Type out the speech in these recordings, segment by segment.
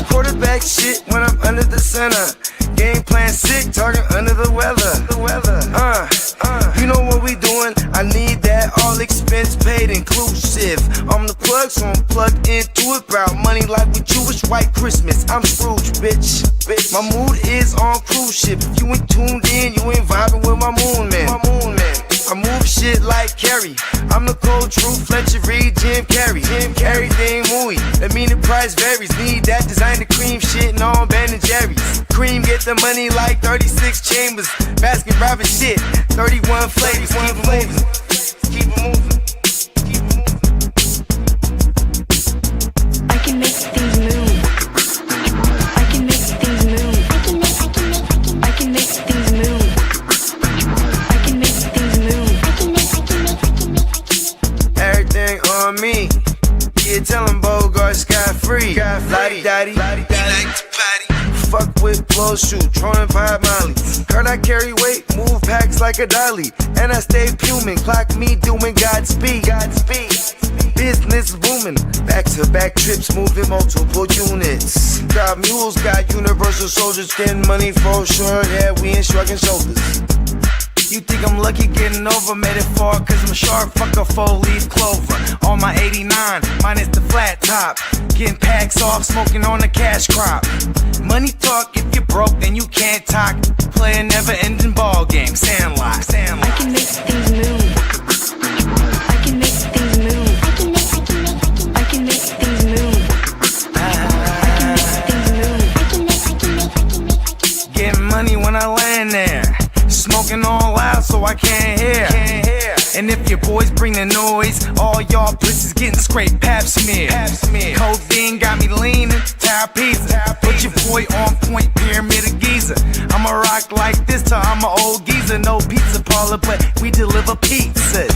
Quarterback shit when I'm under the center. Game plan sick, talking under the weather. You know what we doing? I need that all expense paid inclusive. I'm the plug, so I'm plugged into it. About money like with Jewish white Christmas. I'm Scrooge, bitch. My mood is on cruise ship. If you ain't tuned in, you ain't vibing with my moon man. I move shit like Kerry. I'm the cold truth, Fletcher Reed, Jim Carrey. Everything mooey, that mean the price varies. Need that designer cream shit and all Ben and Jerry's. Cream get the money like 36 chambers. Baskin Robbins shit, 31 flavors. Keep it moving. I can make things move. I can make things move. I can make things move. Everything on me. Yeah, tell him Bogard scot-free. Lottie-dottie. Fuck with blow shoot, trolling 5 Molly. Heard I carry weight, move packs like a dolly. And I stay fuming, clock me doing Godspeed. Business booming, back-to-back trips, moving multiple units. Got mules, got universal soldiers, getting money for sure. Yeah, we ain't shrugging shoulders. You think I'm lucky getting over, made it far, cause I'm sharp, fuck a 4-leaf clover. On my 89, minus the flat top. Getting packs off, smoking on the cash crop. Money talk, if you're broke, then you can't talk. Play a never-ending ball game, Sandlot. I can make things move. I can make things move. I can make things move. Getting money when I land there. Smoking all loud so I can't hear. And if your boys bring the noise, all y'all pussies getting scraped pap smear. Codeine got me leaning, tap pizza. Put your boy on point, pyramid of Giza. I'ma rock like this till I'm an old geezer. No pizza parlor, but we deliver pizzas.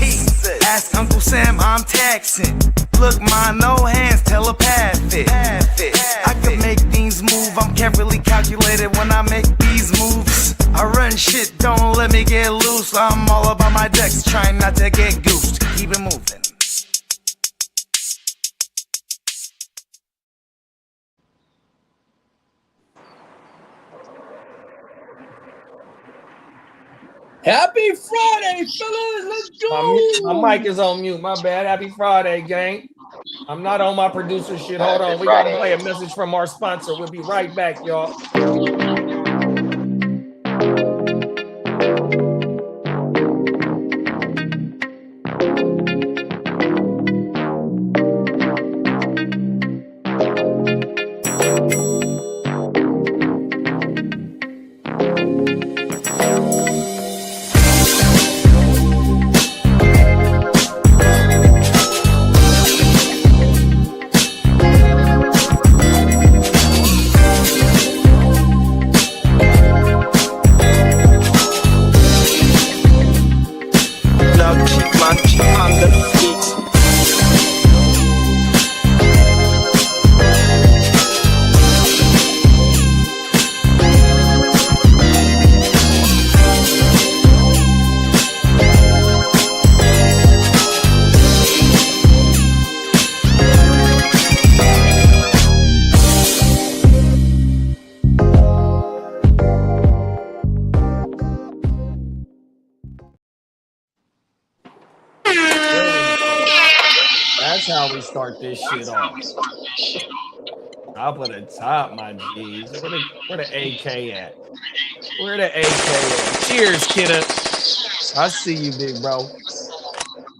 Ask Uncle Sam, I'm taxing. Look, my no hands telepathic. I can make things move, I'm carefully calculated when I make these moves. I run shit, don't let me get loose. I'm all about my decks, trying not to get goosed. Keep it moving. Happy Friday, fellas. Let's go. My mic is on mute. My bad. Happy Friday, gang. I'm not on my producer shit. Hold on. We got to play a message from our sponsor. We'll be right back, y'all. That's how we start this shit off. Top of the top, my G's. Where the AK at? Where the AK at? Cheers, Kitteh. I see you, big bro.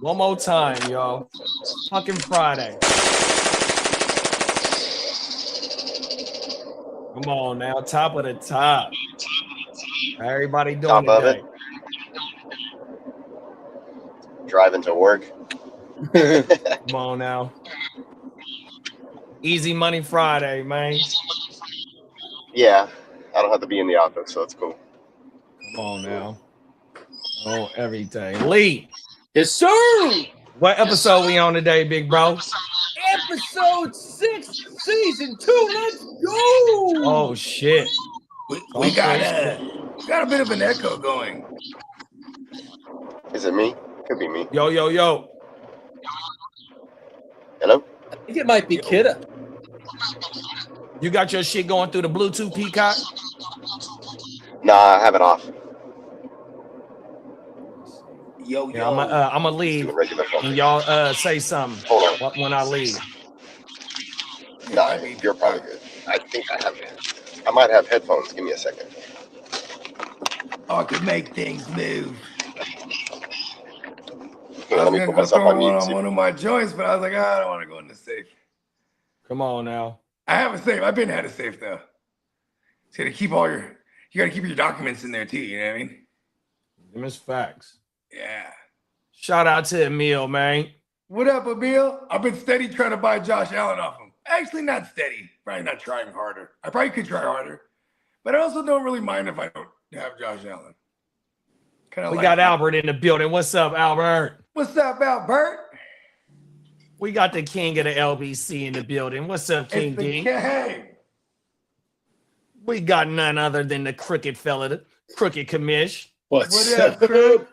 One more time, y'all. Fucking Friday. Come on now, top of the top. How everybody doing top today? of it. Driving to work. Come on now. Easy Money Friday, man. Yeah, I don't have to be in the office, so it's cool. Come on now. Oh, everything. Lee. Yes, sir. What episode we on today, big bro? Episode 6, season 2. Let's go. Oh shit. We got a bit of an echo going. Is it me? Could be me. Yo. Hello? I think it might be Kitteh. You got your shit going through the Bluetooth Peacock? Nah, I have it off. Yo. Yeah, I'm gonna leave. The regular phone. And y'all say something Hold on. when I leave. Nah, you're probably good. I think I have it. I might have headphones. Give me a second. I could make things move. Let me put myself on mute. One of my joints, but I was like, I don't want to go in the safe. Come on now. I have a safe. I've been had a safe though. So you gotta keep your documents in there too. You know what I mean? Them is facts. Yeah. Shout out to Emil, man. What up, Emil? I've been steady trying to buy Josh Allen off him. Actually, not steady. Probably not trying harder. I probably could try harder, but I also don't really mind if I don't have Josh Allen. We got Albert in the building. What's up, Albert? What's up, Albert? We got the king of the LBC in the building. What's up, King D? Hey. We got none other than the crooked fella, the crooked commish. What's up, up? Crook?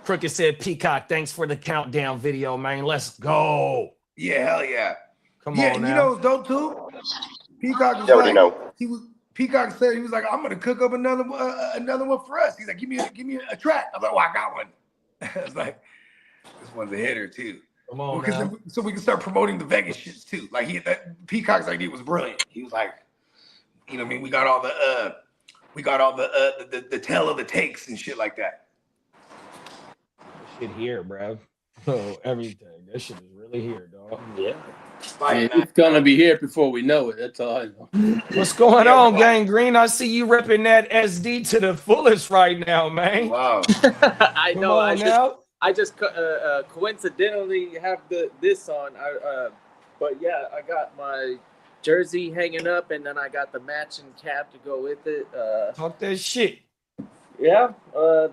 Crooked said, Peacock, thanks for the countdown video, man. Let's go. Yeah, hell yeah. Come Yeah, on you now. know what's dope too? Peacock was You already know. Peacock said he was like, I'm gonna cook up another one for us. He's like, give me a track. I was like, well, I got one. I was like, this one's a hitter too. Come on Because so we can start promoting the Vegas shits too. Like Peacock's idea was brilliant. He was like, you know what I mean? We got all the tell of the takes and shit like that. Shit here, bro. Oh, everything. That shit is really here, dog. Yeah. It's gonna be here before we know it. That's all I know. What's going on, Gang Green? I see you ripping that SD to the fullest right now, man. Wow. I Come know. on I just coincidentally have this on. But yeah, I got my jersey hanging up, and then I got the matching cap to go with it. Talk that shit. Yeah.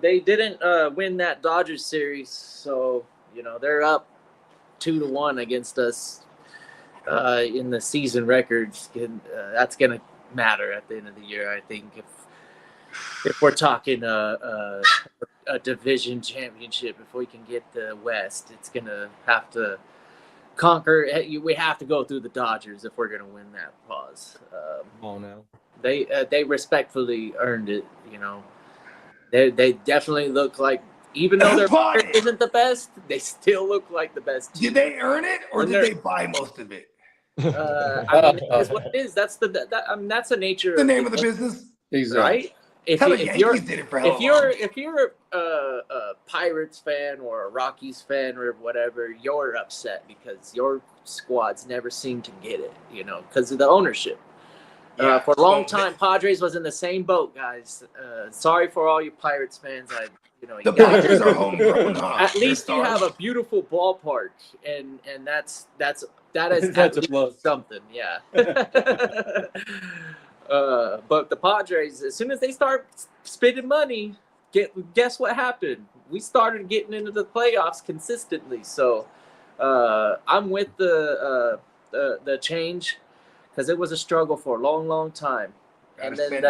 They didn't win that Dodgers series, so they're up 2-1 against us in the season records. That's gonna matter at the end of the year, I think. If we're talking a division championship, if we can get the West, it's gonna have to conquer. We have to go through the Dodgers if we're gonna win that pause. Come on now. They respectfully earned it. They definitely look like, even though their record isn't the best, they still look like the best team. Did they earn it or did they buy most of it? It is what it is. That's the nature. The name of the business, Exactly. right? If you're a Pirates fan or a Rockies fan or whatever, you're upset because your squads never seem to get it, because of the ownership. For a long time, Padres was in the same boat, guys. Sorry for all you Pirates fans. the Padres are homegrown. At least you have a beautiful ballpark, and that is That's at a least plus. something, yeah. But the Padres, as soon as they start spending money, guess what happened? We started getting into the playoffs consistently. So I'm with the change, because it was a struggle for a long, long time. And then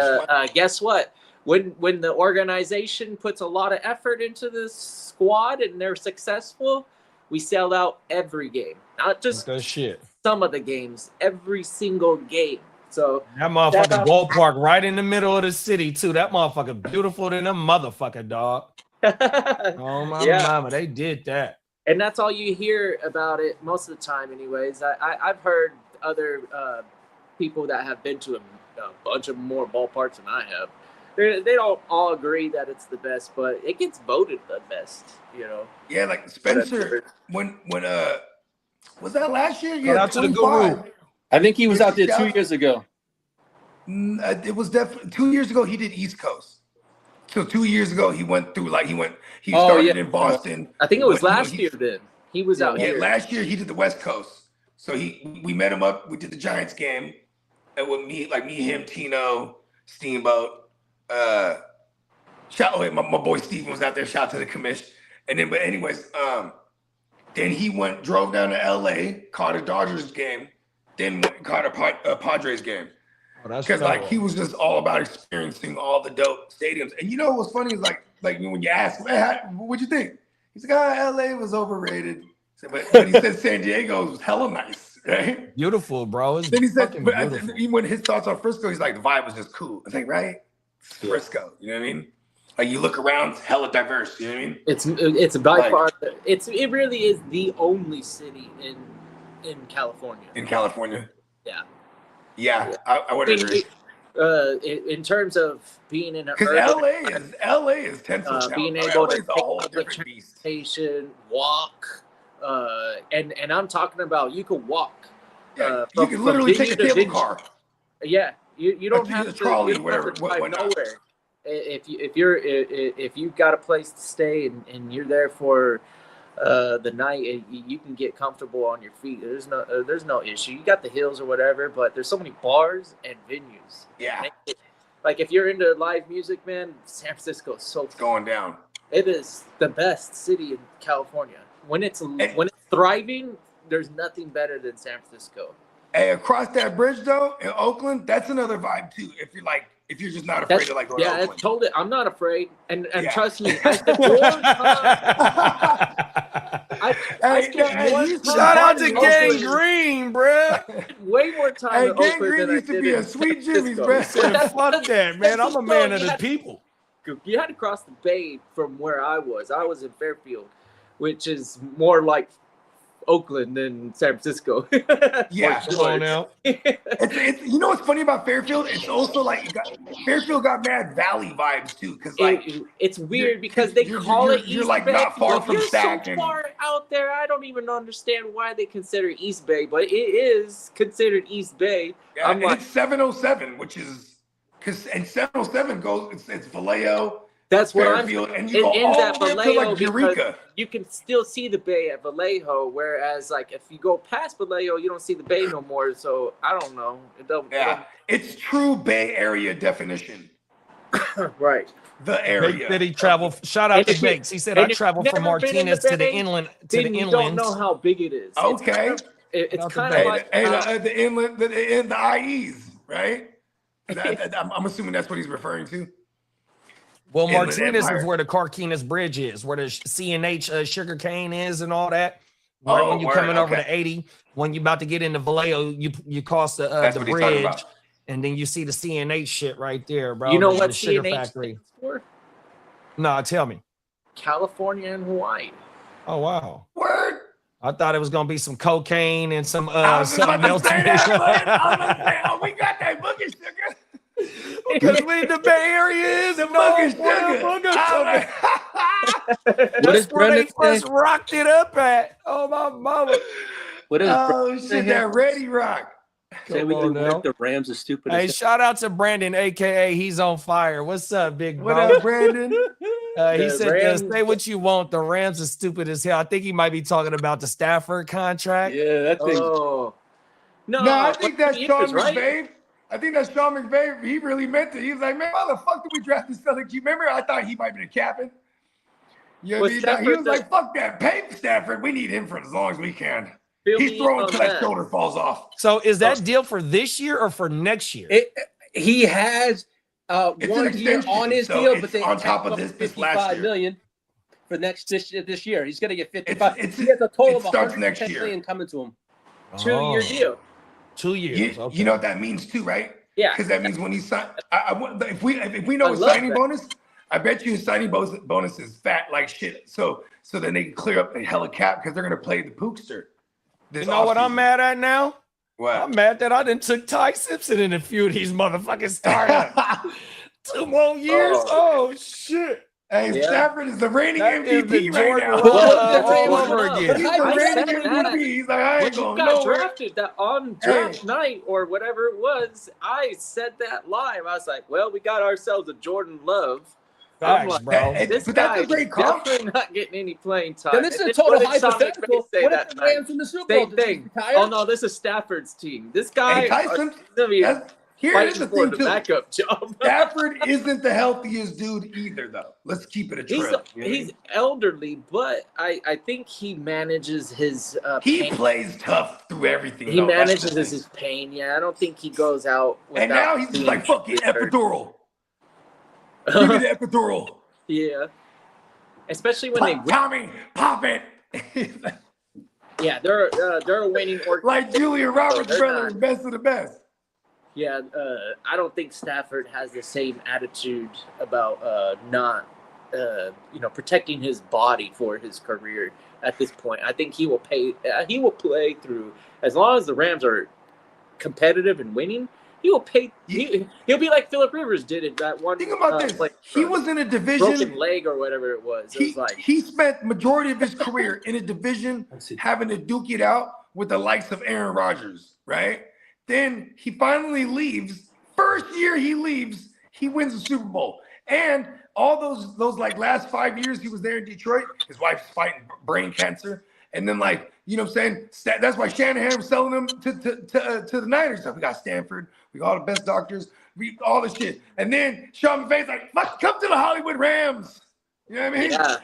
guess what? When the organization puts a lot of effort into the squad and they're successful, we sell out every game, not just some of the games, every single game. So that motherfucking ballpark right in the middle of the city too. That motherfucker beautiful than a motherfucker, dog. Oh my mama, they did that. And that's all you hear about it most of the time, anyways. I've heard other people that have been to a bunch of more ballparks than I have. They don't all agree that it's the best, but it gets voted the best, Yeah, like Spencer, when was that last year? Yeah, out to the Guru. I think he was out there 2 years ago. It was definitely 2 years ago. He did East Coast. So 2 years ago, he went through he started in Boston. I think it was last year then. He was out here. Last year he did the West Coast. So we met him up. We did the Giants game, and with me, him, Tino, Steamboat. My boy Steven was out there. Shout out to the commish. And then, anyways, then he drove down to LA, caught a Dodgers game, then caught a Padres game. Because he was just all about experiencing all the dope stadiums. And you know what's funny is like when you ask, hey, what'd you think? He's like, LA was overrated. But he said San Diego was hella nice, right? Beautiful, bro. Then he said, even when his thoughts on Frisco, he's like, the vibe was just cool. I think, right? Frisco, you know what I mean? Like you look around, it's hella diverse. You know what I mean? It's by far. It really is the only city in California. In California. Yeah. Yeah, I would agree. In terms of being in an because LA is tenfold. Being able to take a whole different beast. Walk, and I'm talking about you could walk. Yeah, you can literally take a cable car. Yeah, you don't have to trolley, you don't have to drive nowhere. If you've got a place to stay and you're there for the night, you can get comfortable on your feet. There's no issue. You got the hills or whatever, but there's so many bars and venues. Yeah. Like if you're into live music, man, San Francisco is so going down. It is the best city in California. When it's thriving, there's nothing better than San Francisco. Hey, across that bridge though, in Oakland, that's another vibe too. If you're just not afraid to like go to Oakland. Yeah, totally. I'm not afraid, and trust me. I spent more time. Shout out to Gang Green, bro. Way more time. Hey, Gang Green used to be a sweet Jimmy's, bro. Fuck that, man. I'm a man of the people. You had to cross the bay from where I was. I was in Fairfield, which is more like Oakland than San Francisco. Yeah, come on now. It's you know what's funny about Fairfield? It's also like Fairfield got mad Valley vibes too, because like it's weird because they call it East Bay. You're like not far from Stack. You're so far out there. I don't even understand why they consider East Bay, but it is considered East Bay. Yeah, and it's 707, which is and 707 goes. It's Vallejo. That's what Fairfield, and you go all the way up to like Eureka. You can still see the bay at Vallejo, whereas like if you go past Vallejo, you don't see the bay no more. So I don't know. It's true Bay Area definition. Right. The area. Did he travel? Shout out to Bakes. He said I traveled from Martinez to the inland. You don't know how big it is. Okay. It's kind of like the inland, the IEs, right? I'm assuming that's what he's referring to. Well, Martinez is where the Carquinez Bridge is, where the CNH sugarcane is and all that. Right when you're coming over to 80, when you're about to get into Vallejo, you cross the bridge, and then you see the CNH shit right there, bro. You know what CNH factory is for? No, tell me. California and Hawaii. Oh, wow. Word. I thought it was going to be some cocaine and some something else. We got that boogie sugar. Because we in the Bay Area is the boogie sugar. That's where they first rocked it up at. Oh, my mama. Shit, that Ready Rock. Say we can rip the Rams as stupid Hey, as shout out to Brandon, a.k.a. He's on fire. What's up, big bro? What up, Brandon? He said, say what you want. The Rams are stupid as hell. I think he might be talking about the Stafford contract. Yeah, that thing. Oh. No, I think that's Sean McVay. Right? I think that's Sean McVay. He really meant it. He was like, man, why the fuck did we draft this fella? Do you remember? I thought he might be the captain. Yeah, he was like, fuck that. Pay Stafford. We need him for as long as we can. He's throwing until that shoulder falls off. So is that deal for this year or for next year? He has 1 year on his deal, but they on top of this last year. $55 million for this year. He's going to get 55. He has a total of $110 million coming to him. 2-year deal. 2 years. You know what that means too, right? Yeah. Because that means when he signed, if we know his signing bonus, I bet you his signing bonus is fat like shit. So then they can clear up the hella cap because they're going to play the Pookster. You know what I'm mad at now? What? I'm mad that I didn't took Ty Simpson in a few of these motherfucking startups. 2 more years? Oh shit. Hey, Stafford is the reigning MVP right now. All over again. He's the reigning MVP. He's like, I ain't going nowhere. Drafted that on draft night or whatever it was. I said that live. I was like, well, we got ourselves a Jordan Love. Facts, like, bro. But that's a great comp. Definitely not getting any playing time. Then this is a total hypothetical. What if the Rams in the Super Bowl? Same thing. Oh no, this is Stafford's team. This guy. Hey, Tyson, Here's the thing, too. Backup job. Stafford isn't the healthiest dude either, though. Let's keep it a trail. He's elderly, but I think he manages his he plays tough through everything. He manages his pain. Yeah, I don't think he goes out without. And now he's just like, fuck it, epidural. Give me the epidural. Yeah. Especially when Tommy, pop it. Yeah, they're a winning organization. Like Julia Roberts' brother, best of the best. Yeah, I don't think Stafford has the same attitude about not, protecting his body for his career at this point. I think he will play through as long as the Rams are competitive and winning. He will pay. He'll be like Phillip Rivers did it that one. Think about this. He was in a division, broken leg or whatever it was. He spent majority of his career in a division having to duke it out with the likes of Aaron Rodgers, right? Then he finally leaves. First year he leaves, he wins the Super Bowl. And all those like last 5 years he was there in Detroit, his wife's fighting brain cancer. And then you know what I'm saying? That's why Shanahan was selling them to the Niners. So we got Stanford, we got all the best doctors, all this shit. And then Sean McVay's like, fuck, come to the Hollywood Rams. You know what I mean? Yeah.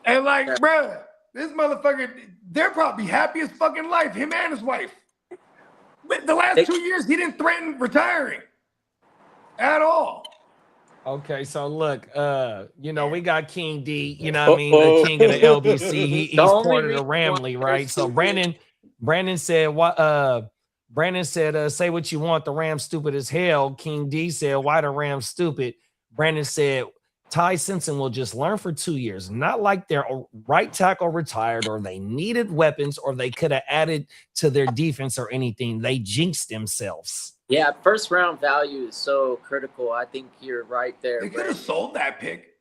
And bruh, this motherfucker, they're probably happy as fucking life, him and his wife. But the last 2 years, he didn't threaten retiring at all. Okay, so look, we got King D, you know what I mean, the king of the LBC. He's part of the Ramley, right? So Brandon said, say what you want, the Rams stupid as hell. King D said, why the Rams stupid? Brandon said, Ty Simpson will just learn for 2 years, not like their right tackle retired or they needed weapons or they could have added to their defense or anything. They jinxed themselves. Yeah, first round value is so critical. I think you're right there. They could have sold that pick.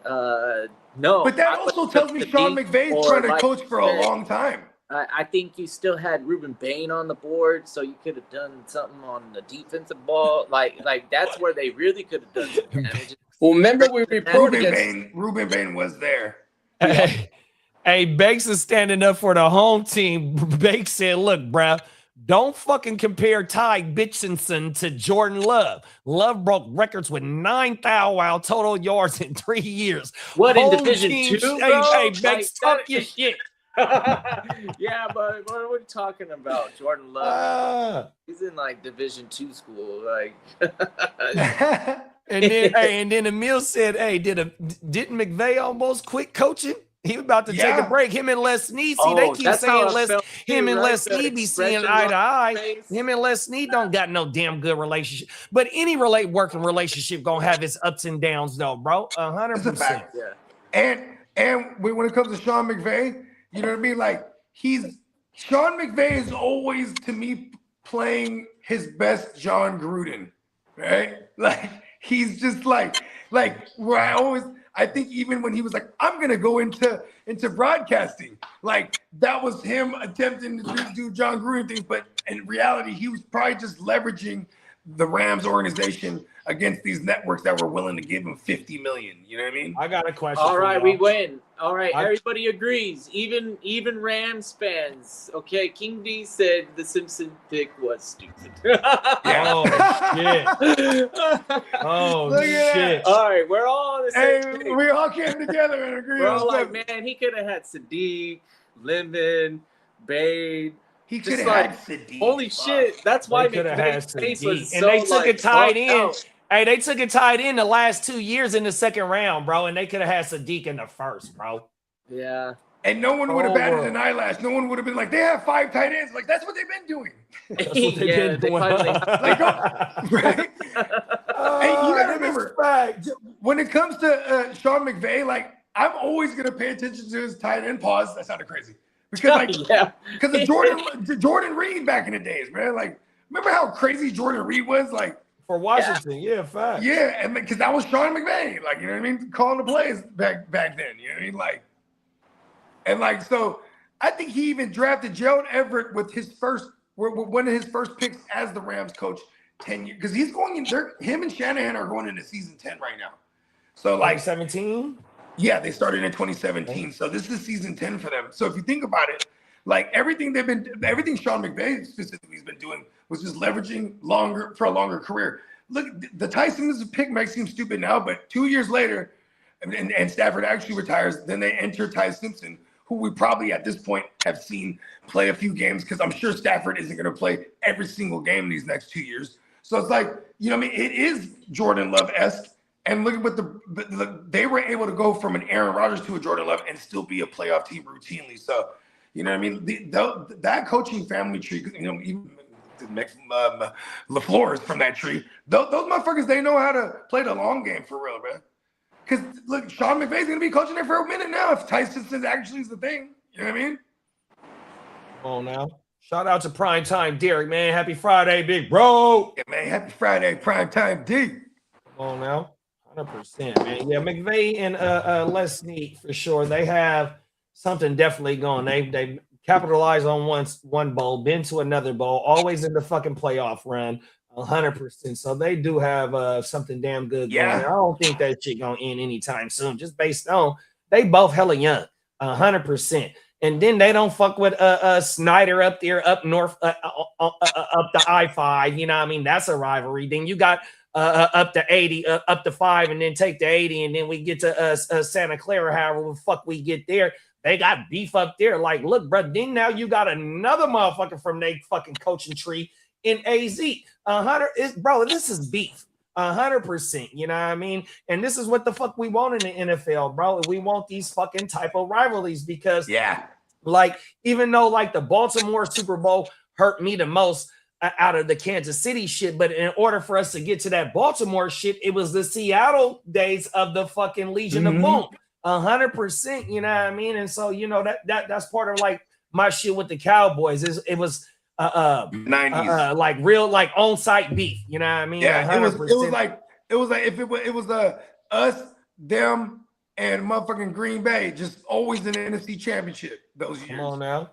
No. But that also tells me Sean McVay's trying to coach for a long time. I think you still had Ruben Bain on the board, so you could have done something on the defensive ball. Like that's where they really could have done some damage. Well, remember we reported Ruben Bain was there. Hey, Bakes is standing up for the home team. Bakes said, look, bruh, don't fucking compare Ty Bitchinson to Jordan Love. Love broke records with 9,000 total yards in 3 years. What, in Home Division team, 2, Hey, bro? Bakes, talk your shit. Yeah, but what are we talking about? Jordan Love. He's in Division 2 school. And then Emil said, hey, didn't McVay almost quit coaching? He was about to take a break. Him and Les Snead, they keep saying him and Les Snead be seeing eye to eye. Him and Les Snead don't got no damn good relationship. But any working relationship gonna have its ups and downs, though, bro. 100%. Yeah. And when it comes to Sean McVay, you know what I mean? Sean McVay is always, to me, playing his best John Gruden, right? He's just where I think even when he was like, I'm going to go into broadcasting, that was him attempting to do John Gruden things. But in reality, he was probably just leveraging the Rams organization against these networks that were willing to give him $50 million. You know what I mean? I got a question. All right, we win. All right, everybody agrees. Even Rams fans. Okay, King D said the Simpson pick was stupid. Oh shit! Oh shit! All right, we're all on the same page. We all came together and agreed. We're all like, man, he could have had Sadiq, Lemon, Bade. He could have had Sadiq. Holy shit! That's why McVay's face was so. And they took it tied in. Hey, they took it tied in the last 2 years in the second round, bro, and they could have had Sadiq in the first, bro. Yeah. And no one would have batted an eyelash. No one would have been like, they have 5 tight ends. That's what they've been doing. That's what they've been doing. Right? Hey, you got to remember, when it comes to Sean McVay, I'm always going to pay attention to his tight end pause. That sounded crazy. Because because of Jordan Reed back in the days, man. Remember how crazy Jordan Reed was? For Washington, fact. Yeah, and because that was Sean McVay, you know what I mean, calling the plays back then, you know what I mean, so I think he even drafted Gerald Everett with one of his first picks as the Rams coach 10 years, because he's going in there. Him and Shanahan are going into season 10 right now. So 2017. Yeah, they started in 2017, so this is season 10 for them. So if you think about it, Like everything Sean McVay specifically has been doing was just leveraging for a longer career. Look, the Tyson pick might seem stupid now, but 2 years later, and Stafford actually retires, then they enter Ty Simpson, who we probably at this point have seen play a few games, because I'm sure Stafford isn't going to play every single game in these next 2 years. So it's like, you know what I mean? It is Jordan Love-esque. And look at what they were able to go from an Aaron Rodgers to a Jordan Love and still be a playoff team routinely. So, you know what I mean? That coaching family tree, you know, even LaFleur is from that tree. Those motherfuckers, they know how to play the long game for real, man. Because look, Sean McVay's going to be coaching there for a minute now if Tyson actually is the thing. You know what I mean? Come on now. Shout out to Primetime Derek, man. Happy Friday, big bro. Yeah, man. Happy Friday, Primetime D. Come on now. 100%, man. Yeah, McVay and Les Snead for sure. They have something definitely going. They capitalize on one bowl, been to another bowl, always in the fucking playoff run, 100%. So they do have something damn good going. I don't think that shit gonna end anytime soon, just based on they both hella young, 100%. And then they don't fuck with Snyder up there, up north, up the I-5. You know what I mean? That's a rivalry. Then you got up to 80, up to 5, and then take the 80, and then we get to Santa Clara, however the fuck we get there. They got beef up there. Like, look, bro, then now you got another motherfucker from their fucking coaching tree in AZ. 100, bro, this is beef. 100%, you know what I mean? And this is what the fuck we want in the NFL, bro. We want these fucking type of rivalries because, like, even though, like, the Baltimore Super Bowl hurt me the most out of the Kansas City shit, but in order for us to get to that Baltimore shit, it was the Seattle days of the fucking Legion of Boom. 100%, you know what I mean? And so, you know, that's part of, like, my shit with the Cowboys. It was 90s, like real, like on-site beef. You know what I mean? Yeah, 100%. it was like if it was us, them, and motherfucking Green Bay, just always in the NFC Championship those years. Come on now.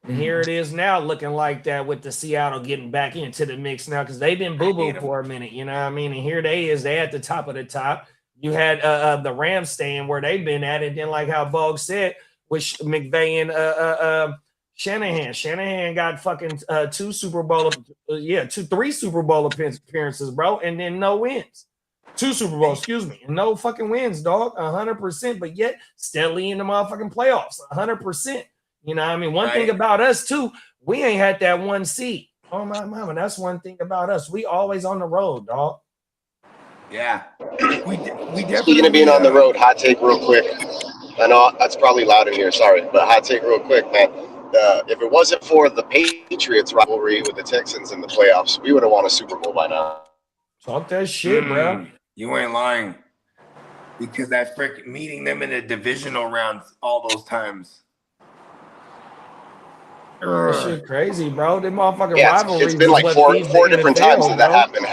And here it is now, looking like that with the Seattle getting back into the mix now, because they've been boo-boo for a minute. You know what I mean? And here they at the top of the top. You had the Rams staying where they've been at it. Then, like how Bog said, with McVay and Shanahan. Shanahan got fucking 3 Super Bowl appearances, bro, and then no wins. 2 Super Bowls, excuse me, and no fucking wins, dog. 100%, but yet steadily in the motherfucking playoffs. 100%. You know what I mean? One thing about us too, we ain't had that 1 seed. Oh my mama, that's one thing about us. We always on the road, dog. Yeah. We definitely. Speaking of being on the road, hot take real quick. I know that's probably loud in here, sorry, but hot take real quick, man. If it wasn't for the Patriots rivalry with the Texans in the playoffs, we would have won a Super Bowl by now. Talk that shit, bro. You ain't lying. Because that freaking meeting them in the divisional rounds all those times. That shit crazy, bro. Them motherfucking rivalries. It's been like four different times that happened.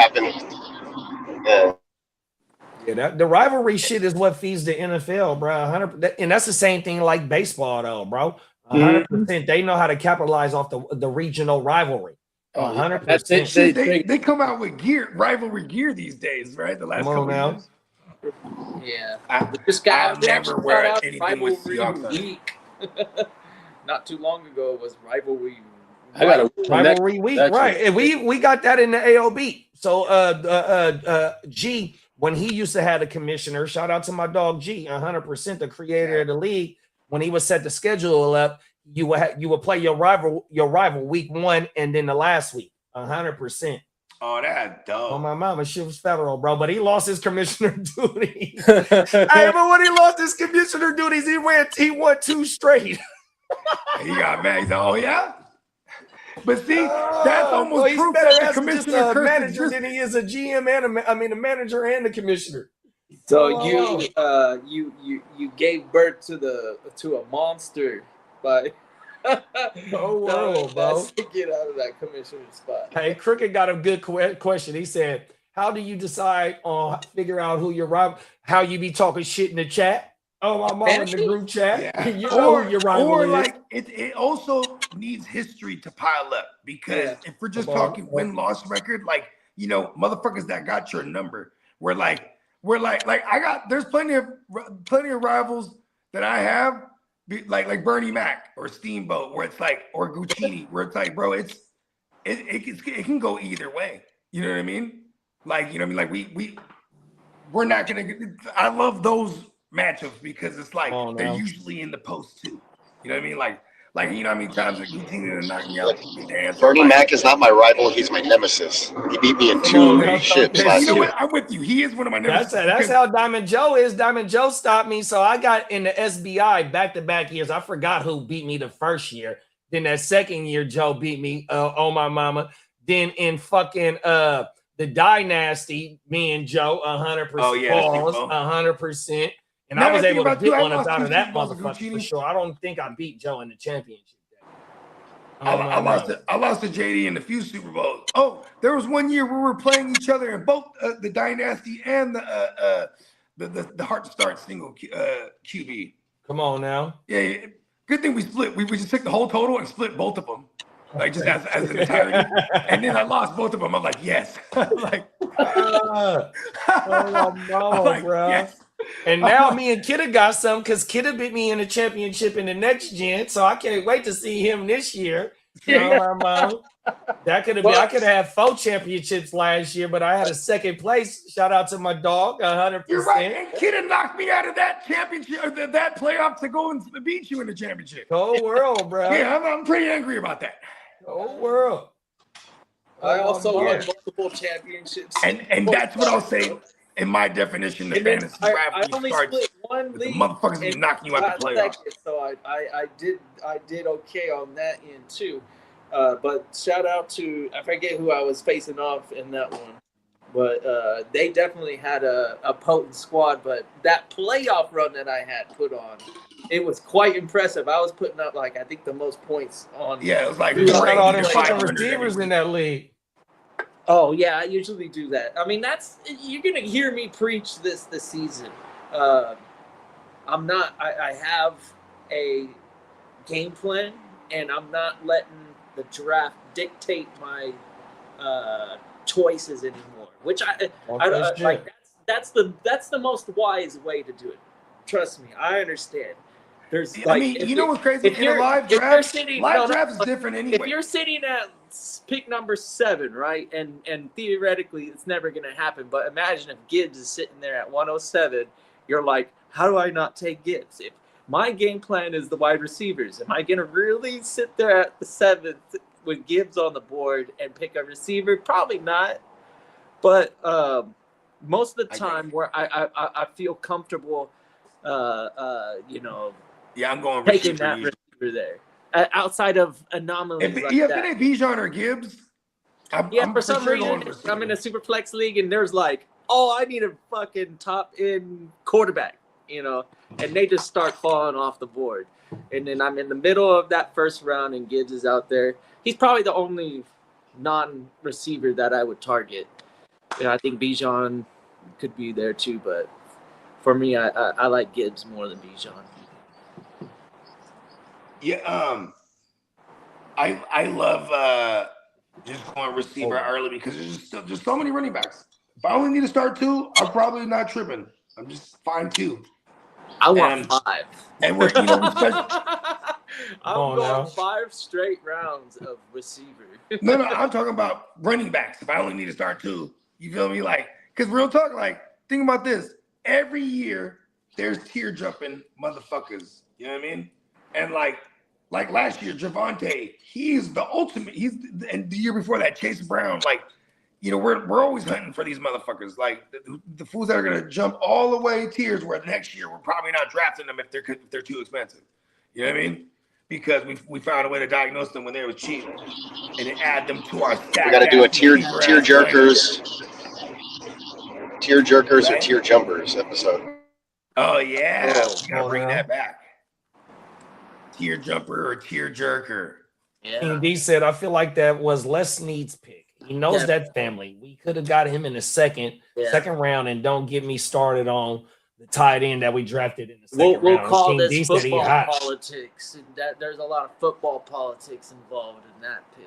Yeah, the rivalry shit is what feeds the NFL, bro. 100%, and that's the same thing like baseball, though, bro. 100%. They know how to capitalize off the regional rivalry. 100%. They come out with rivalry gear these days, right? The last couple of years. Yeah. I'll never wear anything with Seahawks. Week. Not too long ago it was rivalry. I got a rivalry week, right? And we got that in the AOB. So G, when he used to have the commissioner, shout out to my dog G, 100%, the creator of the league. When he would set the schedule up, you would play your rival week 1 and then the last week, 100%. Oh, that's dope. Oh, my mama, shit was federal, bro. But he lost his commissioner duties. Hey, but when he lost his commissioner duties, he won 2 straight. He got mad. He said, "Oh yeah." But see, that's almost proof that the commissioner is a manager than he is a GM and a manager and the commissioner. So you gave birth to a monster by world, bro. Get out of that commissioner spot. Hey, Crooked got a good question. He said, "How do you decide on figure out who your rival? How you be talking shit in the chat? Oh, my mom in the group chat. Yeah. You know who your rival is. Like it also needs history to pile up because if we're just talking win-loss record, like motherfuckers that got your number, we're like there's plenty of rivals that I have like Bernie Mac or Steamboat, where it's like, or Guccinni, where it's like, bro, it can go either way. You know what I mean? Like, you know what I mean? Like we're not gonna get. I love those matchups because it's like they're usually in the post too. You know what I mean? Like you know how many times that Guccinni knocked me out? Bernie Mac is not my rival. He's my nemesis. He beat me in 2 ships last You know year. what? I'm with you. He is one of my nemesis. That's how Diamond Joe is. Diamond Joe stopped me. So I got in the SBI back-to-back years. I forgot who beat me the first year. Then that second year, Joe beat me on my mama. Then in fucking the Dynasty, me and Joe 100%. Oh, yeah, 100%. And Now I was I think able to about get you, one I lost out two of that Super Bowls to motherfucker for Guccinni. sure. I don't think I beat Joe in the championship. I lost to JD in a few Super Bowls. Oh, there was one year where we were playing each other in both the Dynasty and the Heart Start single QB. Come on now. Yeah. Good thing we split. We just took the whole total and split both of them. Like just as an entirety. And then I lost both of them. I'm like, yes. like, oh, no, like, bro. yes. And now me and Kitteh got some because Kitteh beat me in the championship in the next gen. So I can't wait to see him this year. That could have been. I could have had 4 championships last year, but I had a second place. Shout out to my dog, 100%. You're right. And Kitteh knocked me out of that championship, or that playoff to go and beat you in the championship. Whole world, bro. Yeah, I'm pretty angry about that. Whole world. I also won multiple championships. And that's what I'll say in my definition of fantasy draft. I only split one league. The motherfuckers be knocking you out the playoffs. So I did okay on that end too. But shout out to, I forget who I was facing off in that one. But they definitely had a potent squad. But that playoff run that I had put on, it was quite impressive. I was putting up I think the most points on. Yeah, it was like all them receivers in that league. Oh yeah, I usually do that. I mean, you're gonna hear me preach this season. I'm not. I have a game plan, and I'm not letting the draft dictate my choices anymore. Which I like. That's the most wise way to do it. Trust me, I understand. There's you know what's crazy? In a live draft, draft is different anyway. If you're sitting at pick number 7, right, and theoretically it's never going to happen, but imagine if Gibbs is sitting there at 107, you're like, how do I not take Gibbs? If my game plan is the wide receivers, am I going to really sit there at the 7th with Gibbs on the board and pick a receiver? Probably not. But most of the time where I feel comfortable, yeah, I'm going taking that receiver there. Outside of anomalies if like it that. ain't Bijan or Gibbs, I'm for some sure reason, I'm in a super flex league, and there's I need a fucking top-end quarterback, and they just start falling off the board. And then I'm in the middle of that first round, and Gibbs is out there. He's probably the only non-receiver that I would target. I think Bijan could be there too, but for me, I like Gibbs more than Bijan. Yeah, I love just going receiver early because there's so many running backs. If I only need to start 2, I'm probably not tripping. I'm just fine 2. I want 5. And we're I'm going 5 straight rounds of receiver. No, I'm talking about running backs. If I only need to start 2, you feel me? Because real talk, think about this. Every year there's tear jumping motherfuckers. You know what I mean? And like last year, Javonte, he's the ultimate. And the year before that, Chase Brown. We're always hunting for these motherfuckers. The fools that are gonna jump all the way tiers. Where next year we're probably not drafting them if they're too expensive. You know what I mean? Because we found a way to diagnose them when they were cheap and then add them to our stack. We got to do a tear jerkers or tear jumpers episode. Oh yeah, we gotta bring that back. Tear jumper or tear jerker. Yeah. D said, I feel like that was Les Snead's pick. He knows that family. We could have got him in the second round, and don't get me started on the tight end that we drafted in the second round. We'll call this football politics, and that there's a lot of football politics involved in that pick.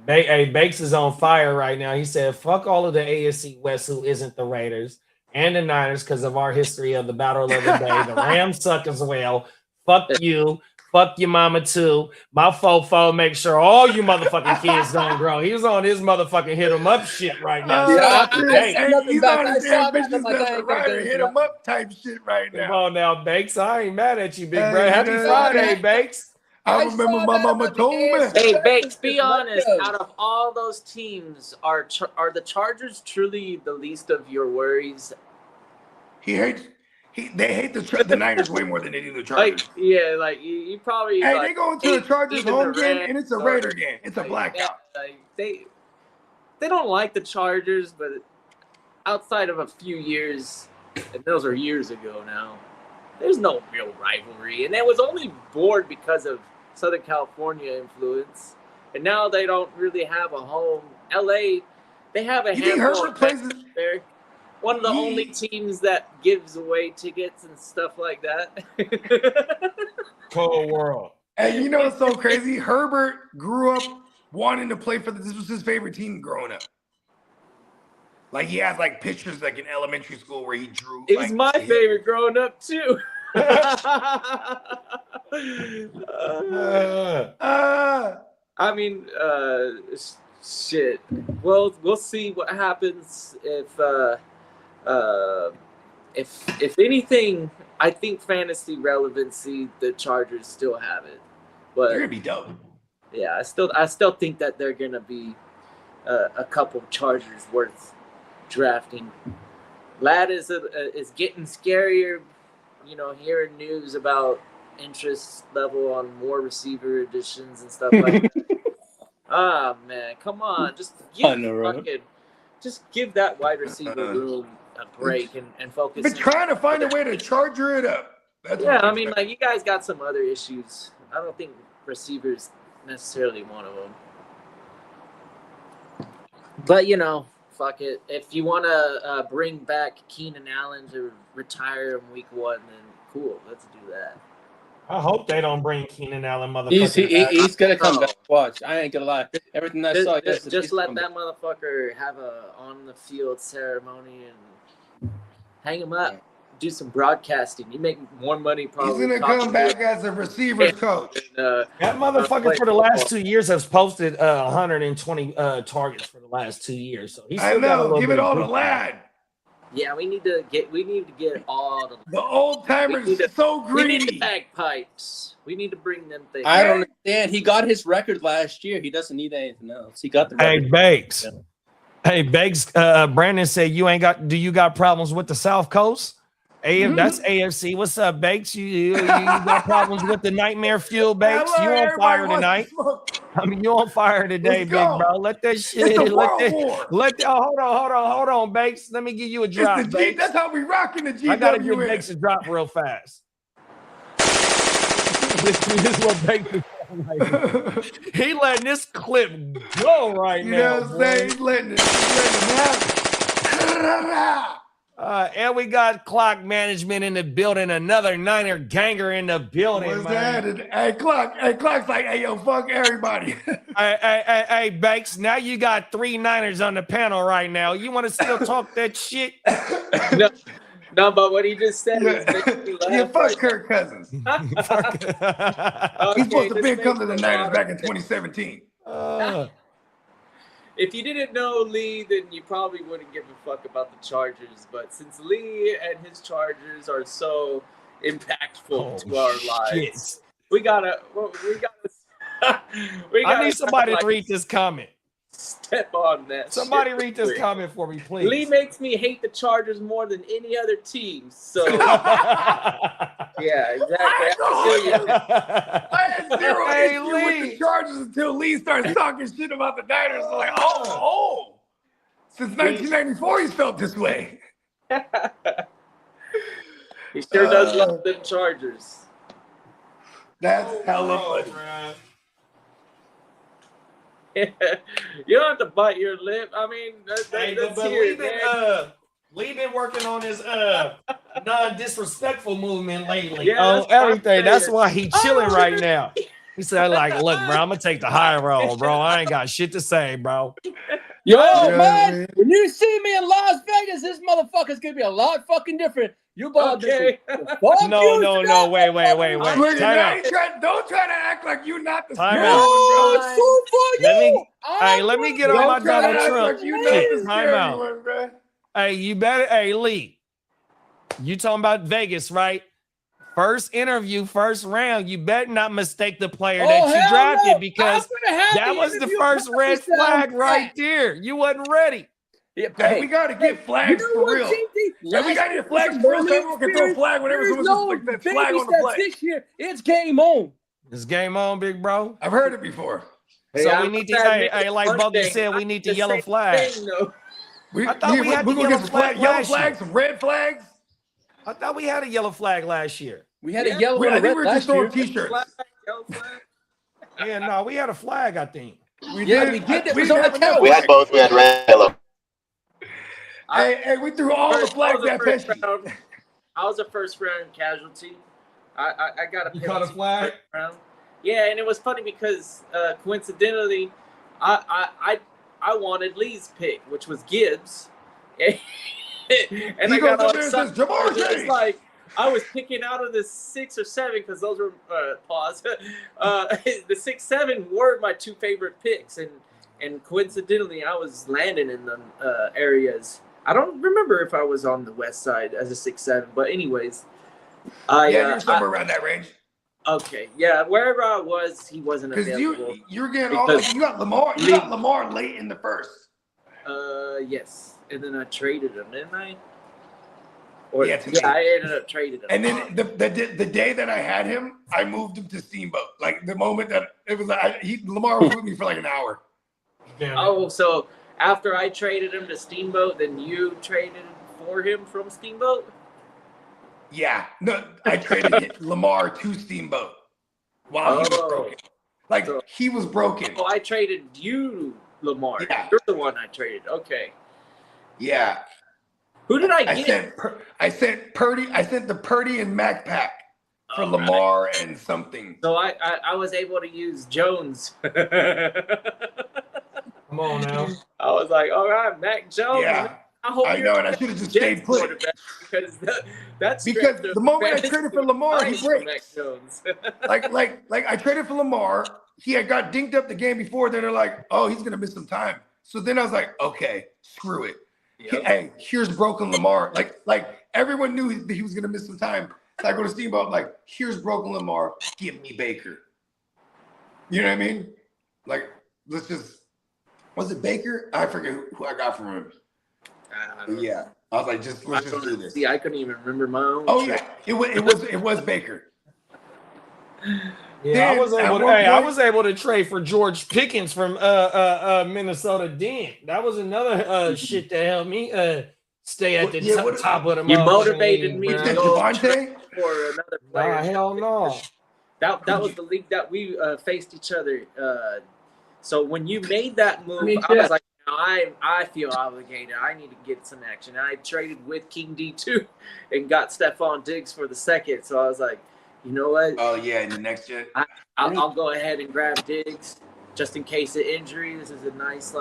And Bakes is on fire right now. He said, fuck all of the AFC West who isn't the Raiders and the Niners because of our history of the battle of the day. The Rams suck as well. Fuck you. Fuck your mama too. My fofo make sure all you motherfucking kids don't grow. He was on his motherfucking hit him up shit right now. He's back. on I his saw damn that. I'm bitches like, I left ain't and gonna right get or into hit that. him up type shit right Come now. on now, Bakes. I ain't mad at you, big Hey, bro. Happy Friday, Bakes. I remember my mama told me. Hey, Bakes, be honest. Out of all those teams, are the Chargers truly the least of your worries? They hate the Niners way more than they do the Chargers. You probably. Hey, like, they go into the Chargers even home the game Rams and it's a or- Raider game. It's a blackout. They don't like the Chargers, but outside of a few years, and those are years ago now, there's no real rivalry, and it was only born because of Southern California influence, and now they don't really have a home. LA, they have a You think handful Herbert of plays fans there. One of the only teams that gives away tickets and stuff like that. Cold world. And you know what's so crazy? Herbert grew up wanting to play for this was his favorite team growing up. Like he has like pictures like in elementary school where he drew. It was my favorite growing up too. I mean, shit. Well, we'll see what happens if anything. I think fantasy relevancy, the Chargers still have it, but They're gonna be dope. Yeah, I still think that they're gonna be a couple Chargers worth drafting. Lad is getting scarier. You know, hearing news about interest level on more receiver additions and stuff like that. Ah, man, come on. Just give that wide receiver room a break and focus. But trying to find a way to charger it up. That's I mean, like, you guys got some other issues. I don't think receivers necessarily one of them. But, you know, fuck it. If you want to bring back Keenan Allen to retire in week 1, then cool. Let's do that. I hope they don't bring Keenan Allen, motherfucker. He's gonna come back. Watch. I ain't gonna lie. Everything I saw. Just let that motherfucker have a on the field ceremony and hang him up. Do some broadcasting. You make more money probably. He's gonna come back as a receivers coach. That motherfucker for the last 2 years has posted 120 targets for the last 2 years. So he's I know. Give it all to Lad. Yeah, we need to get all the old timers. So greedy. We need the bagpipes. We need to bring them things. I don't understand. He got his record last year. He doesn't need anything else. He got the record. Hey, Bakes. Yeah. Hey, Bakes. Brandon said do you got problems with the South Coast? That's AFC. What's up, Bakes? You got problems with the nightmare fuel, Bakes? You on fire tonight? I mean, you on fire today, big bro. Let that shit. Hold on, Bakes. Let me give you a drop. It's the G, that's how we rocking the GWN. I gotta give Bakes a drop real fast. This is what Bakes is like. He letting this clip go right now. You know what I'm saying? He's letting it happen. And we got clock management in the building. Another Niner ganger in the building. What's that? Hey, Clock's like, hey, yo, fuck everybody. hey, Bakes. Now you got 3 Niners on the panel right now. You want to still talk that shit? No, but what he just said is making me laugh. Yeah, fuck Kirk Cousins. He's supposed to be come to the Niners back in 2017. If you didn't know Lee, then you probably wouldn't give a fuck about the Chargers. But since Lee and his Chargers are so impactful to our lives, we gotta. I need somebody to read this comment. Step on that. Somebody read this comment for me, please. Lee makes me hate the Chargers more than any other team. So yeah, exactly. I had zero issue with the Chargers until Lee started talking shit about the Niners. I'm like, oh. Since 1994, he's felt this way. He sure does love them Chargers. That's hella funny. You don't have to bite your lip. I mean, Lee been working on his non-disrespectful movement lately. Everything. That's why he chilling right now. He said, like, look, bro, I'm gonna take the high road, bro. I ain't got shit to say, bro. Yo, man, when you see me in Las Vegas, this motherfucker's gonna be a lot fucking different. You bought Okay. No. Wait. Look, Time out. don't try to act like you're not the Time scary out. one, bro. Let me get on my Don't try to Donald act Trump. like you're not the Time scary out. one, bro. Hey, Lee. You talking about Vegas, right? First interview, first round. You better not mistake the player that you drafted because that was the first red flag right there. You wasn't ready. Yeah, Hey, we got to get flags for real. Yeah, we got to get flags for real. So everyone can throw a flag whenever someone's like that flag on the play. This year, it's game on. It's game on, big bro. I've heard it before. So we need to, like Bogard said, we need the yellow flag. We're I thought we had the gonna yellow get some flag yellow last year. flags, some red flags. I thought we had a yellow flag last year. We had a yellow and I a think red we were just last year. throwing t-shirts. Yeah, no, we had a flag, I think. We did. It was on the have couch. We had both. We had red, yellow. Hey, we threw all the flags that first pesky. round. I was a first round casualty. I got a You caught a penalty flag? first round. Yeah, and it was funny because coincidentally, I wanted Lee's pick, which was Gibbs, and He I got goes all up there and says, excited. "Jamar It was Chase." like I was picking out of the 6 or 7 because those were pause. The 6, 7 were my 2 favorite picks, and coincidentally, I was landing in them areas. I don't remember if I was on the west side as a 6, 7, but anyways, You're somewhere around that range. Okay, yeah, wherever I was, he wasn't Because available. you're getting all you got Lamar. You got Lamar late in the first. Yes, and then I traded him, didn't I? Yeah, I ended up trading him. And then the day that I had him, I moved him to Steamboat. Like the moment that it was, Lamar was with me for like an hour. Oh, so after I traded him to Steamboat, then you traded for him from Steamboat? Yeah, no, I traded Lamar to Steamboat while he was broken. Like he was broken. Oh, I traded you, Lamar. Yeah. You're the one I traded. Okay. Yeah. Who did I get? I sent Purdy. I sent the Purdy and Mac pack for Lamar and something. So I was able to use Jones. Come on now. I was like, all right, Mac Jones. Yeah. I know, and I should have just stayed put. Because that's because the moment I traded for Lamar, he breaks. Mac Jones. like I traded for Lamar. He had got dinked up the game before. Then they're like, oh, he's gonna miss some time. So then I was like, okay, screw it. Yep. Hey, here's broken Lamar. Like everyone knew that he was gonna miss some time. So I go to Steamboat, I'm like, here's broken Lamar. Give me Baker. You know what I mean? Like, let's just. Was it Baker? I forget who I got from him. Yeah, I was like, let's just do this. See, I couldn't even remember my own. Oh yeah, it was Baker. Yeah, I was able to trade for George Pickens from Minnesota. Then that was another shit that helped me stay at the top of the. You motivated me to go Javonte? For another player. Nah, hell no. That was the league that we faced each other. So when you made that move, I was like, I feel obligated. I need to get some action. I traded with King D2 and got Stephon Diggs for the second. So I was like, you know what? Oh, yeah, in the next gen. I'll go ahead and grab Diggs just in case of injury. This is a nice,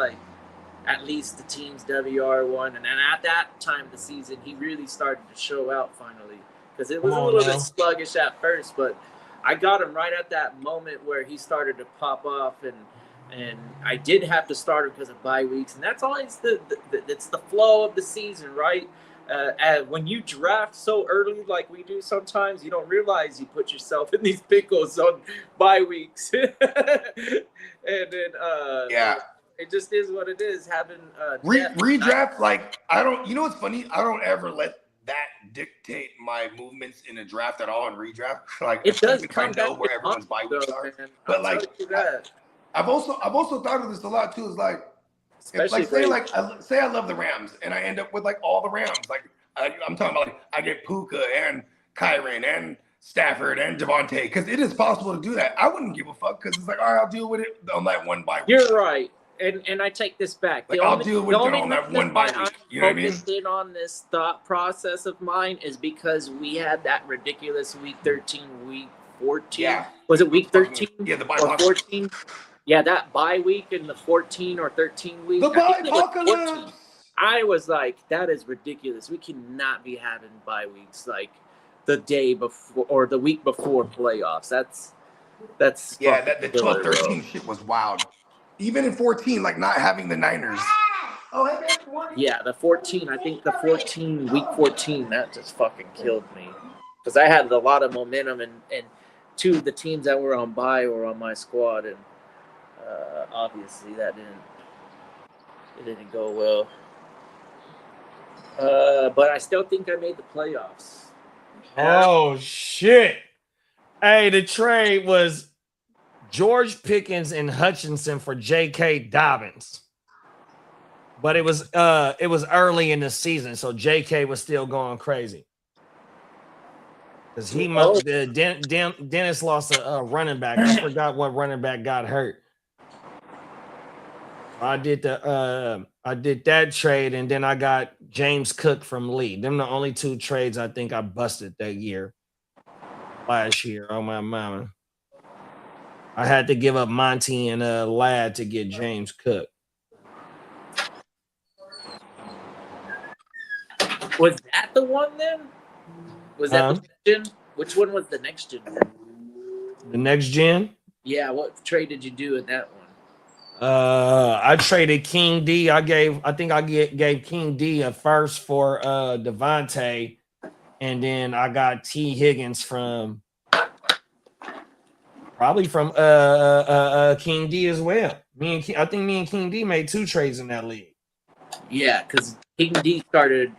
at least the team's WR1. And then at that time of the season, he really started to show out finally because it was a little bit sluggish at first. But I got him right at that moment where he started to pop off and I did have to start him because of bye weeks, and that's always it's the flow of the season, right? When you draft so early like we do sometimes, you don't realize you put yourself in these pickles on bye weeks. And then it just is what it is. Having redraft, you know what's funny? I don't ever let that dictate my movements in a draft at all in redraft. It does come down where everyone's bye weeks are. But I've also thought of this a lot too. Is say I love the Rams and I end up with all the Rams. I'm talking about I get Puka and Kyron and Stafford and Javonte because it is possible to do that. I wouldn't give a fuck because it's all right, I'll deal with it on that one bye week. You're right. And I take this back. I'll deal with it on that one bye week. You know what I mean? Focused in on this thought process of mine is because we had that ridiculous week 13, week 14. Yeah. Was it week 13? Yeah, the bye or 14. Yeah, that bye week in the 14 or 13 week. The bye apocalypse. I was like, that is ridiculous. We cannot be having bye weeks like the day before or the week before playoffs. That's yeah. That the 12-13 shit was wild. Even in 14, like not having the Niners. Yeah, the 14. I think the 14 week 14 that just fucking killed me because I had a lot of momentum and two of the teams that were on bye were on my squad and obviously that didn't go well. But I still think I made the playoffs. Oh shit! Hey, the trade was George Pickens and Hutchinson for J.K. Dobbins, but it was early in the season, so J.K. was still going crazy because Dennis lost a running back. I forgot what running back got hurt. I did that trade, and then I got James Cook from Lee. Them the only two trades I think I busted that year. Last year, on my mama. I had to give up Monty and Ladd to get James Cook. Was that the one then? Was that the gen? Which one was the next gen? The next gen? Yeah, what trade did you do in that one? I traded King D. I think I gave King D a first for Devontae, and then I got T. Higgins from King D as well. I think me and King D made 2 trades in that league. Yeah, because King D started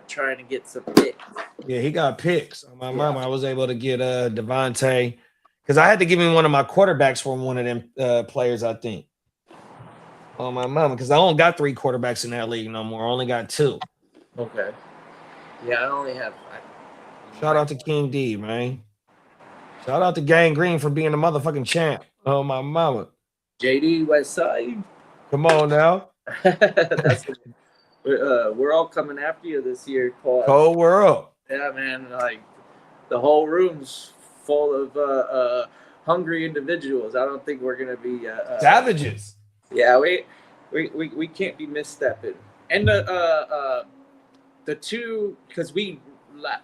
trying to get some picks. Yeah, he got picks. On my mama, I was able to get Devontae because I had to give him one of my quarterbacks from one of them players, I think. On my mama, because I only got 3 quarterbacks in that league no more. I only got 2. Okay. Yeah, I only have. Shout out to King D, man. Shout out to Gang Green for being the motherfucking champ. Oh, my mama. JD Westside. Come on now. We're all coming after you this year, Paul. Cold world. Yeah, man. Like the whole room's full of hungry individuals. I don't think we're gonna be savages. Yeah, we can't be misstepping. And the 2 because we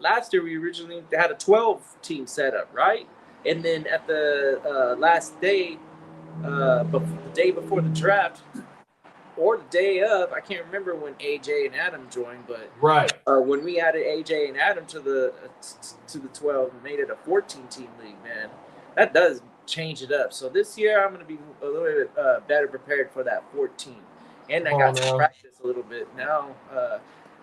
last year we originally had a 12-team setup, right? And then at the last day, the day before the draft, or the day of, I can't remember when AJ and Adam joined, but right when we added AJ and Adam to the 12 and made it a 14-team league, man, that does change it up. So this year I'm going to be a little bit better prepared for that 14, and I got to practice a little bit now.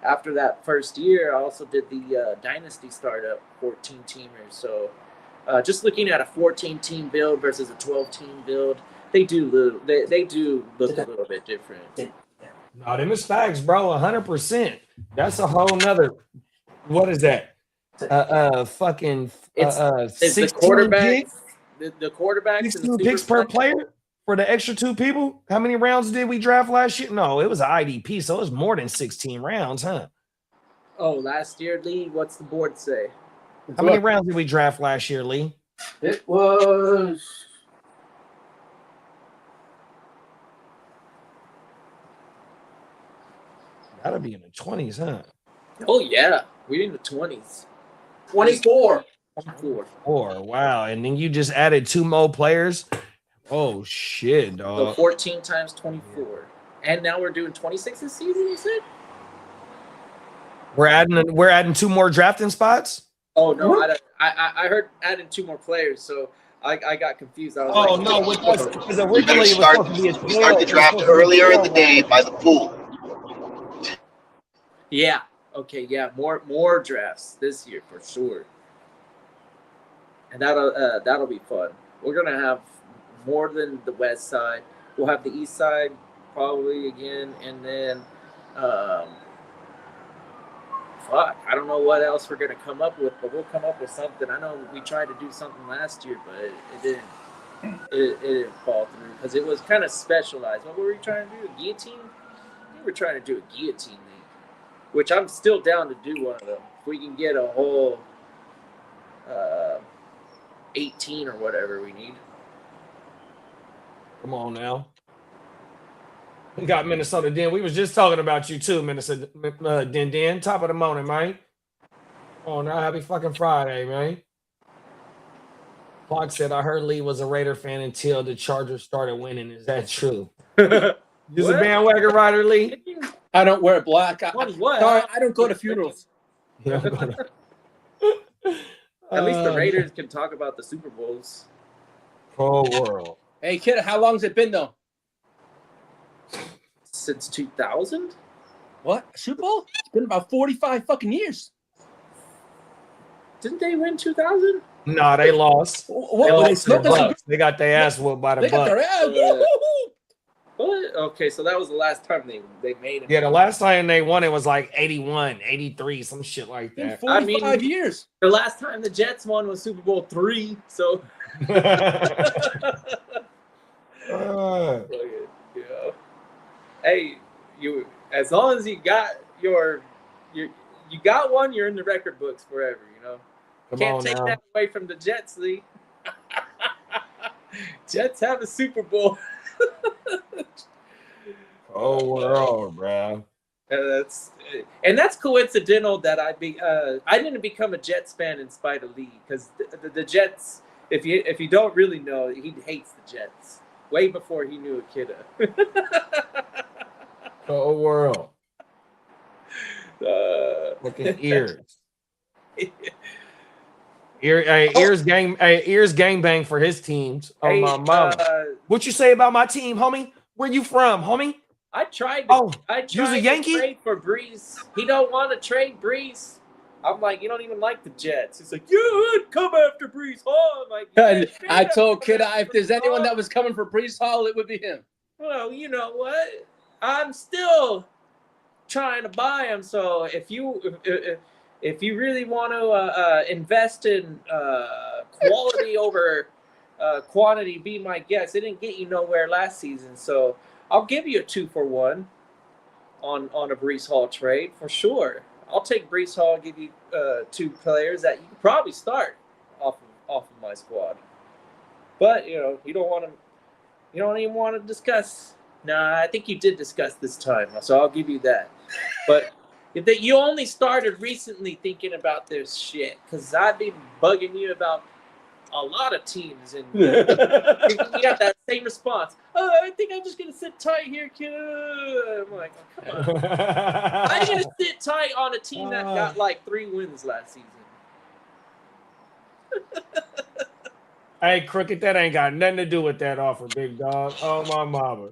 After that first year, I also did the Dynasty startup 14-teamers. So just looking at a 14-team build versus a 12-team build, they do look a little bit different. No, them is facts, bro. 100%. That's a whole nother. What is that? Fucking. It's the quarterbacks. The quarterbacks. 16 picks per player for the extra 2 people. How many rounds did we draft last year? No, it was an IDP, so it was more than 16 rounds, huh? Oh, last year, Lee. What's the board say? How many rounds did we draft last year, Lee? It was. Gotta be in the 20s, huh? Oh yeah, we're in the 20s. 24. 24. Wow. And then you just added 2 more players. Oh shit, dog. So 14 times 24. And now we're doing 26 this season, you said? We're adding 2 more drafting spots? Oh no, I heard adding 2 more players, so I got confused. I was no, with us because originally it was supposed to be a 12. We start the draft earlier in the day by the pool. Yeah. Okay. Yeah. More drafts this year for sure, and that'll be fun. We're gonna have more than the west side. We'll have the east side probably again, and then I don't know what else we're gonna come up with, but we'll come up with something. I know we tried to do something last year, but it didn't fall through because it was kind of specialized. What were we trying to do? A guillotine? We were trying to do a guillotine league, which I'm still down to do one of them. If we can get a whole 18 or whatever we need. Come on now. We got Minnesota Den. We was just talking about you too, Minnesota Den. Top of the morning, man. Oh, now happy fucking Friday, man. Clark said, I heard Lee was a Raider fan until the Chargers started winning. Is that true? You're a bandwagon rider, Lee? I don't wear black. What? Sorry, I don't go to funerals. At least the Raiders can talk about the Super Bowls. Whole world. Hey, kid, how long's it been, though? Since 2000? What? Super Bowl? It's been about 45 fucking years. Didn't they win 2000? No, they lost. What? They Were lost to the smoking some- Bucks. They got their ass whooped by the They got their Bucks. ass. Woo-hoo-hoo. What? Okay, so that was the last time they made it. Yeah, the last time they won it was like 81, 83, some shit like Been that. 45 years. The last time the Jets won was Super Bowl 3, so yeah. Hey, you as long as you got you got one, you're in the record books forever, you know. Can't take that away from the Jets, Lee. Jets have a Super Bowl. Oh, world, bro. That's coincidental that I didn't become a Jets fan in spite of Lee, because the Jets, if you don't really know, he hates the Jets way before he knew a Kitteh. Oh, world. Looking ears. Ears gang bang for his teams. Oh, Hey, my mama. What you say about my team, homie? Where you from, homie? I tried to Yankee? trade for Breeze. He don't want to trade Breeze. I'm like, you don't even like the Jets. He's like, you come after Breeze Hall. I'm like, I told Kid if there's anyone that was coming for Breeze Hall, it would be him. Well, you know what? I'm still trying to buy him. So if you really want to invest in quality over quantity, be my guest. It didn't get you nowhere last season, so I'll give you a 2-for-1 on a Breece Hall trade for sure. I'll take Breece Hall, give you 2 players that you could probably start off of my squad. But you know, you don't even want to discuss. Nah, I think you did discuss this time, so I'll give you that. But if you only started recently thinking about this shit, because I'd be bugging you about a lot of teams, and you got that same response. Oh, I think I'm just gonna sit tight here, kid. I'm like, oh, come on. I'm gonna sit tight on a team that got like 3 wins last season. Hey, Crooked, that ain't got nothing to do with that offer, big dog. Oh, my mama.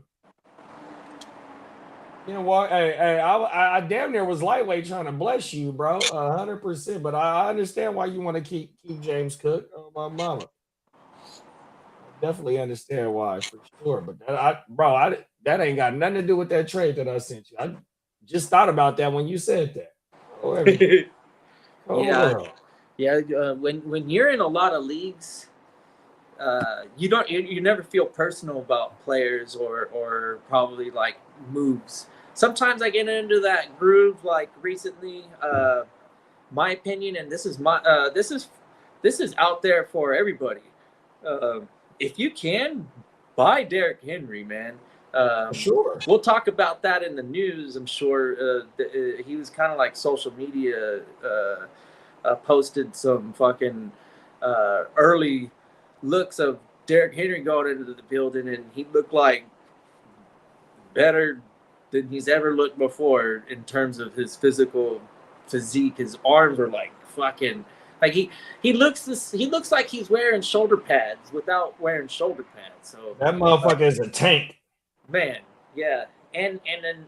You know what? Hey, I damn near was lightweight trying to bless you, bro. 100%. But I understand why you want to keep James Cook. Oh, my mama. I definitely understand why, for sure. But that ain't got nothing to do with that trade that I sent you. I just thought about that when you said that. When you're in a lot of leagues, you never feel personal about players or probably like moves. Sometimes I get into that groove like recently. My opinion, and this is out there for everybody. If you can buy Derrick Henry, man. Sure. We'll talk about that in the news. I'm sure he was kind of like social media posted some fucking early looks of Derrick Henry going into the building, and he looked like better than he's ever looked before in terms of his physical physique. His arms are like fucking like he looks like he's wearing shoulder pads without wearing shoulder pads. So that motherfucker is a tank. Man, yeah. And then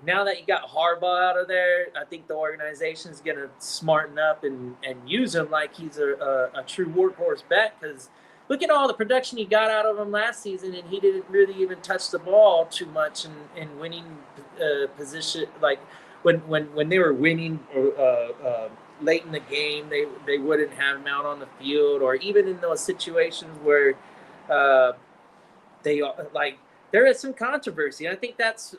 now that you got Harbaugh out of there, I think the organization is going to smarten up and use him like he's a true workhorse back, because look at all the production he got out of him last season, and he didn't really even touch the ball too much in winning position. Like when they were winning late in the game, they wouldn't have him out on the field, or even in those situations where they like. There is some controversy. I think that's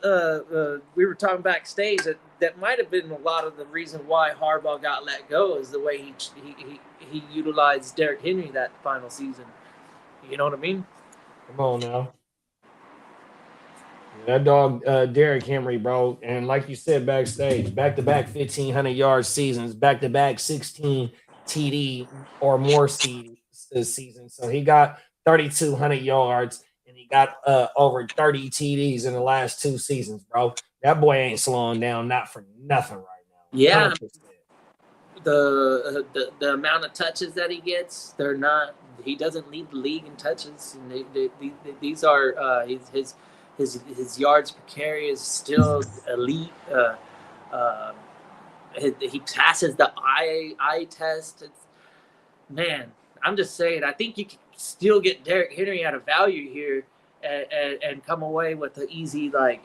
we were talking backstage that might have been a lot of the reason why Harbaugh got let go, is the way he utilized Derrick Henry that final season. You know what I mean? Come on now. That dog, Derrick Henry, bro. And like you said backstage, back-to-back 1,500 yard seasons, back-to-back 16 TD or more seasons. So he got 3,200 yards and he got over 30 TDs in the last 2 seasons, bro. That boy ain't slowing down, not for nothing right now. Yeah. 100%. The amount of touches that he gets, they're not. He doesn't lead the league in touches, and these are his yards per carry is still elite. He passes the eye test. Man, I'm just saying. I think you can still get Derrick Henry at a value here, and come away with an easy like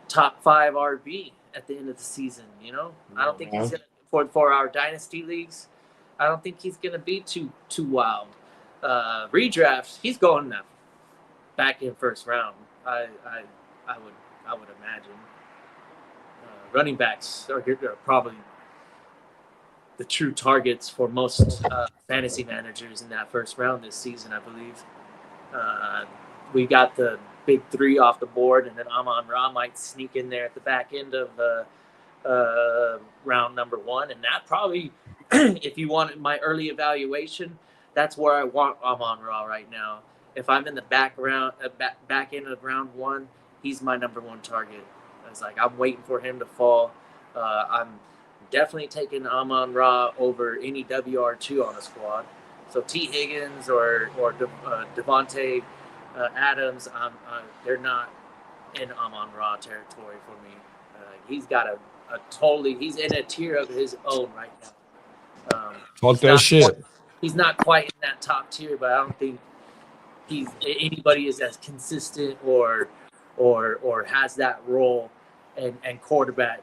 top 5 RB at the end of the season. You know, I don't think he's gonna for our dynasty leagues. I don't think he's gonna be too wild. Redraft, he's going back in first round. I would imagine. Running backs are probably the true targets for most fantasy managers in that first round this season, I believe. We got the big 3 off the board, and then Amon-Ra might sneak in there at the back end of round number 1, and that probably, if you wanted my early evaluation, that's where I want Amon-Ra right now. If I'm in the back end of round 1, he's my number 1 target. It's like I'm waiting for him to fall. I'm definitely taking Amon-Ra over any WR2 on a squad. So T. Higgins or Devontae Adams, they're not in Amon-Ra territory for me. He's got a totally, he's in a tier of his own right now. Fuck that shit. He's not quite in that top tier, but I don't think anybody is as consistent or has that role and quarterback.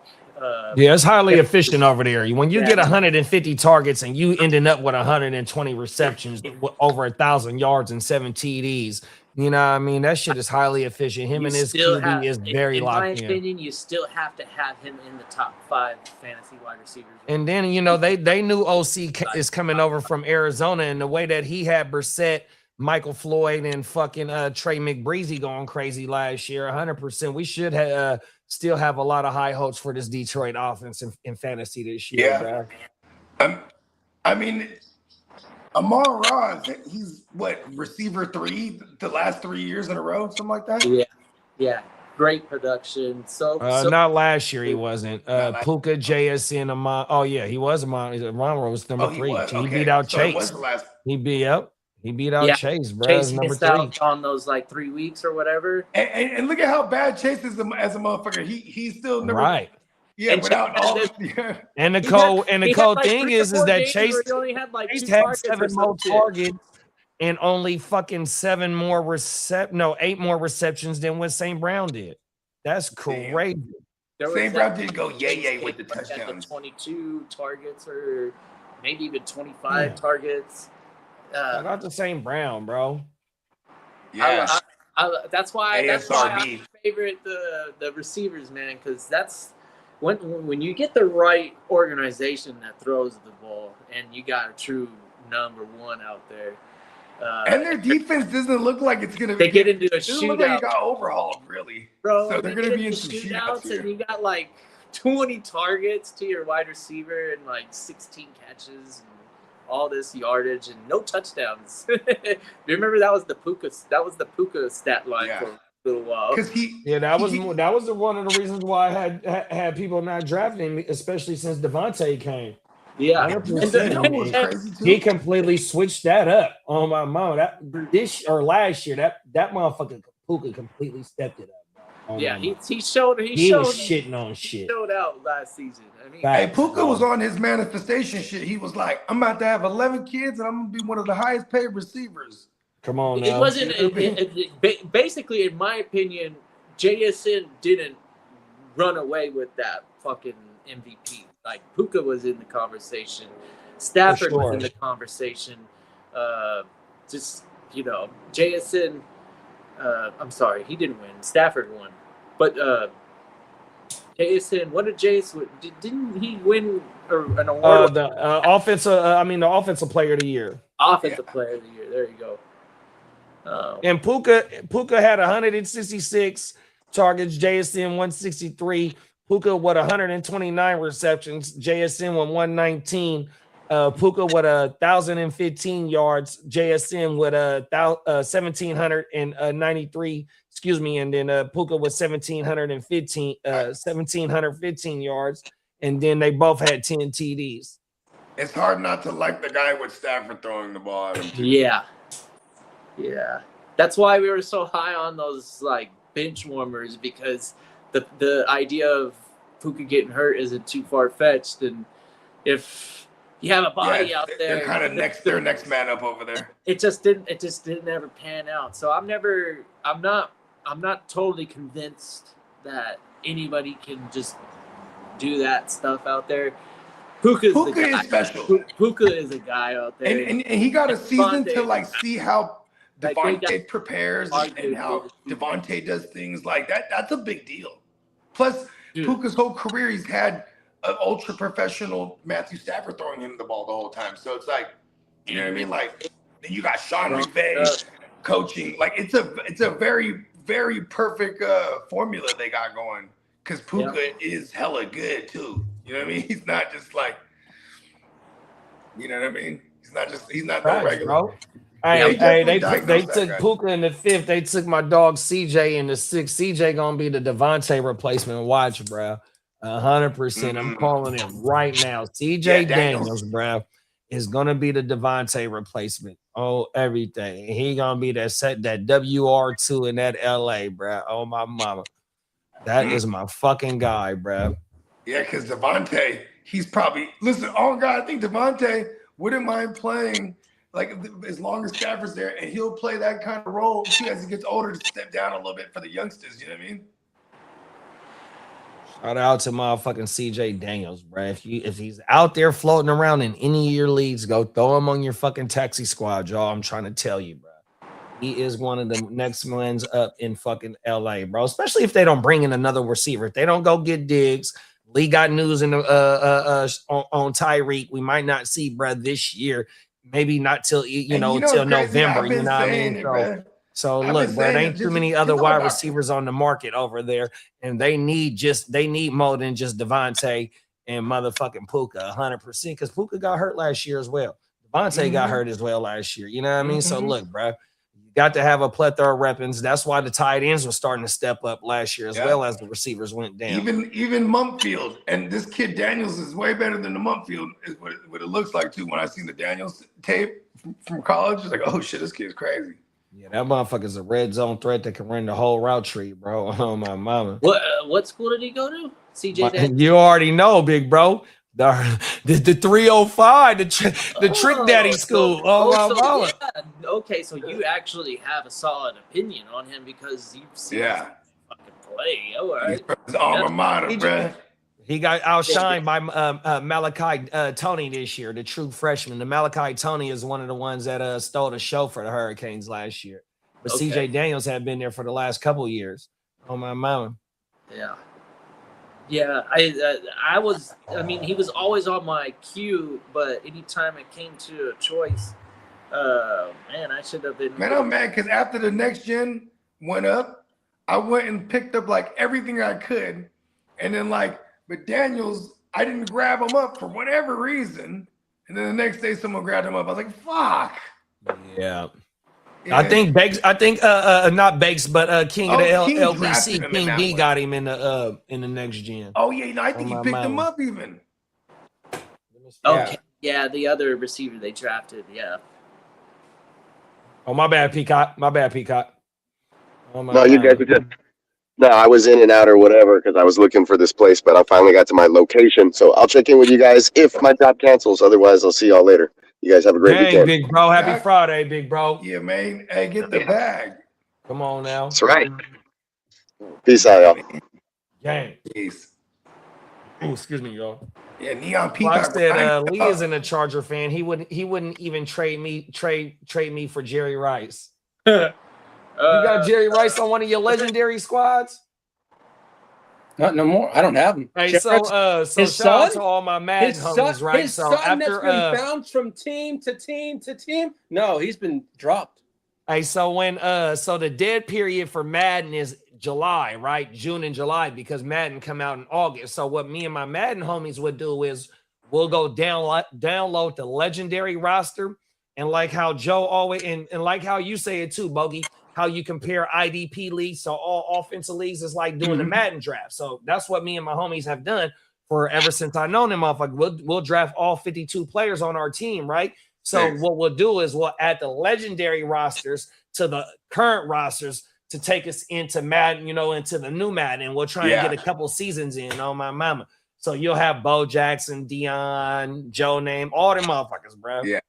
Yeah, it's highly efficient over there. When you get 150 targets and you ending up with 120 receptions, over 1,000 yards and 7 TDs, you know what I mean? That shit is highly efficient. Him and his QB is very locked in. In my opinion, you still have to have him in the top 5 fantasy wide receivers. And then, you know, they knew OC is coming over from Arizona, and the way that he had Brissett, Michael Floyd, and fucking Trey McBreezy going crazy last year, 100%. We should still have a lot of high hopes for this Detroit offense in fantasy this year. Yeah. I mean, Amon-Ra, he's what, receiver 3 the last 3 years in a row, something like that? Yeah. Great production. So not last year he wasn't. Puka, JSN, Amon. Oh yeah, he was Amon. Amon was number 3. He beat out Chase. He beat out Chase, bro. Chase number missed 3 out on those like 3 weeks or whatever. And look at how bad Chase is as a motherfucker. He's still number right. Yeah, and without all. And the cold thing is that Chase only had like Chase 2 had targets 7 more targets and only fucking 8 more receptions than what St. Brown did. That's crazy. St. Brown did go yay with the touchdowns. 22 targets or maybe even 25 targets. Not the St. Brown, bro. Yeah. That's why I favorite the receivers, man, because that's when you get the right organization that throws the ball and you got a true number 1 out there. And their defense doesn't look like it's gonna. They get into a shootout. Look like it got overhauled, really, bro. So they're gonna be in some shootouts, here. and you got like 20 targets to your wide receiver and like 16 catches and all this yardage and no touchdowns. Remember that was the Puka stat line for a little while. That was one of the reasons why I had people not drafting me, especially since Devontae came. Yeah, 100%. He completely switched that up on my mom. Last year, that motherfucker Puka completely stepped it up. He showed was shitting on shit. Showed out last season. I mean, hey, Puka was on his manifestation shit. He was like, "I'm about to have 11 kids, and I'm gonna be one of the highest paid receivers." Come on, now. It wasn't. Basically, in my opinion, JSN didn't run away with that fucking MVP. Like Puka was in the conversation, Stafford was in the conversation. JSN. I'm sorry, he didn't win. Stafford won, but JSN. What did JSN? Didn't he win an award? The offensive player of the year. Offensive player of the year. There you go. And Puka had 166 targets, JSN 163. Puka with 129 receptions, JSN with 119. Puka with 1,015 yards, JSN with 1,793. Excuse me, and then Puka with 1,715 yards, and then they both had 10 TDs. It's hard not to like the guy with Stafford throwing the ball at him too. Yeah. That's why we were so high on those like bench warmers, because the idea of Puka getting hurt isn't too far fetched, and if you have a body out there, they're kind of their next man up over there. It just didn't ever pan out. So I'm not totally convinced that anybody can just do that stuff out there. Puka is special. Puka is a guy out there, and he got a season to like see how Devontae prepares and how Devontae does things like that. That's a big deal. Plus, Puka's whole career, he's had an ultra professional Matthew Stafford throwing him the ball the whole time. So it's like, you know what I mean? Like, then you got Sean McVay coaching. Like, it's a very, very perfect formula they got going, because Puka is hella good too. You know what I mean? He's not just like, you know what I mean? He's not no regular. Bro. Hey, they took Puka in the 5th. They took my dog CJ in the 6th. CJ gonna be the Devontae replacement. Watch, bro. 100%. I'm calling it right now. CJ Daniels, bro, is gonna be the Devontae replacement. Oh, everything. He gonna be that WR2 in that LA, bro. Oh my mama. That is my fucking guy, bro. Yeah, because Devontae, he's probably oh God, I think Devontae wouldn't mind playing like as long as Stafford's there, and he'll play that kind of role too as he gets older, to step down a little bit for the youngsters. You know what I mean? Shout out to motherfucking CJ Daniels, bro. If he's out there floating around in any of your leagues, go throw him on your fucking taxi squad, y'all. I'm trying to tell you, bro. He is one of the next ones up in fucking LA, bro. Especially if they don't bring in another receiver. If they don't go get Diggs. Lee got news in the on Tyreek. We might not see, bro, this year. Maybe not till till November. You know what I mean? So look, bro, there ain't too many other wide receivers on the market over there, and they need more than just Devontae and motherfucking Puka, 100%. Because Puka got hurt last year as well. Devontae got hurt as well last year. You know what I mean? So look, bro, you got to have a plethora of weapons. That's why the tight ends were starting to step up last year as well as the receivers went down. Even Mumpfield, and this kid Daniels is way better than the Mumpfield, is what it looks like too. When I seen the Daniels tape from college, it's like, oh shit, this kid's crazy. Yeah, that motherfucker's a red zone threat that can run the whole route tree, bro. Oh my mama. What school did he go to? CJ. You already know, big bro. The 305, the Trick Daddy school. My mama. Yeah. Okay, so you actually have a solid opinion on him because you've seen him fucking play. All right. His alma mater, bro. He got outshined by Malachi Tony this year, the true freshman. The Malachi Tony is one of the ones that stole the show for the Hurricanes last year. But CJ Daniels had been there for the last couple of years. Oh my mama. Yeah. Yeah, I mean, he was always on my queue, but anytime it came to a choice, man, I should have been. Man, I'm mad because after the next gen went up, I went and picked up like everything I could. And then but Daniels, I didn't grab him up for whatever reason. And then the next day someone grabbed him up. I was like, fuck. Yeah. I think Bakes. I think not Bakes, but King of the LBC. King D got him in the next gen. Oh yeah, I think he picked him up even. Okay, yeah, the other receiver they drafted. Yeah. Oh my bad, Peacock. My bad, Peacock. No, you guys are just. No, I was in and out or whatever because I was looking for this place, but I finally got to my location. So I'll check in with you guys if my job cancels. Otherwise, I'll see y'all later. You guys have a great weekend. Big bro. Happy Friday, big bro. Yeah, man. Hey, get the bag. Come on now. That's right. Peace out, y'all. Gang. Peace. Oh, excuse me, y'all. Yeah, Neon Peacock. Said Lee isn't a Charger fan. He wouldn't even trade me for Jerry Rice. You got Jerry Rice on one of your legendary squads? Not no more. I don't have him. Hey, so shout out to all my mad homies, right? His son that's been bounced from team to team to team. No, he's been dropped. Hey, so when so the dead period for Madden is July, right? June and July, because Madden come out in August. So what me and my Madden homies would do is we'll go download the legendary roster, and like how Joe always and like how you say it too, Bogey, how you compare IDP leagues to all offensive leagues is like doing the Madden draft. So that's what me and my homies have done for ever since I known them. Motherfucker, we'll draft all 52 players on our team, right? So what we'll do is we'll add the legendary rosters to the current rosters to take us into Madden, into the new Madden. And we'll try and get a couple seasons in on my mama. So you'll have Bo Jackson, Dion, Joe Name, all them motherfuckers, bro. Yeah.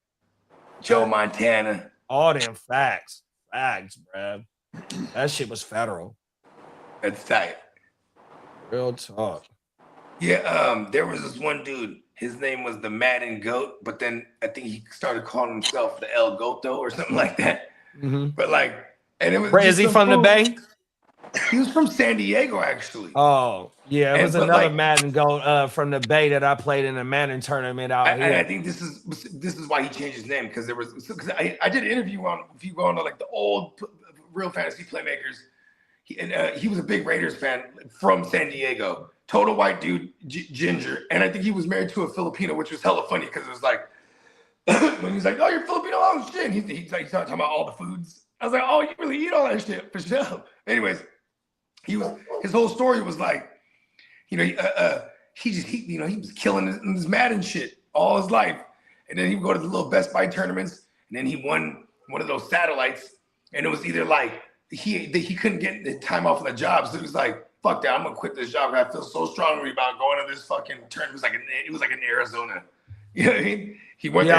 Joe Montana. All them facts, bro. That shit was federal. That's tight. Real talk. Yeah, there was this one dude. His name was the Madden Goat, but then I think he started calling himself the El Goto or something like that. But and it was. Where is he from? The Bay? He was from San Diego, actually. Oh, yeah, it was another Madden Goat from the Bay that I played in a Madden tournament out here. And I think this is why he changed his name, because I did an interview on, if you go on to like the old Real Fantasy Playmakers, he was a big Raiders fan from San Diego. Total white dude, ginger, and I think he was married to a Filipino, which was hella funny because it was like when he's like, "Oh, you're Filipino, oh shit!" And he's like talking about all the foods. I was like, "Oh, you really eat all that shit for sure." Anyways, his whole story was like, he was killing his Madden shit all his life, and then he would go to the little Best Buy tournaments, and then he won one of those satellites, and it was either like he couldn't get the time off on the job, so he was like, fuck that, I'm gonna quit this job. I feel so strongly about going to this fucking tournament. It was like in Arizona. You know what I mean? He went there.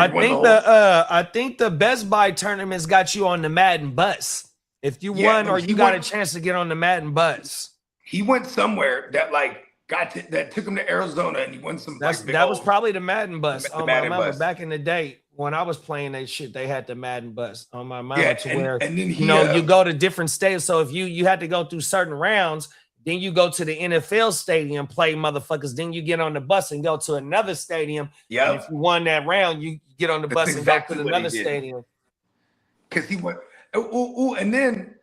I think the Best Buy tournaments got you on the Madden bus. If you won or you got a chance to get on the Madden bus. He went somewhere that that took him to Arizona, and he won some. That was probably the Madden bus. The Madden bus. Back in the day when I was playing that shit, they had the Madden bus on my mama where and then you go to different states. So if you had to go through certain rounds. Then you go to the NFL stadium, play motherfuckers. Then you get on the bus and go to another stadium. Yeah. If you won that round, you get on the bus and go to another stadium. Because he went, and then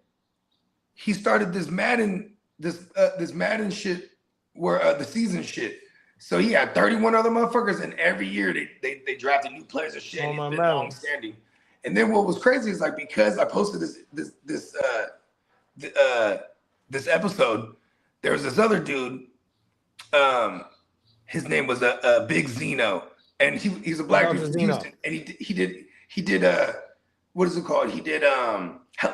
he started this Madden, this Madden shit, where the season shit. So he had 31 other motherfuckers, and every year they drafted new players and shit. It's been long standing. And then what was crazy is because I posted this episode. There was this other dude. His name was a Big Zeno, and he's a black dude from Houston, and he did what is it called? He did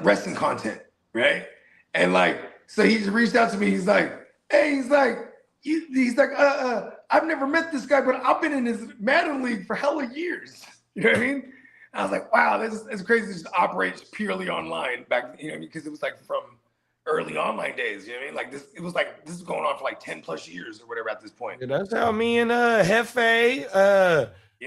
wrestling content, right? And so he just reached out to me. He's like, hey, I've never met this guy, but I've been in his Madden league for hella years. You know what I mean? I was like, wow, it's crazy. It just operates purely online back, because it was from early online days, you know what I mean? This is going on for 10 plus years or whatever at this point. Yeah, that's how me and Hefe,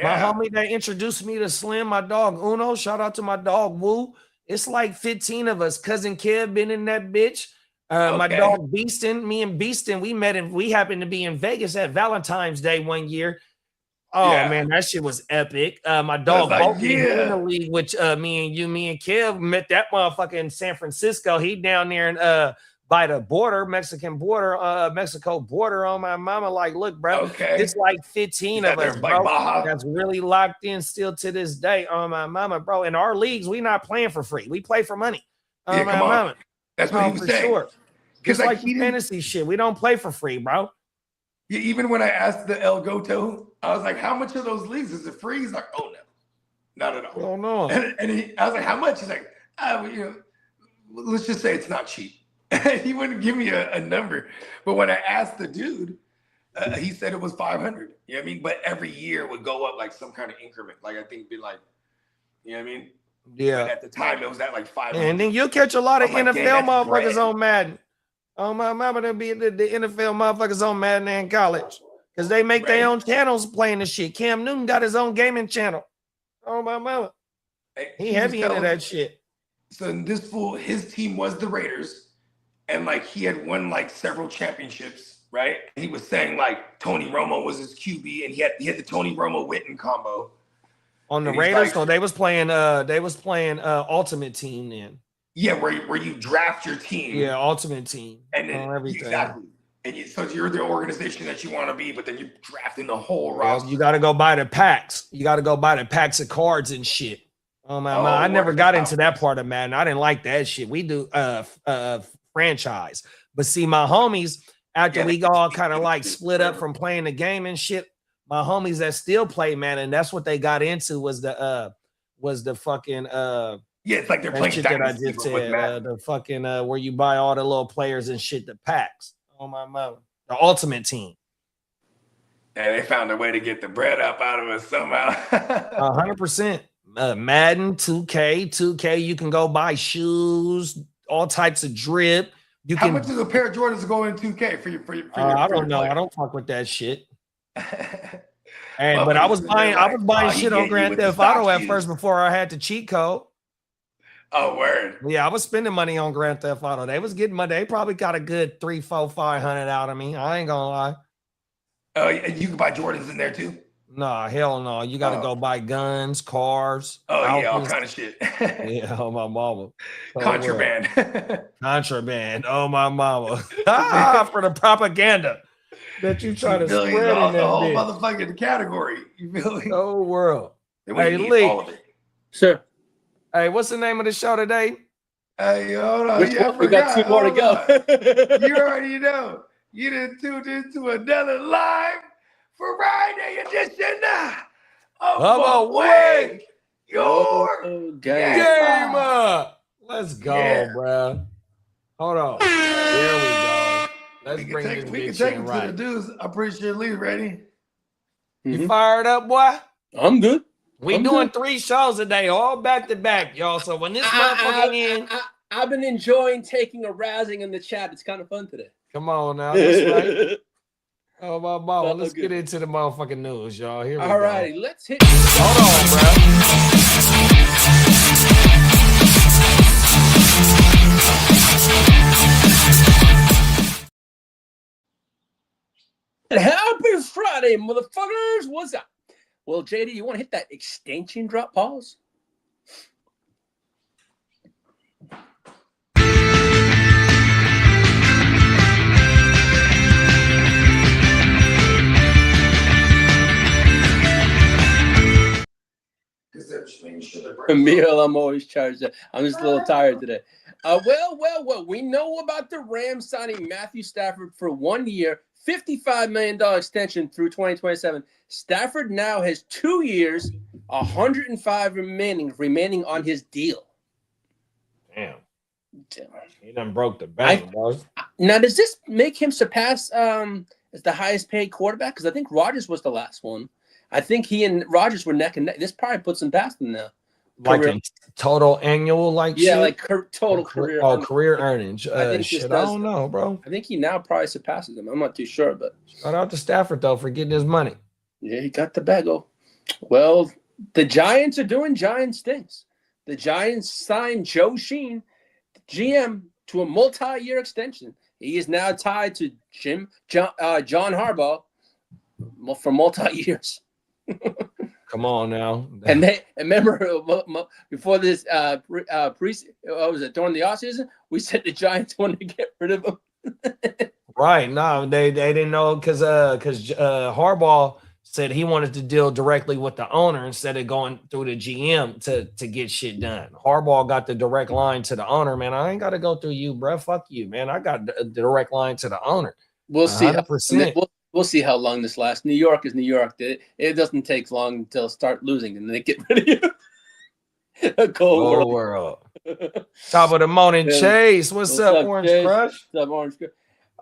my homie that introduced me to Slim, my dog Uno, shout out to my dog Woo. It's 15 of us. Cousin Kev been in that bitch. My dog Beaston, me and Beaston, we happened to be in Vegas at Valentine's Day one year. Oh man, that shit was epic. My dog Boki in the league, which me and Kev met that motherfucker in San Francisco. He down there in by the border, Mexico border on my mama. Look, bro, it's 15 of us, bro. That's really locked in still to this day on my mama, bro. In our leagues, we not playing for free. We play for money. On my mama. That's what he was saying. Sure. Just like fantasy shit. We don't play for free, bro. Yeah, even when I asked the El Goto, I was like, how much of those leagues is it free? He's like, oh, no, not at all. Oh, no. And I was like, how much? He's like, let's just say it's not cheap. He wouldn't give me a number. But when I asked the dude, he said it was 500. You know what I mean? But every year would go up some kind of increment. I think it'd be you know what I mean? Yeah. But at the time, it was at 500. And then you'll catch a lot of NFL motherfuckers on Madden. Oh, my mama, there'll be the NFL motherfuckers on Madden in college. Because they make their own channels playing the shit. Cam Newton got his own gaming channel. Oh, my mama. He heavy into that shit. So this fool, his team was the Raiders. And he had won several championships, right? And he was saying Tony Romo was his QB. And he had the Tony Romo Witten combo. On the Raiders, so they was playing Ultimate Team then. Yeah, where you draft your team. Yeah, Ultimate Team. And then everything. Exactly. And so you're the organization that you want to be, but then you're drafting the whole roster. You got to go buy the packs. You got to go buy the packs of cards and shit. Oh man, I never got into that part of Madden. I didn't like that shit. We do franchise. But see, my homies, after we all kind of like split up from playing the game and shit, my homies that still play Madden, that's what they got into was the fucking it's like they're playing shit that I just said, the fucking where you buy all the little players and shit, the packs. Oh my mama, the Ultimate Team. And they found a way to get the bread up out of us somehow. 100%. Madden, 2K, you can go buy shoes, all types of drip. How much does a pair of Jordans go in 2K for your I don't know. I don't fuck with that shit. But I was buying shit on Grand Theft Auto at first before I had the cheat code. Oh, word. Yeah, I was spending money on Grand Theft Auto. They was getting money. They probably got a good 300, 400, 500 out of me. I ain't gonna lie. Oh, and you can buy Jordans in there too? Nah, hell no. You got to go buy guns, cars. Oh, yeah, all kind of shit. Yeah, oh, my mama. Contraband. Contraband. Oh, my mama. For the propaganda that you try to spread in the whole motherfucking category. You feel me? The whole world. Hey, Lee. All of it. Sure. Hey, what's the name of the show today? Hey, hold on. We got 2 more to go. You already know. You done tuned into another live Friday edition of Way Your Gamer. Let's go, bro. Hold on. There we go. Let's bring this bitch in. We can take him to the dudes. I'm pretty sure Lee's ready. You fired up, boy? I'm good. We doing 3 shows a day, all back to back, y'all. So when this motherfucker in, I've been enjoying taking a razzing in the chat. It's kind of fun today. Come on now, that's right. Oh my mama, let's get into the motherfucking news, y'all. Here we go. All righty, let's hit. Hold on, bro. Happy Friday, motherfuckers! What's up? Well, JD, you want to hit that extension drop pause? Emil, I'm always charged up. I'm just a little tired today. Well, we know about the Rams signing Matthew Stafford for 1 year, $55 million extension through 2027. Stafford now has 2 years, 105 remaining on his deal. Damn. He done broke the bank, bro. Now, does this make him surpass as the highest paid quarterback? Because I think Rodgers was the last one. I think he and Rodgers were neck and neck. This probably puts him past him now. Like a total annual, shit? Like total career. Career earnings. I don't know, bro. I think he now probably surpasses him. I'm not too sure, but shout out to Stafford though for getting his money. Yeah, he got the bagel. Well, the Giants are doing Giants things. The Giants signed Joe Sheen, GM, to a multi-year extension. He is now tied to John Harbaugh for multi-years. Come on now. And remember before this during the offseason, we said the Giants wanted to get rid of him. Right. No, they didn't know because Harbaugh said he wanted to deal directly with the owner instead of going through the GM to get shit done. Harbaugh got the direct line to the owner, man. I ain't got to go through you, bro. Fuck you, man. I got the direct line to the owner. We'll see. We'll see how long this lasts. New York is New York. It doesn't take long until start losing and they get rid of you. A cold world. Top of the morning, Chase. What's up, Orange Chase? Crush? What's up, Orange Crush?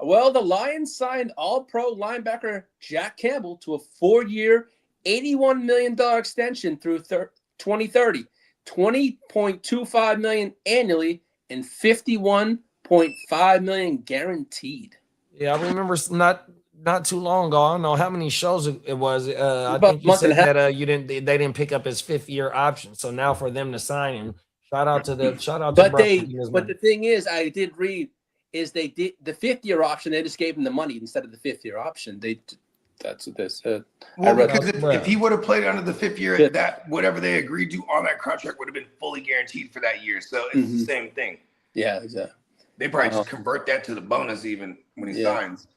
Well, the Lions signed All-Pro linebacker Jack Campbell to a 4-year, $81 million extension through 2030, $20.25 million annually, and $51.5 million guaranteed. Yeah, I remember not too long ago. I don't know how many shows it was. I think you said that they didn't pick up his 5th-year option. So now for them to sign him, shout out to. But the thing is, I did read is they did the 5th-year option. They just gave him the money instead of the 5th-year option. That's what they said. Well, read- because if he would have played under the 5th year, that whatever they agreed to on that contract would have been fully guaranteed for that year. So it's the same thing. Yeah, exactly. They probably just convert that to the bonus even when he signs.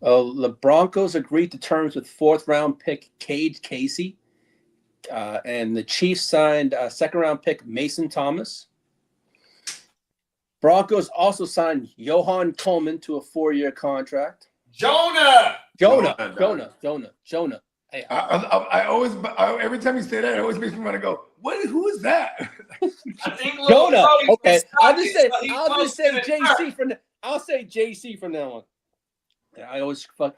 The Broncos agreed to terms with 4th-round pick Cade Casey, and the Chiefs signed 2nd-round pick Mason Thomas. Broncos also signed Johan Coleman to a 4-year contract. Jonah. Hey, I always every time you say that, it always makes me want to go, who is that? I think Jonah. Okay, I'll just say JC. JC I'll say JC from now on. Yeah, I always screw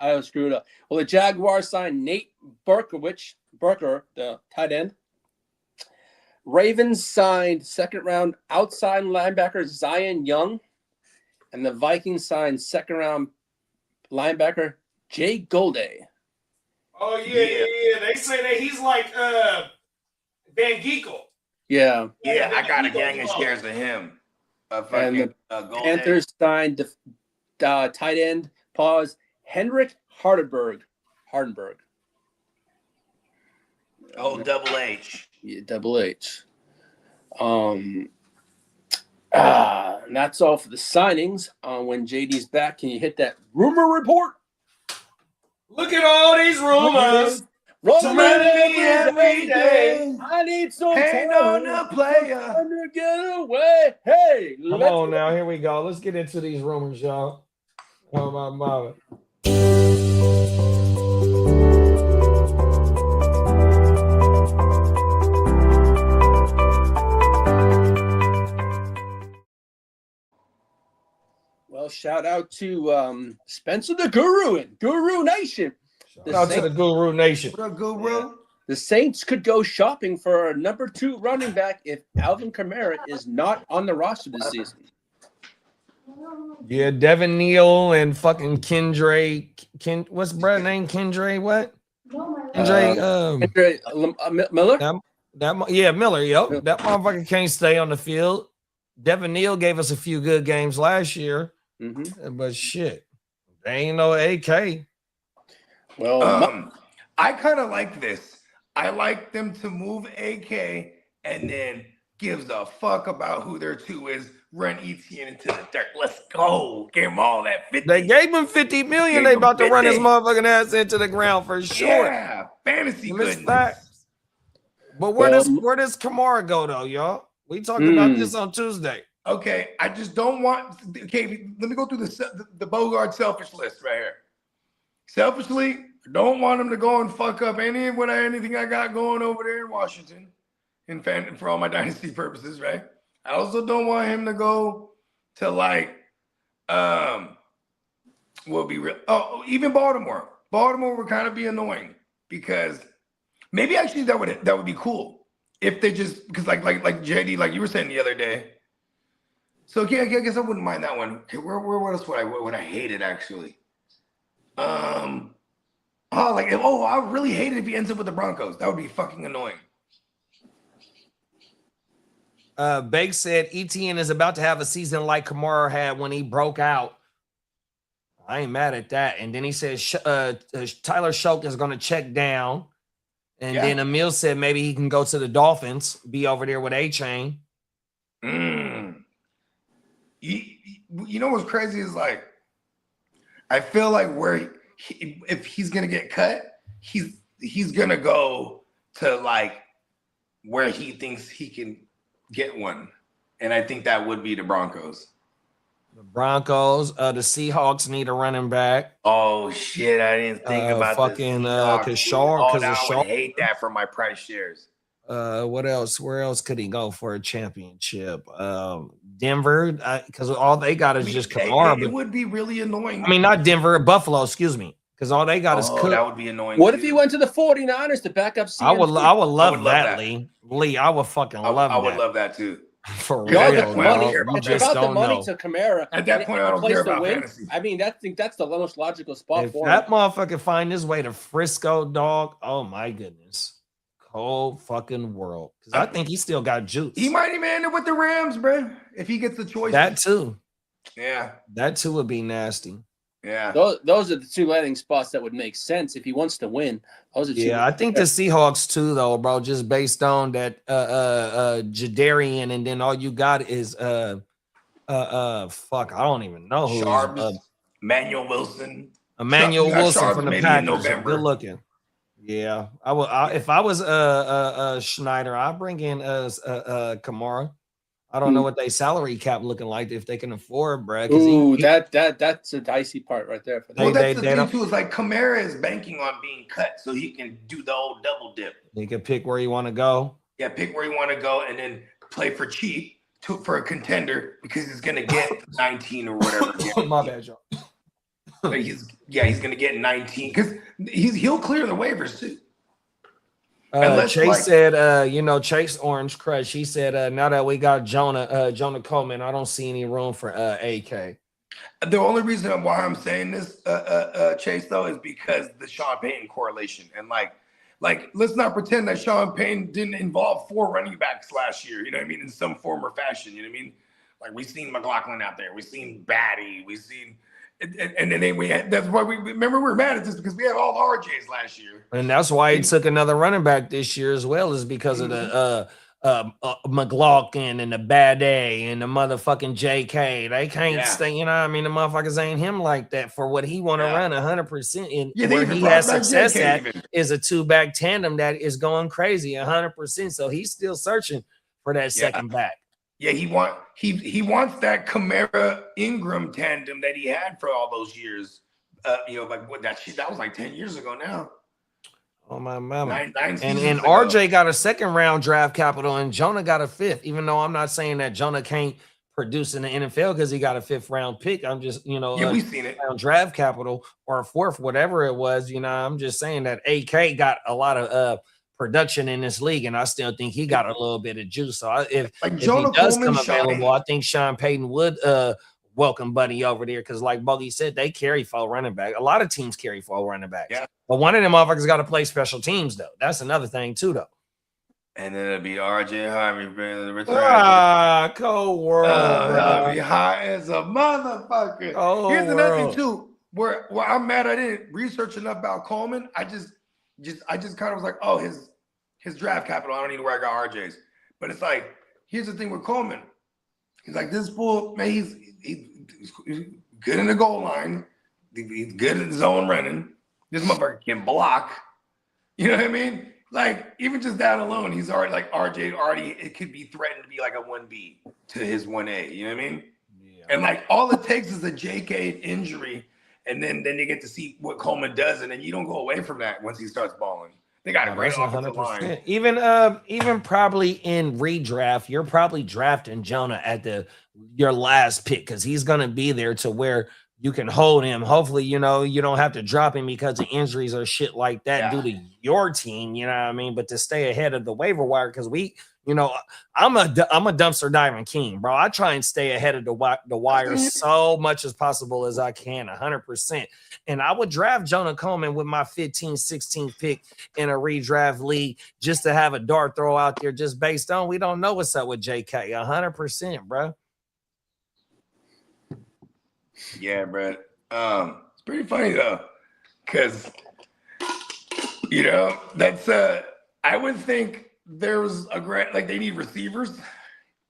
it up. Well, the Jaguars signed Nate Burker, the tight end. Ravens signed 2nd-round outside linebacker Zion Young, and the Vikings signed 2nd-round linebacker Jay Golday. Oh yeah. They say that he's like Van Geekel. Yeah. Yeah, I got a gang of shares of him. And the Panthers signed the tight end, Henrik Hardenberg. Oh, Double H. Yeah, Double H. And that's all for the signings. When JD's back, can you hit that rumor report? Look at all these rumors. Running me every day. I need some Ain't on a player. to get away. Hey, Come on now, here we go. Let's get into these rumors, y'all. Oh my mama. Well, shout out to Spencer the Guru and Guru Nation. Shout out to the Guru Nation. What up, Guru? The Saints could go shopping for a number 2 running back if Alvin Kamara is not on the roster this season. Yeah, Devin Neal and fucking Kendra. What's Brad's name? Kendra what? Kendra Miller? Miller. Yep. That motherfucker can't stay on the field. Devin Neal gave us a few good games last year. But shit, they ain't no AK. Well, I kind of like this. I like them to move AK and then gives a fuck about who their 2 is. Run ETN into the dirt. Let's go. Give him all that 50. They gave him $50 million. They about to run his motherfucking ass into the ground for sure. Yeah, fantasy goodness. But where does Kamara go though, y'all? We talked about this on Tuesday. Okay, I just don't want. Okay, let me go through the Bogard selfish list right here. Selfishly, I don't want him to go and fuck up anything I got going over there in Washington, for all my dynasty purposes, right? I also don't want him to go to even Baltimore. Baltimore would kind of be annoying because maybe actually that would be cool if they just because like JD, like you were saying the other day. So okay, I guess I wouldn't mind that one. Okay, what else would I hate it actually? I really hate it if he ends up with the Broncos. That would be fucking annoying. Bake said ETN is about to have a season like Kamara had when he broke out. I ain't mad at that. And then he says Tyler Shoke is going to check down. And then Emil said maybe he can go to the Dolphins, be over there with A-Chain. You know what's crazy is like, I feel like if he's gonna get cut, he's gonna go to like where he thinks he can get one, and I think that would be the Broncos. The Broncos, the Seahawks need a running back. Oh shit, I didn't think about fucking because I would hate that for my price shares. What else? Where else could he go for a championship? Denver, because all they got is just Kamara. It would be really annoying. I mean, not Denver, Buffalo, excuse me, because all they got is Cook. That would be annoying. What if he went to the 49ers to back up CMC? I would love that, Lee. I would fucking love that. I would love that too. For real, it's about the money to Kamara. At that point, I don't care about fantasy. I mean, I think that's the most logical spot if for that him. motherfucker find his way to Frisco, dog. Oh my goodness. Whole fucking world, because I think he still got juice. He might even end up with the Rams, bro. If he gets the choice, that too. Yeah, that too would be nasty. Yeah. Those are the two landing spots that would make sense if he wants to win. Those are two. Yeah, I think the Seahawks too, though, bro. Just based on that, Jadarian, and then all you got is fuck, I don't even know who. Sharps, Emmanuel Wilson. Emmanuel You got Wilson Sharps from the maybe in Packers. November. Good looking. Yeah, if I was Schneider, I'd bring in Kamara. I don't know what they salary cap looking like if they can afford, bro. Ooh, that's a dicey part right there for them. Well, that's the thing too. Is like Kamara is banking on being cut so he can do the old double dip. He can pick where you want to go. Yeah, pick where you want to go and then play for cheap for a contender because he's gonna get 19 or whatever. My bad, y'all. Like he's gonna get 19 because he'll clear the waivers too. Chase said, Chase Orange Crush. He said, now that we got Jonah Coleman, I don't see any room for AK. The only reason why I'm saying this, Chase, though, is because the Sean Payton correlation. And like let's not pretend that Sean Payton didn't involve 4 running backs last year, you know what I mean, in some form or fashion, you know what I mean? Like we've seen McLaughlin out there, we've seen Batty, we've seen and then we had, that's why we were mad at this because we had all the RJs last year. And that's why he took another running back this year as well, is because of the McLaughlin and the Bad A and the motherfucking JK. They can't stay, you know what I mean? The motherfuckers ain't him like that for what he want to run 100%. And where he has success is a 2-back tandem that is going crazy 100%. So he's still searching for that second back. Yeah, he wants that Kamara Ingram tandem that he had for all those years. Like what that was like 10 years ago now. Oh my mama. Nine and RJ got a 2nd round draft capital and Jonah got a 5th, even though I'm not saying that Jonah can't produce in the NFL because he got a 5th round pick. I'm just, we've seen it. Draft capital or a 4th, whatever it was, I'm just saying that AK got a lot of production in this league, and I still think he got a little bit of juice. So if he does come available, I think Sean Payton would welcome Buddy over there because, like Bogey said, they carry 4 running back. A lot of teams carry 4 running backs. Yeah. But one of them motherfuckers got to play special teams, though. That's another thing, too, though. And then it'll be RJ Harvey bringing the return. Cold world. I'll be high as a motherfucker. Here's another thing, too, where I'm mad I didn't research enough about Coleman. I just kind of was like, oh, his draft capital, I don't need to where I got RJ's. But it's like, here's the thing with Coleman. He's like, this fool, man, he's good in the goal line. He's good in zone running. This motherfucker can block. You know what I mean? Like, even just that alone, he's already like RJ it could be threatened to be like a 1B to his 1A. You know what I mean? Yeah. And like all it takes is a JK injury. And then they get to see what Coleman does, and then you don't go away from that once he starts balling. They got a great offensive line. Even probably in redraft, you're probably drafting Jonah at your last pick because he's gonna be there to where you can hold him. Hopefully, you don't have to drop him because of injuries or shit like that due to your team. You know what I mean? But to stay ahead of the waiver wire because I'm a dumpster diving king, bro. I try and stay ahead of the wire so much as possible as I can, 100%. And I would draft Jonah Coleman with my 15, 16 pick in a redraft league just to have a dart throw out there just based on we don't know what's up with JK, 100%, bro. Yeah, bro. It's pretty funny, though, because, that's I would think there's a great, like they need receivers,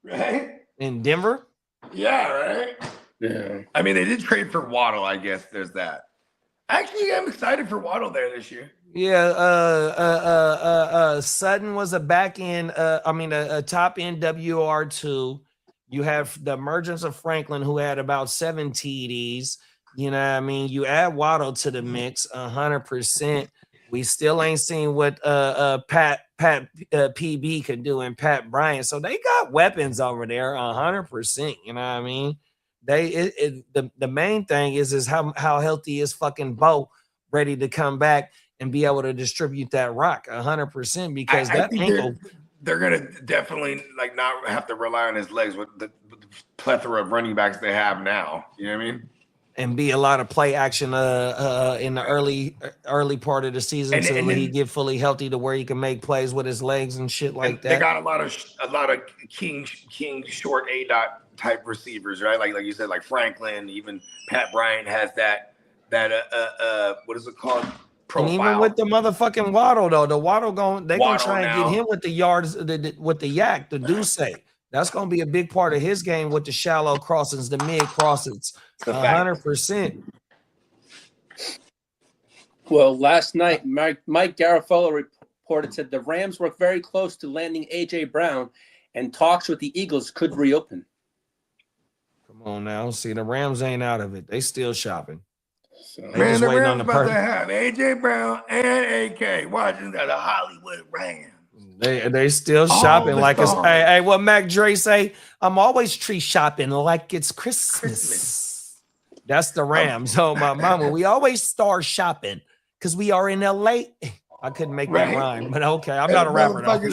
right? In Denver? Yeah, right? Yeah. I mean, they did trade for Waddle, I guess there's that. Actually, I'm excited for Waddle there this year. Yeah, Sutton was a back end, a top end WR2. You have the emergence of Franklin, who had about 7 TDs. You know what I mean? You add Waddle to the mix, 100%. We still ain't seen what Pat PB could do and Pat Bryant. So they got weapons over there, 100%. You know what I mean? The main thing is how healthy is fucking Bo ready to come back and be able to distribute that rock 100% because that ankle. They're gonna definitely like not have to rely on his legs with the plethora of running backs they have now. You know what I mean? And be a lot of play action in the early part of the season until he get fully healthy to where he can make plays with his legs and shit like that. They got a lot of king short A dot type receivers, right? Like you said, like Franklin, even Pat Bryant has that what is it called? Profile. And even with the motherfucking Waddle though, the Waddle they're gonna try and get him with the yards, with the yak, the Duce. That's gonna be a big part of his game with the shallow crossings, the mid crossings. 100%. Well, last night, Mike Garafolo reported said the Rams were very close to landing A.J. Brown, and talks with the Eagles could reopen. Come on now. See, the Rams ain't out of it. They still shopping. So, man, the Rams about to have A.J. Brown and A.K. watching the Hollywood Rams. They still shopping like it's hey, what Mac Dre say? I'm always tree shopping like it's Christmas. That's the Rams. Oh, my mama. We always start shopping because we are in LA. I couldn't make that rhyme, but okay. I'm not a rapper though. You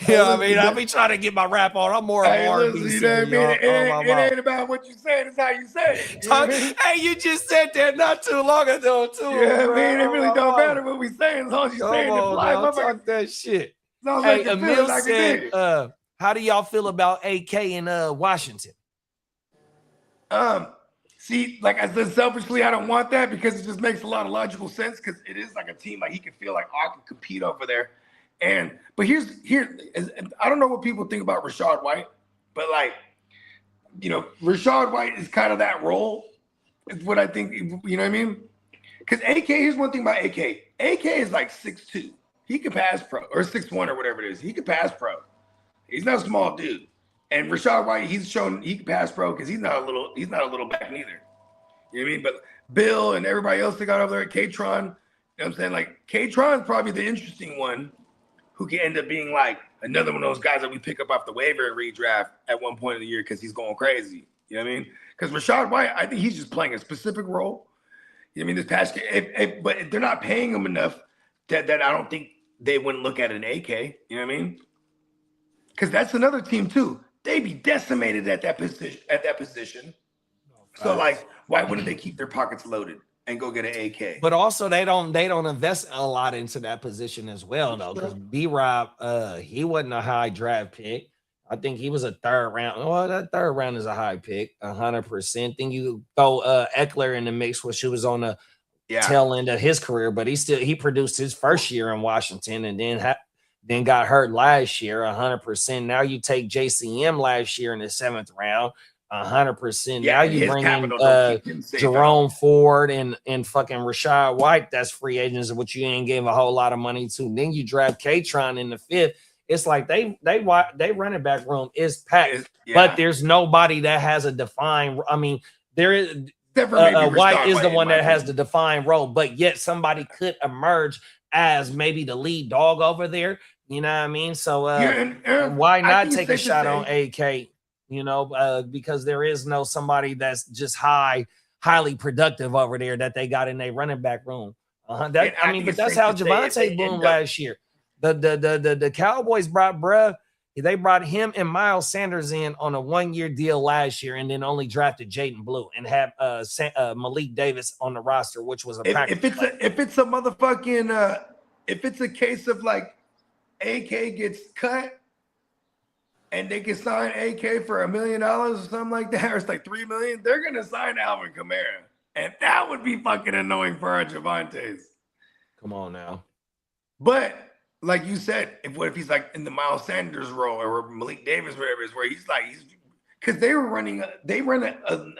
know what I mean? I'll be trying to get my rap on. I'm more of an R&B singer. You know what I mean? It ain't about what you say, it's how you say it. You know hey, you just said that not too long ago, too. Yeah, I mean, it really don't matter what we say as long as you're saying it live. Talk that shit. Hey, Emil said, how do y'all feel about AK in Washington? See, like I said, selfishly, I don't want that because it just makes a lot of logical sense because it is like a team like he can feel like I can compete over there. But here, I don't know what people think about Rachaad White, but like, you know, Rachaad White is kind of that role. Is what I think. You know what I mean? Because AK, here's one thing about AK. AK is like 6'2". He could pass pro or 6'1" or whatever it is. He could pass pro. He's not a small dude. And Rachaad White, he's shown he can pass pro because he's not a little back neither. You know what I mean? But Bill and everybody else that got over there, K-Tron, you know what I'm saying? Like K-Tron's probably the interesting one who can end up being like another one of those guys that we pick up off the waiver and redraft at one point of the year because he's going crazy. You know what I mean? Because Rachaad White, I think he's just playing a specific role. You know what I mean? This past but they're not paying him enough that I don't think they wouldn't look at an AK. You know what I mean? Because that's another team too. They be decimated at that position. So like, why wouldn't they keep their pockets loaded and go get an AK? But also they don't invest a lot into that position as well, though. Because B-Rob, he wasn't a high draft pick. I think he was a third round. Well, that third round is a high pick, 100%. Then you throw Eckler in the mix, which he was on the tail end of his career, but he produced his first year in Washington and then got hurt last year, 100%. Now you take JCM last year in the 7th round, 100%. Now you bring in Jerome Ford and fucking Rachaad White. That's free agents, which you ain't gave a whole lot of money to. Then you draft K-Tron in the 5th. It's like they running back room is packed, but there's nobody that has a defined. I mean, there is. White is the one that has the defined role, but yet somebody could emerge as maybe the lead dog over there. You know what I mean? So why not take a shot on AK? You know, because there is no somebody that's just highly productive over there that they got in their running back room. But that's how Javonte boomed last year. The Cowboys brought him and Miles Sanders in on a 1-year deal last year, and then only drafted Jaden Blue and had Malik Davis on the roster, which was a practice. If it's a motherfucking if it's a case of like AK gets cut and they can sign AK for $1 million or something like that, or it's like $3 million, they're gonna sign Alvin Kamara, and that would be fucking annoying for our Javantes. Come on now, but. Like you said, what if he's like in the Miles Sanders role or Malik Davis, whatever it is, where he's because they run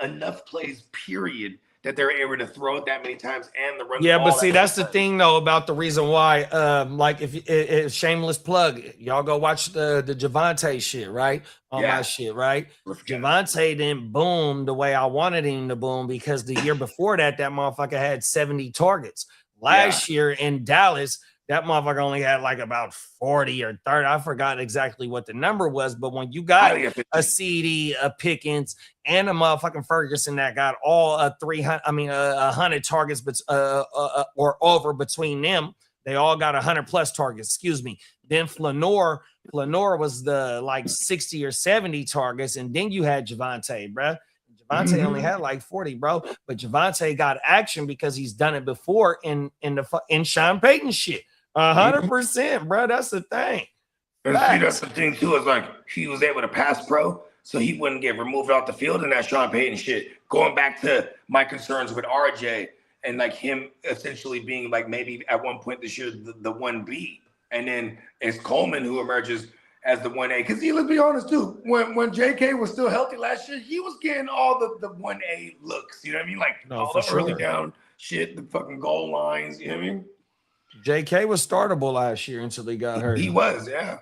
enough plays, period, that they're able to throw it that many times and the run. Yeah, but see, that's the thing though about the reason why. Like if shameless plug, y'all go watch the Javonte shit, right? My shit, right? Javonte didn't boom the way I wanted him to boom because the year before that motherfucker had 70 targets. Last year in Dallas. That motherfucker only had like about 40 or 30. I forgot exactly what the number was, but when you got a CD, a Pickens, and a motherfucking Ferguson that got all 100 targets, but or over between them, they all got 100 plus targets. Excuse me. Then Flanor was the like 60 or 70 targets, and then you had Javonte, bruh. Javonte only had like 40, bro. But Javonte got action because he's done it before in Sean Payton shit. 100%, bro. That's the thing. And see, that's the thing too. Is like he was able to pass pro, so he wouldn't get removed off the field in that Sean Payton shit. Going back to my concerns with RJ and like him essentially being like maybe at one point this year the 1B, and then it's Coleman who emerges as the 1A. Because let's be honest too, when JK was still healthy last year, he was getting all the 1A looks. You know what I mean? Like all the early down shit, the fucking goal lines. You know what I mean? JK was startable last year until he got hurt. He was, yeah.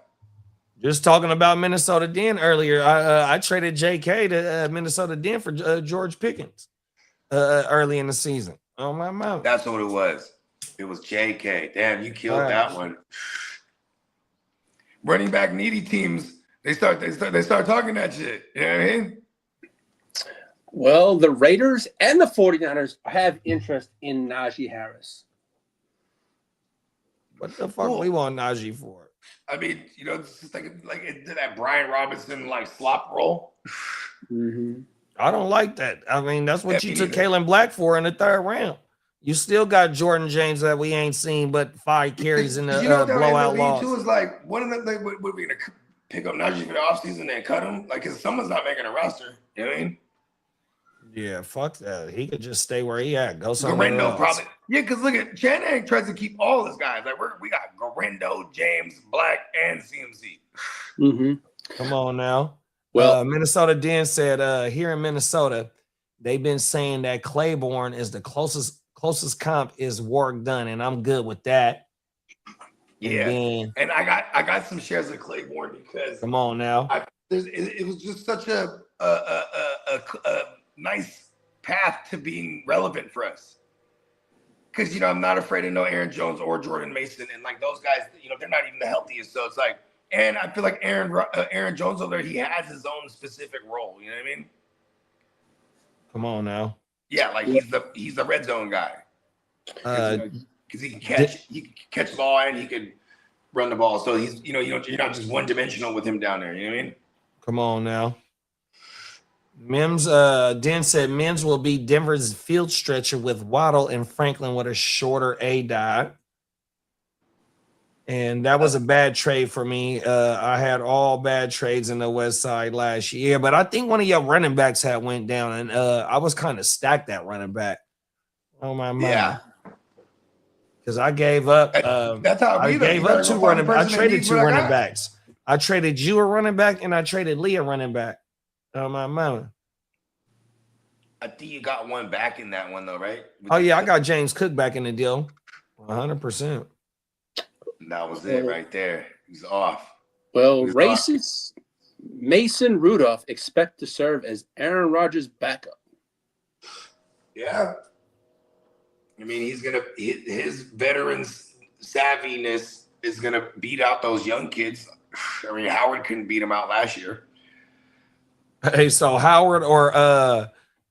Just talking about Minnesota Den earlier, I traded JK to Minnesota Den for George Pickens early in the season. Oh my mouth. That's what it was. It was JK. Damn, you killed that one. Running back needy teams, they start talking that shit. You know what I mean? Well, the Raiders and the 49ers have interest in Najee Harris. What the fuck we want Najee for? I mean, it's just like that Brian Robinson like slop roll. Mm-hmm. I don't like that. I mean, that's what you took Kalen Black for in the 3rd round. You still got Jordan James that we ain't seen but 5 carries in the blowout loss. Too is like one of them. Like, what we gonna pick up Najee for the offseason and cut him? Like, cause someone's not making a roster. You know what I mean? Yeah, fuck that. He could just stay where he at. Go somewhere else. Probably. Yeah, because look at Shanahan tries to keep all his guys. Like we got Garendo, James, Black, and CMC. Mm-hmm. Come on now. Well, Minnesota Den said here in Minnesota, they've been saying that Claiborne is the closest comp is Warwick Dunn, and I'm good with that. Yeah, and I got some shares of Claiborne because come on now. It was just such a nice path to being relevant for us. Because, I'm not afraid of no Aaron Jones or Jordan Mason. And, like, those guys, they're not even the healthiest. So it's like, and I feel like Aaron Jones over there, he has his own specific role. You know what I mean? Come on now. Yeah, like he's the red zone guy. Because he can catch the ball and he can run the ball. So he's, you're not just one dimensional with him down there. You know what I mean? Come on now. Mims, Den said Mims will be Denver's field stretcher with Waddle and Franklin with a shorter A-dot. And that was a bad trade for me. I had all bad trades in the West Side last year, but I think one of your running backs had went down, and I was kind of stacked at running back. Oh my mind. Yeah. Because I gave up. That's how I gave up 2 running backs. I traded 2 running backs. I traded you a running back, and I traded Lee a running back. Oh my mama. I think you got one back in that one though, right? Oh yeah, I got James Cook back in the deal. 100%. That was it right there. He's off. Well, racist Mason Rudolph expect to serve as Aaron Rodgers' backup. Yeah. I mean, his veterans savviness is gonna beat out those young kids. I mean, Howard couldn't beat him out last year. Hey, so Howard or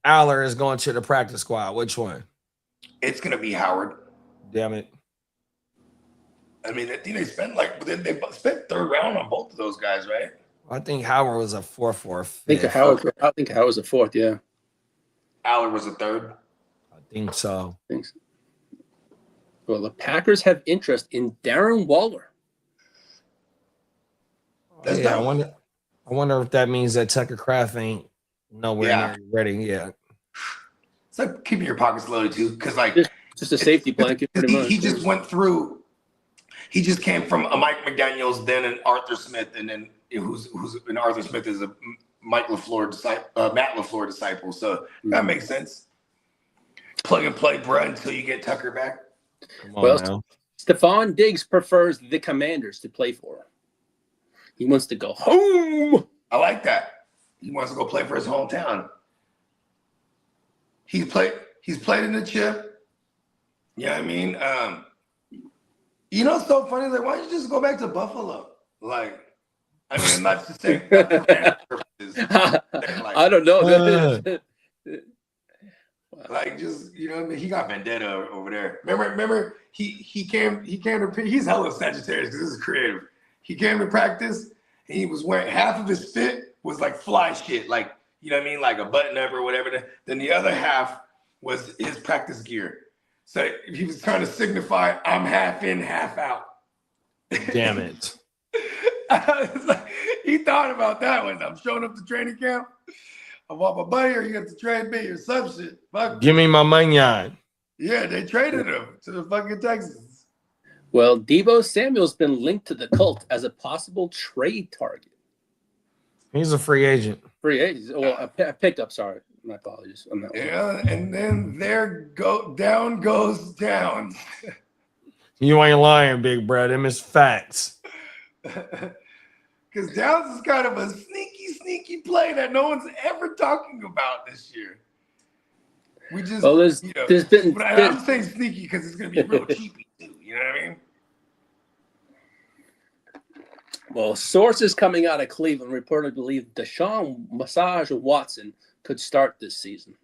Aller is going to the practice squad. Which one? It's going to be Howard. Damn it. I mean, I think they spent they spent 3rd round on both of those guys, right? I think Howard was a 4th or 5th. I think Howard was a 4th, yeah. Aller was a 3rd. I think so. Well, the Packers have interest in Darren Waller. I wonder if that means that Tucker Kraft ain't nowhere near ready yet. It's like keeping your pockets loaded too, because like just a safety blanket. He just went through. He just came from a Mike McDaniels, then an Arthur Smith, and then who's an Arthur Smith is a Matt LaFleur disciple. So that makes sense. Plug and play, bro, until you get Tucker back. Well, Stephon Diggs prefers the Commanders to play for. He wants to go home. I like that. He wants to go play for his hometown. He's played in the chip. Yeah, I mean, it's so funny. Like, why don't you just go back to Buffalo? Like, I mean, not to say I don't know. Like, just he got vendetta over there. Remember, he came to. He's hella Sagittarius because this is creative. He came to practice and he was wearing half of his fit was like fly shit, like like a button up or whatever. Then the other half was his practice gear. So he was trying to signify I'm half in, half out. Damn it. He thought about that one. I'm showing up to training camp. I want my buddy or you got to trade me or some shit. Fuck. Give me my money. Yeah, they traded him to the fucking Texans. Well, Deebo Samuel's been linked to the Colts as a possible trade target. He's a free agent. Free agent. Well, a pickup. Sorry, my apologies on that one. Yeah, and then down goes Downs. You ain't lying, big bro. Them is facts. Because Downs is kind of a sneaky play that no one's ever talking about this year. We just, there's been. But I'm saying sneaky because it's going to be real cheapy too. You know what I mean? Well, sources coming out of Cleveland reportedly believe Deshaun Watson could start this season.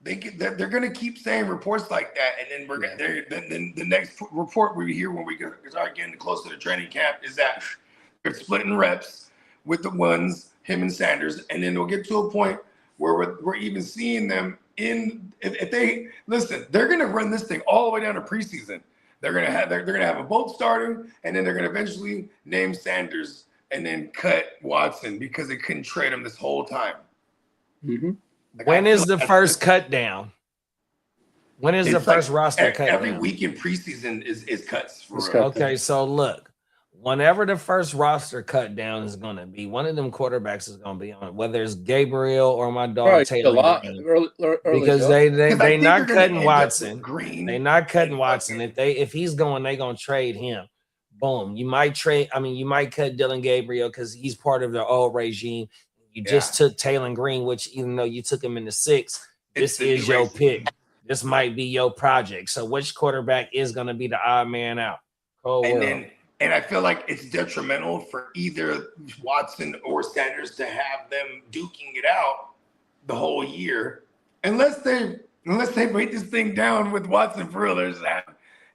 They're going to keep saying reports like that, and then then the next report we hear when we start getting close to the training camp is that they're splitting reps with the ones, him and Sanders, and then we'll get to a point where we're even seeing them in. If they listen, they're going to run this thing all the way down to preseason. They're gonna have a both starting, and then they're gonna eventually name Sanders and then cut Watson because they couldn't trade him this whole time. Mm-hmm. Like, when is the first cut down? When is the first roster cut every down? week in preseason is cuts. Okay, so look, whenever the first roster cut down is going to be, one of them quarterbacks is going to be on, whether it's Gabriel or my dog Taylor. Because they not cutting Watson. They not cutting Watson. If he's going, they going to trade him. Boom. You might cut Dylan Gabriel because he's part of the old regime. You just took Taylor Green, which even though you took him in the 6th, this is your pick. This might be your project. So which quarterback is going to be the odd man out? And I feel like it's detrimental for either Watson or Sanders to have them duking it out the whole year, unless they break this thing down with Watson for real. They're just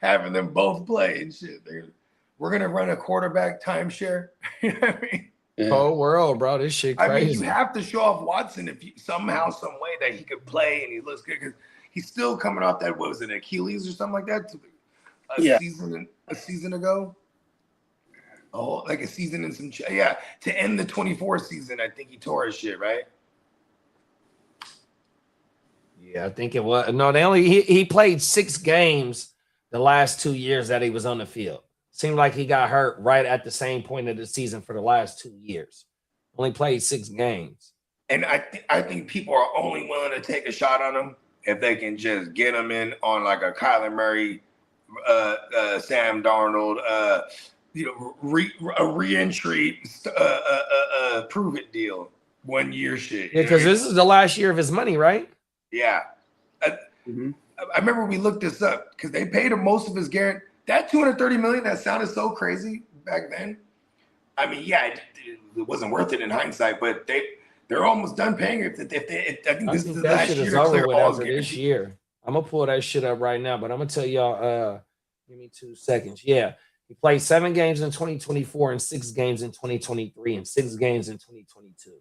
having them both play and shit. We're gonna run a quarterback timeshare. You know what I mean? Yeah. Whole world, bro. This shit crazy. I mean, you have to show off Watson if you somehow, some way that he could play and he looks good because he's still coming off that, what was it, Achilles or something like that? A season ago. Oh, like a season and some to end the 24 season, I think he tore his shit, right? Yeah, I think it was. No, he played 6 games the last 2 years that he was on the field. Seemed like he got hurt right at the same point of the season for the last 2 years. Only played 6 games. And I think people are only willing to take a shot on him if they can just get him in on like a Kyler Murray, Sam Darnold, a re-entry prove it deal, 1 year shit. Yeah, because this is the last year of his money, right? Yeah. I remember we looked this up because they paid him most of his guarantee. That $230 million, that sounded so crazy back then. I mean, yeah, it wasn't worth it in hindsight, but they're almost done paying it. I think this is the last year to clear all this year. I'm gonna pull that shit up right now, but I'm gonna tell y'all. Give me 2 seconds. Yeah. He played 7 games in 2024 and 6 games in 2023 and 6 games in 2022.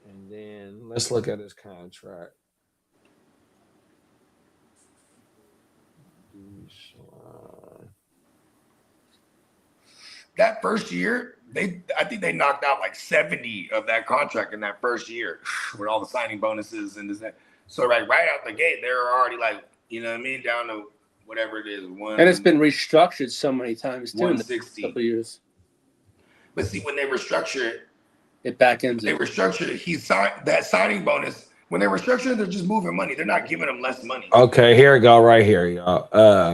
And then let's look at his contract. That first year, I think they knocked out like 70 of that contract in that first year with all the signing bonuses and this. So right out the gate, they're already like, you know what I mean, down to whatever it is. And it's been restructured so many times too in the couple years. But see, when they restructure it back ends. They restructured it. He signed that signing bonus. When they restructure it, they're just moving money. They're not giving them less money. Okay, here we go, right here, y'all.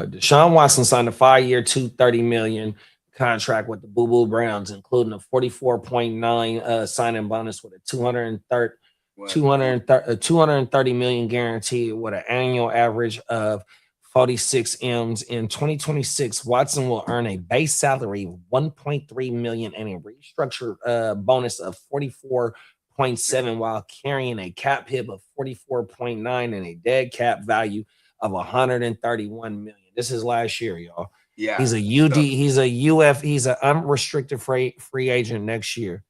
Deshaun Watson signed a 5-year, $230 million contract with the Boo Boo Browns, including a 44.9 signing bonus with a 230 million guarantee with an annual average of 46 M's. In 2026, Watson will earn a base salary of $1.3 million and a restructured bonus of 44.7 while carrying a cap hit of 44.9 and a dead cap value of 131 million. This is last year, y'all. Yeah, he's an unrestricted free agent next year.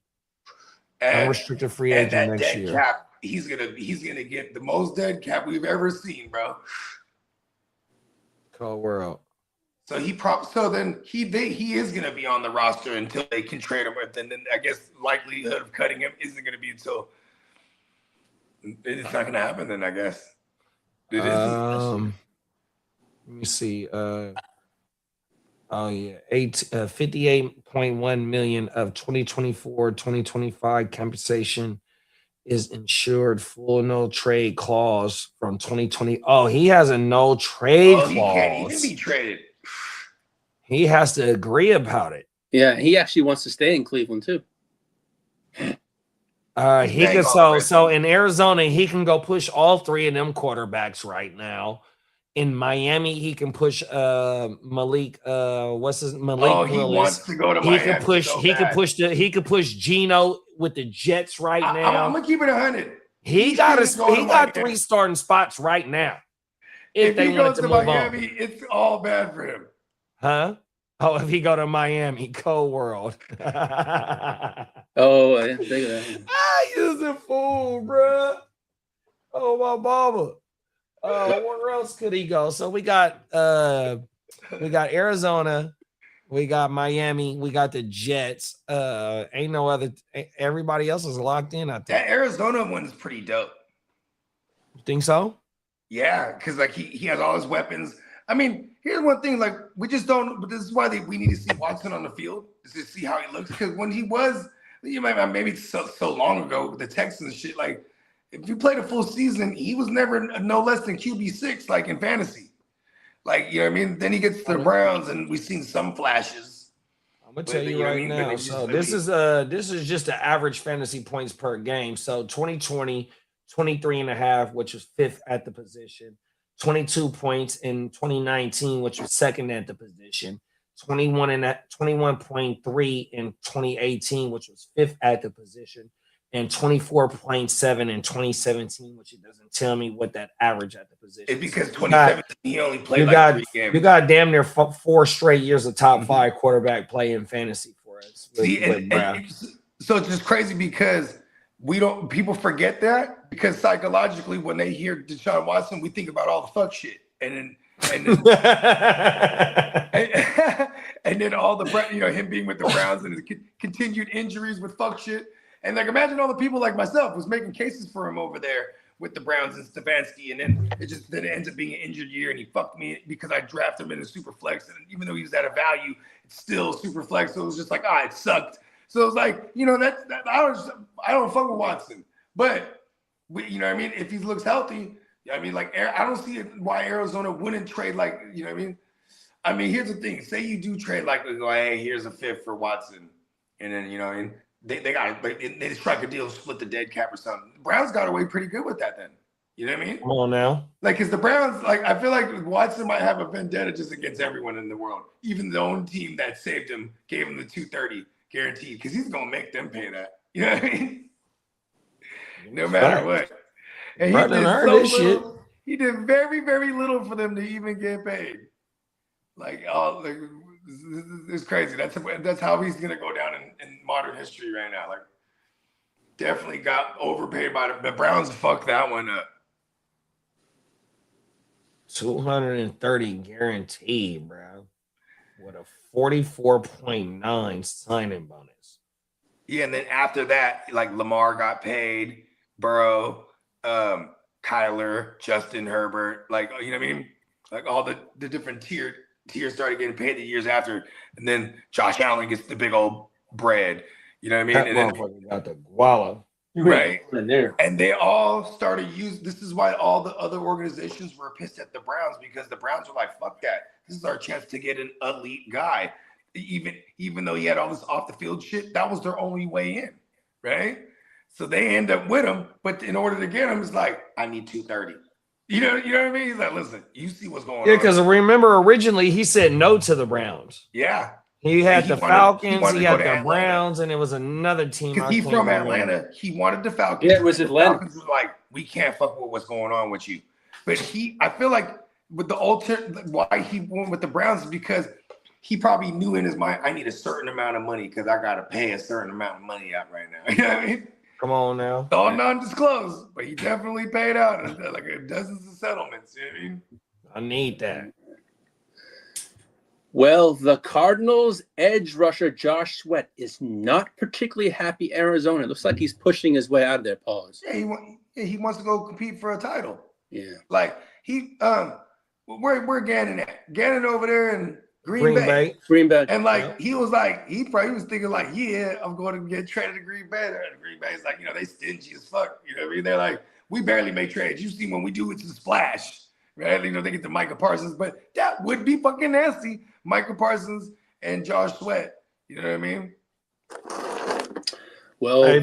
Unrestricted free agent next year. Cap, he's gonna get the most dead cap we've ever seen, bro. Cold world. So he is gonna be on the roster until they can trade him. And then I guess likelihood of cutting him isn't gonna be until it's not gonna happen. Then I guess. Let me see. Oh yeah, 58.1 million of 2024-2025 compensation is insured full no trade clause from 2020. Oh, he has a no trade clause. He can't even be traded. He has to agree about it. Yeah, he actually wants to stay in Cleveland too. He can so in Arizona, he can go push all three of them quarterbacks right now. In Miami, he can push Malik. What's his Malik? Oh, he Willis. wants to go to Miami. He could push Geno with the Jets right now. I'm gonna keep it 100. He got 3 starting spots right now. If they want to move Miami, it's all bad for him. Huh? Oh, if he go to Miami, Cold World. Oh, I didn't think of that. He's a fool, bro. Oh, my mama. Where else could he go? So we got Arizona, we got Miami, we got the Jets. Ain't no other. Everybody else is locked in. I think that Arizona one's pretty dope. You think so? Yeah, because like he has all his weapons. I mean, here's one thing: like we just don't. But this is why we need to see Watson on the field to see how he looks. Because when he was, maybe so long ago with the Texans shit, like. If you played a full season, he was never no less than QB6, like in fantasy. Like, you know what I mean? Then he gets to the Browns, and we've seen some flashes. I'm gonna tell you right now. So this is just the average fantasy points per game. So 2020, 23.5, which was 5th at the position. 22 points in 2019, which was 2nd at the position. 21.3 in 2018, which was 5th at the position. And 24.7 in 2017, which it doesn't tell me what that average at the position. It's because 2017 he only played 3 games. You got damn near 4 straight years of top 5 quarterback play in fantasy for us. So it's just crazy because people forget that because psychologically when they hear Deshaun Watson, we think about all the fuck shit, and then all the him being with the Browns and his continued injuries with fuck shit. And like, imagine all the people like myself was making cases for him over there with the Browns and Stefanski, and then it ends up being an injured year, and he fucked me because I drafted him in a super flex, and even though he was at a value, it's still super flex. So it was just like, it sucked. So it was like, I don't fuck with Watson, but you know what I mean. If he looks healthy, I mean, like I don't see why Arizona wouldn't trade like, you know what I mean. I mean, here's the thing: say you do trade like, go, hey, here's a 5th for Watson, and then you know what I mean. They just strike a deal, split the dead cap or something. The Browns got away pretty good with that then. You know what I mean? Come on now. Like, because the Browns, like, I feel like Watson might have a vendetta just against everyone in the world. Even the own team that saved him gave him the $230 guaranteed because he's going to make them pay that. You know what I mean? No matter what. And he did so little. He did very, very little for them to even get paid. It's crazy. That's how he's gonna go down in modern history right now. Like, definitely got overpaid by the Browns. Fucked that one up. 230 guaranteed, bro. With a 44.9 signing bonus. Yeah, and then after that, like Lamar got paid, Burrow, Kyler, Justin Herbert, like, you know what I mean? Like all the different tiers started getting paid the years after, and then Josh Allen gets the big old bread. You know what I mean? And then got the guala. Right. And they all started using, this is why all the other organizations were pissed at the Browns, because the Browns were like, fuck that. This is our chance to get an elite guy. Even though he had all this off the field shit, that was their only way in. Right. So they end up with him, but in order to get him, it's like, I need 230. You know what I mean? He's like, listen, you see what's going on. Yeah, because remember, originally he said no to the Browns. Yeah. He had the Falcons, he had the Browns, and it was another team. Because he's from Atlanta. He wanted the Falcons. Yeah, it was Atlanta. The Falcons were like, we can't fuck with what's going on with you. But I feel like with the why he went with the Browns is because he probably knew in his mind, I need a certain amount of money because I got to pay a certain amount of money out right now. You know what I mean? Come on now. It's all non-disclosed, but he definitely paid out like dozens of settlements. You know what I mean? I need that. Well, the Cardinals' edge rusher Josh Sweat is not particularly happy Arizona. It looks like he's pushing his way out of their paws. Yeah, he wants to go compete for a title. Yeah. Like where Gannon at? Gannon over there in Green Bay. Green Bay. And like he was thinking like, yeah, I'm going to get traded to Green Bay. And Green Bay's like, they stingy as fuck. You know what I mean? They're like, we barely make trades. You see when we do, it's a splash. Right? They get the Micah Parsons, but that would be fucking nasty. Micah Parsons and Josh Sweat. You know what I mean? Well, hey,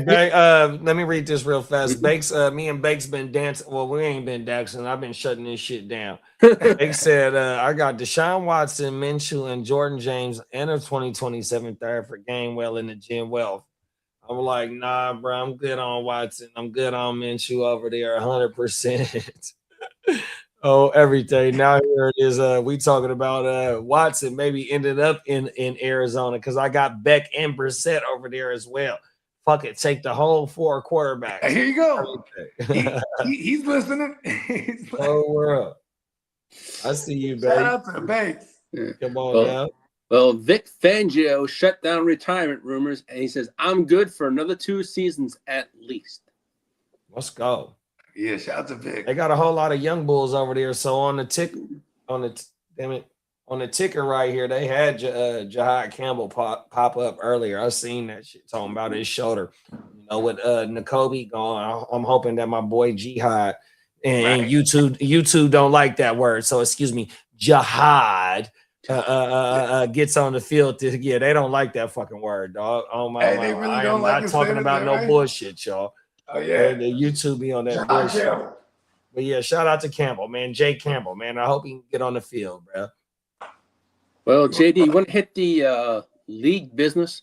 let me read this real fast. Bakes, me and Bakes been dancing. Well, we ain't been dancing. I've been shutting this shit down. Bakes said, I got Deshaun Watson, Minshew, and Jordan James and a 2027 third for Gainwell and the Jim Wealth. I'm like, nah, bro, I'm good on Watson. I'm good on Minshew over there, 100%. Oh, everything. Now here it is. We talking about Watson maybe ended up in Arizona because I got Beck and Brissett over there as well. Fuck it, take the whole 4 quarterbacks. Here you go. He's listening. Oh, world. I see you, baby. Shout out to the Banks. Come on now. Well, Vic Fangio shut down retirement rumors, and he says, I'm good for another 2 seasons at least. Let's go. Yeah, shout out to Vic. They got a whole lot of young bulls over there. So on the ticker right here, they had Jahad Campbell pop up earlier. I seen that shit talking about his shoulder. With Nakobe gone, I'm hoping that my boy Jihad and YouTube don't like that word. So excuse me, Jihad gets on the field. They don't like that fucking word, dog. Oh my, they really I don't am like not talking about no bullshit, y'all. Oh yeah, the YouTube be on that bullshit. But yeah, shout out to Campbell, man. Jay Campbell, man. I hope he can get on the field, bro. Well, JD, you want to hit the league business?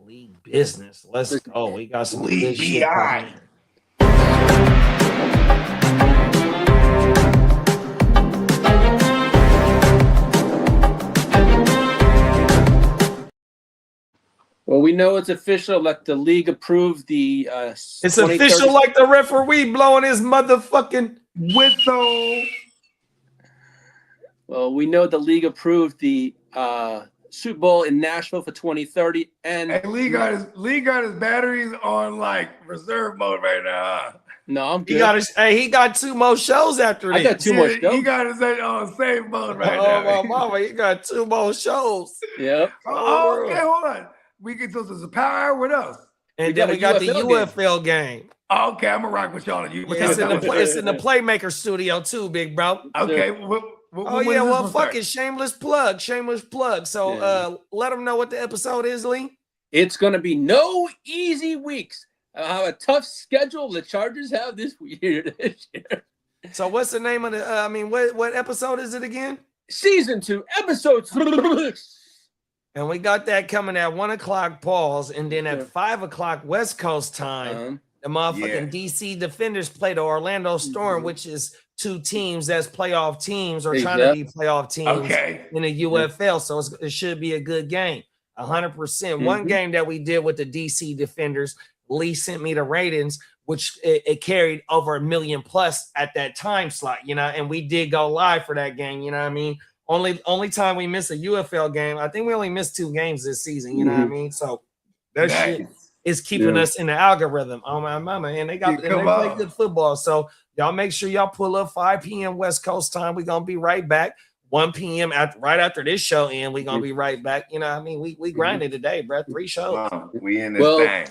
League business. Let's go. We got some league good shit coming. Well, we know it's official that the league approved the it's official like the referee blowing his motherfucking whistle. Well, we know the league approved the Super Bowl in Nashville for 2030, and Lee got his batteries on like reserve mode right now. No, I'm good. He got 2 more shows after this. I got 2 more shows. He got his on save mode right now. Oh my mama, he got 2 more shows. Yep. Oh, okay, hold on. We get those as a power. What else? And then we got the UFL game. Oh, okay, I'm gonna rock with y'all. It's in the Playmaker studio too, big bro. Okay. Well, fuck it. Shameless plug. So let them know what the episode is, Lee. It's gonna be no easy weeks. How a tough schedule the Chargers have this year. So what's the name of the? What episode is it again? Season 2, episode 3. And we got that coming at 1:00 pause, and then at 5:00 West Coast time, the motherfucking DC Defenders play the Orlando Storm, which is 2 teams that's playoff teams or trying to be playoff teams in the UFL. So it should be a good game, 100%. One game that we did with the DC Defenders, Lee sent me the ratings, which it carried over 1 million plus at that time slot, and we did go live for that game, you know what I mean? Only time we missed a UFL game, I think we only missed 2 games this season, you know what I mean? So that shit is keeping us in the algorithm. Oh my mama, and they play good football. So y'all make sure y'all pull up 5 p.m. West Coast time. We're gonna be right back. 1 p.m. right after this show and we're gonna be right back. You know what I mean? We grinded today, bro. 3 shows. We in this thing.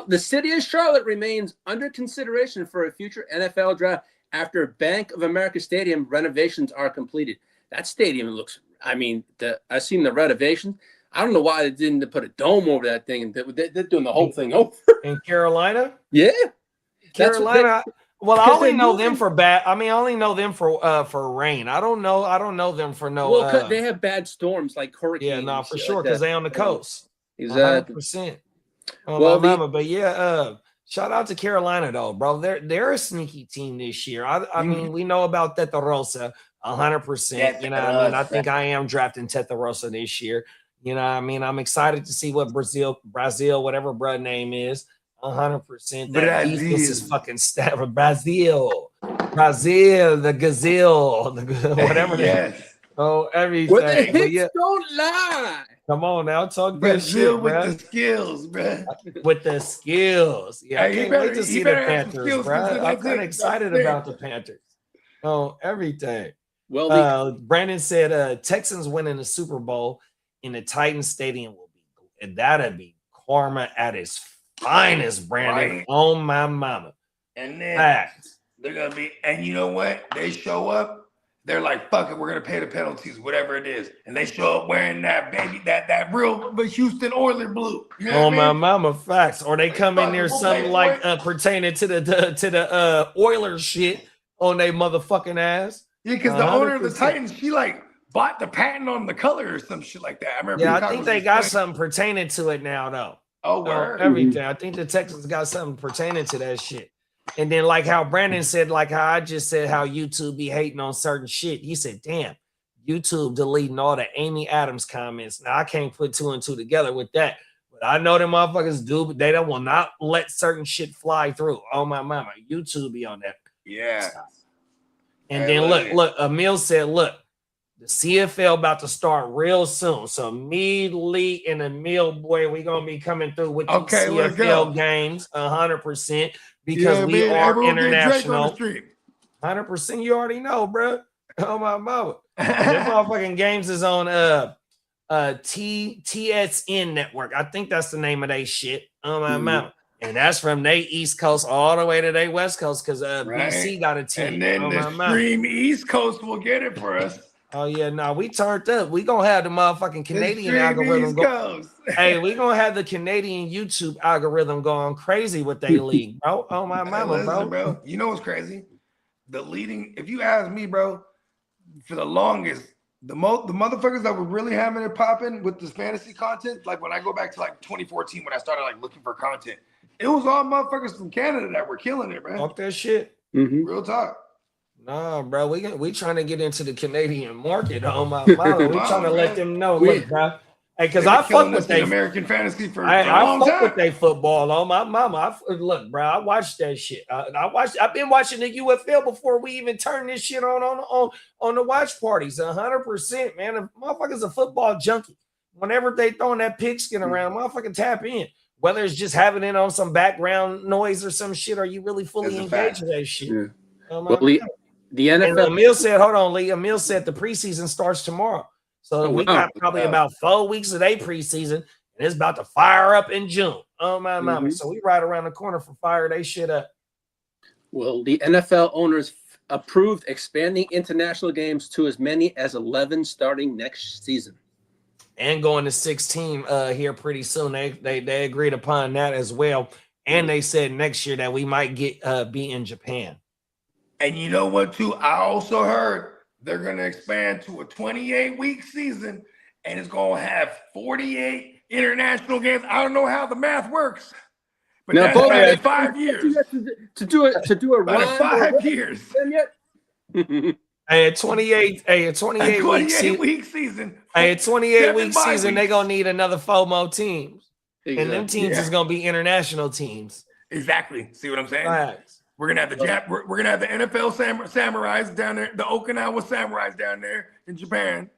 The city of Charlotte remains under consideration for a future NFL draft after Bank of America Stadium renovations are completed. That stadium looks, I've seen the renovation. I don't know why they didn't put a dome over that thing. They're doing the whole thing over. In Carolina? Yeah. Carolina. Well, I only know them for bad. I only know them for rain. I don't know them for no. Well, they have bad storms like hurricanes. Yeah, no, for sure, because they're on the coast. Exactly. 100%. Well, but yeah, shout out to Carolina though, bro. They're a sneaky team this year. I mean, we know about Teta Rosa 100%. You know what I mean? I think I am drafting Teta Rosa this year. You know what I mean? I'm excited to see what Brazil, whatever bruh name is. 100%. That defense is fucking Brazil, the gazelle, whatever. Oh, everything. Where the But hits yeah, don't lie. come on now, talk good Brazil shit, with bro. the skills, bro. With the skills. Yeah, I Hey, can't wait to see the better have some Panthers, skills, bro. 'cause I'm that's kind of it. excited That's it. about the Panthers. Oh, everything. Well, Brandon said Texans winning the Super Bowl in the Titans Stadium will be, and that'll be karma at its finest, Brandon. Right. Oh my mama. And then Facts. they're gonna be, and you know what? They show up, they're like, fuck it, we're gonna pay the penalties, whatever it is. And they show up wearing that baby, that real but Houston Oilers blue. You know Oh what I my mean? mama, facts. Or they come in there We'll something pay like for pertaining to the Oilers shit on they motherfucking ass. Yeah, because the owner of the 100%. Titans, she like bought the patent on the color or some shit like that. I remember. Yeah, I Peacock think was they got explaining- something pertaining to it now, though. Oh, word. Everything. I think the Texans got something pertaining to that shit. And then, like how Brandon said, like how I just said, how YouTube be hating on certain shit. He said, damn, YouTube deleting all the Amy Adams comments. Now, I can't put two and two together with that. But I know them motherfuckers do, but they don't will not let certain shit fly through. Oh, my mama. YouTube be on that. Yeah. And Hey, then look, Emil said, look, the CFL about to start real soon. So me, Lee, and Emil, boy, we gonna be coming through with the Okay, let's go. CFL games 100% because we man, are everyone get Drake on the international. street. 100%, you already know, bro. Oh my mama. Them motherfucking games is on TSN Network. I think that's the name of they shit. Oh my mama. And that's from they East Coast all the way to they West Coast because Right. BC got a team. And then oh, the my mama. Stream East Coast will get it for us. Oh yeah, no, we turned up. We gonna have the motherfucking Canadian The Stream algorithm East go. Coast. Hey, we gonna have the Canadian YouTube algorithm going crazy with they league, bro. Oh my Hey, mama, listen, bro. You know what's crazy? The leading, if you ask me, bro, for the longest, the motherfuckers that were really having it popping with this fantasy content, like when I go back to like 2014 when I started like looking for content, it was all motherfuckers from Canada that were killing it, man. Fuck that shit. Real talk. Nah, bro, we trying to get into the Canadian market. Oh my mama, we trying to let them know, look, bro. Hey, because I fuck with they American fantasy for a I long fuck time. with they football. Oh my mama, look, bro, I watched that shit. I've been watching the UFL before we even turned this shit on the watch parties. 100%, man. The motherfucker's a football junkie. Whenever they throwing that pigskin around, motherfucking tap in. Whether it's just having it on some background noise or some shit, or you really fully engaged with that shit. Yeah. Oh, my Well, God. the And NFL. Emil said, hold on, Lee. Emil said the preseason starts tomorrow. So we got probably about 4 weeks of their preseason, and it's about to fire up in June. Oh, my mama. So we right around the corner for fire they shit up. Well, the NFL owners approved expanding international games to as many as 11 starting next season. And going to 16 here pretty soon. They agreed upon that as well. And they said next year that we might get be in Japan. And you know what, too? I also heard they're going to expand to a 28-week season, and it's going to have 48 international games. I don't know how the math works, but Now, that's about 5 years. To do a About rhyme 5 years. yet? Hey, a 28 week season. Hey, a 28-week 7 season, bye they're gonna need another 4 more teams. Exactly. And them teams is gonna be international teams. Exactly. See what I'm saying? Facts. We're gonna have we're gonna have the NFL Samurais down there, the Okinawa Samurais down there in Japan.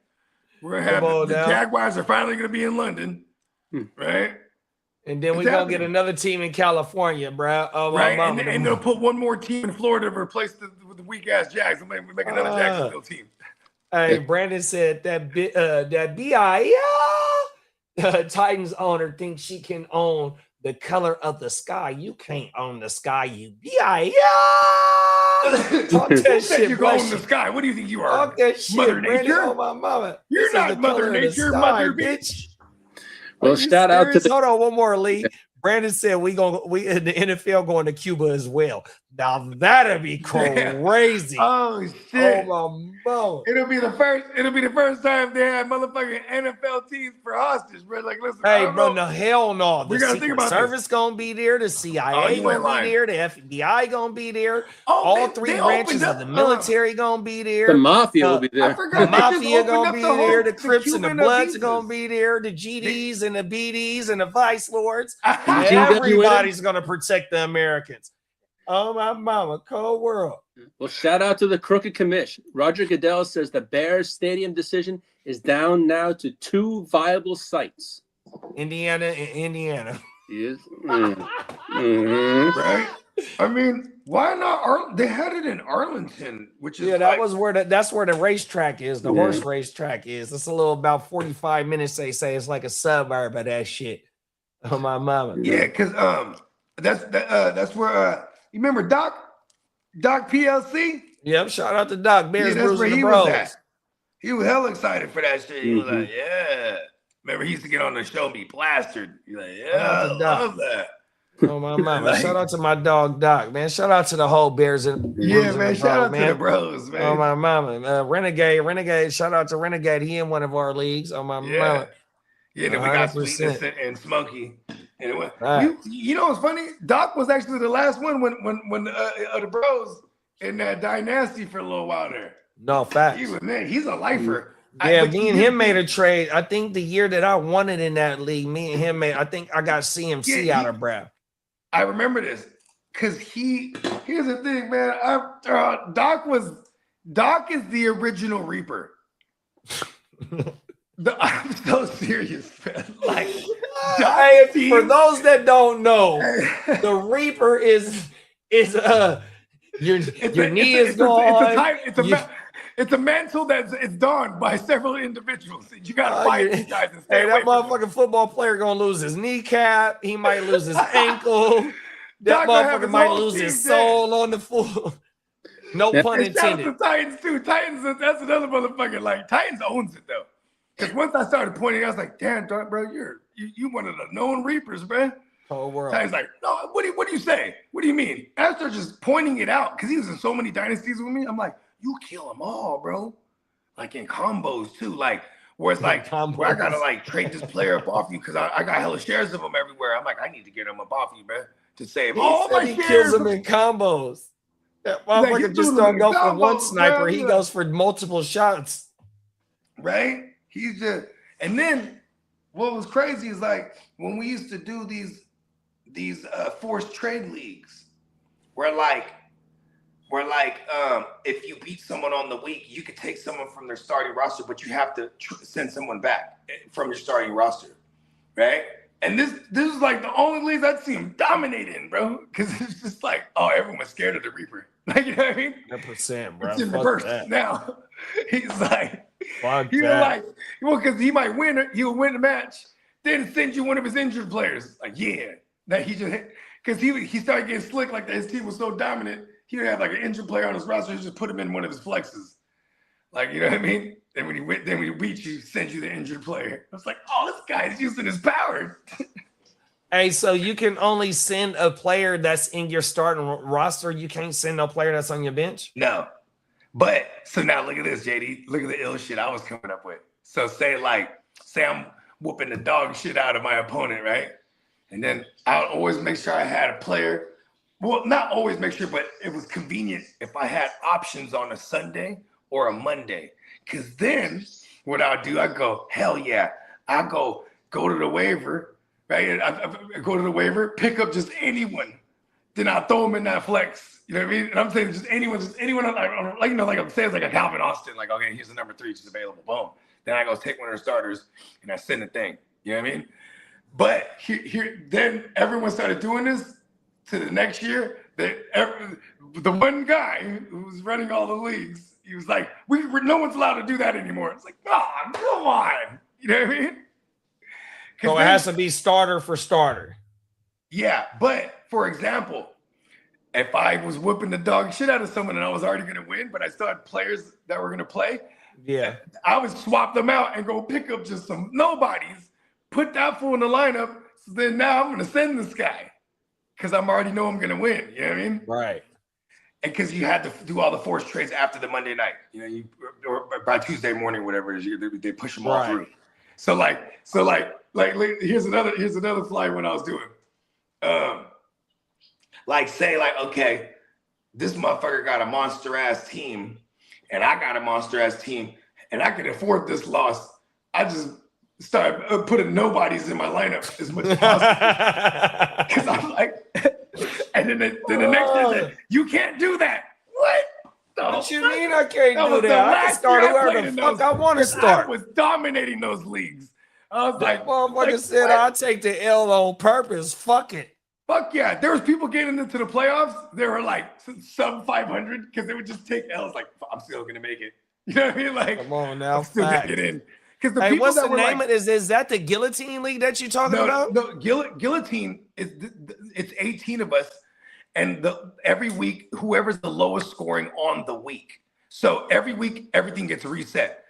We're gonna have the Jaguars are finally gonna be in London, right? And then we're gonna get another team in California, bro. Oh, right, and they'll put one more team in Florida to replace the weak ass Jags. We make another Jacksonville team. Hey, Brandon said that Titans owner thinks she can own the color of the sky. You can't own the sky, you Talk that shit, you go in the sky. What do you think you are? Talk that shit, Mother Brandon. Nature? Oh, my mama. You're not Mother Nature, Mother bitch. Well, shout out to hold on one more, Lee. Brandon said we in the NFL going to Cuba as well. Now that'd be crazy. Oh shit! Oh my mom. It'll be the first time they have motherfucking NFL teams for hostage, bro. Like, listen, Hey, bro, no hell no. The We gotta think Secret about Service gonna be there. The CIA gonna be there. The FBI gonna be there. All three branches of the military gonna be there. The mafia will be there. The mafia gonna be there. The Crips and the Bloods are gonna be there. The GDs and the BDs and the Vice Lords. Everybody's gonna protect the Americans. Oh, my mama. Cold world. Well, shout out to the crooked commish. Roger Goodell says the Bears stadium decision is down now to 2 viable sites. Indiana and Indiana. Yes. Right? I mean, why not? They had it in Arlington, which is that's where the racetrack is. The horse racetrack is. It's a little about 45 minutes. They say it's like a suburb of that shit. Oh, my mama. Yeah, because that's where you remember Doc PLC? Yep. Shout out to Doc. Bears, that's Brews, where and he the was Bros. at. He was hella excited for that shit. He was like, yeah. Remember, he used to get on the show and be plastered. He's like, yeah, I love that. Oh, my mama. Shout out to my dog, Doc, man. Shout out to the whole Bears and man. Shout out man. to the bros, man. Oh, my mama. Renegade. Shout out to Renegade. He in one of our leagues. Oh, my mama. Yeah, then we got 100%. Sweetness and Smokey. And it went, you know what's funny? Doc was actually the last one when the bros in that Dynasty for a little while there. No, facts. He's a lifer. Yeah, me and him made a trade. I think the year that I won it in that league, me and him I think I got CMC out of Brad. I remember this because here's the thing, man. Doc is the original Reaper. I'm so serious, man. Like, for those that don't know, the Reaper is your knee is gone. It's a mantle it's donned by several individuals. You gotta fight these guys and stay that away from motherfucking football player gonna lose his kneecap. He might lose his ankle. That motherfucker might lose his soul on the floor. No pun intended. Shout out to Titans too. Titans, that's another motherfucker. Like Titans owns it though. Because once I started pointing, I was like, damn, bro, you one of the known Reapers, bro. Whole world. Titans like, no, what do you say? What do you mean? After just pointing it out, because he was in so many dynasties with me, I'm like, you kill them all, bro. Like in combos too, like where it's like, where I gotta like trade this player up off you because I got hella shares of them everywhere. I'm like, I need to get them up off you, man, to save all my shares. Kills them in combos. That motherfucker just don't go for one sniper. He goes for multiple shots. Right? He's just, and then what was crazy is like when we used to do these forced trade leagues, where if you beat someone on the week, you could take someone from their starting roster, but you have to send someone back from your starting roster, right? And this is like the only leagues I'd see him dominating, bro, because it's just like, oh, everyone's scared of the Reaper. Like, you know what I mean? 100%, bro. It's in reverse now. He's like, well, because he might win, he'll win the match, then send you one of his injured players. Like, yeah, that he just because he started getting slick, like his team was so dominant. He would have like an injured player on his roster. He just put him in one of his flexes. Like, you know what I mean? Then when he beats you, sends you the injured player. I was like, oh, this guy's using his power. Hey, so you can only send a player that's in your starting roster. You can't send a player that's on your bench? No. But so now look at this, JD. Look at the ill shit I was coming up with. So say I'm whooping the dog shit out of my opponent, right? And then I would always make sure I had a player. Well, not always make sure, but it was convenient if I had options on a Sunday or a Monday. Because then what I'll do, I go, hell yeah. I go to the waiver, right? I go to the waiver, pick up just anyone. Then I'll throw them in that flex. You know what I mean? And I'm saying just anyone, like, you know, like I'm saying, it's like a Calvin Austin. Like, okay, here's the number 3, she's available. Boom. Then I go take one of their starters and I send the thing. You know what I mean? But then everyone started doing this. To the next year, the one guy who was running all the leagues, he was like, no one's allowed to do that anymore. It's like, oh, come on. You know what I mean? So it has to be starter for starter. Yeah, but for example, if I was whipping the dog shit out of someone and I was already going to win, but I still had players that were going to play, yeah, I would swap them out and go pick up just some nobodies, put that fool in the lineup, so then now I'm going to send this guy. Because I already know I'm going to win. You know what I mean? Right. And because you had to do all the forced trades after the Monday night. You know, or by Tuesday morning, whatever it is, they push them all through. So here's another fly one I was doing. Okay, this motherfucker got a monster ass team, and I got a monster ass team, and I can afford this loss. I just started putting nobodies in my lineup as much as possible. Because I'm like, And then the next year said, you can't do that. What? What you mean I can't do was that? the I can last start year I whoever played the in fuck those, I want to 'cause start. I was dominating those leagues. I was like, Motherfucker said I'll take the L on purpose. Fuck it. fuck yeah. There was people getting into the playoffs. They were like sub 500 because they would just take L's like, I'm still going to make it. You know what I mean? Like, Come on now. I'm still going to Fact. get in. Because the Hey, people what's that the were name like, of this? Is that the Guillotine League that you talking about? no, Guillotine is it's 18 of us, and every week whoever's the lowest scoring on the week. So every week everything gets reset,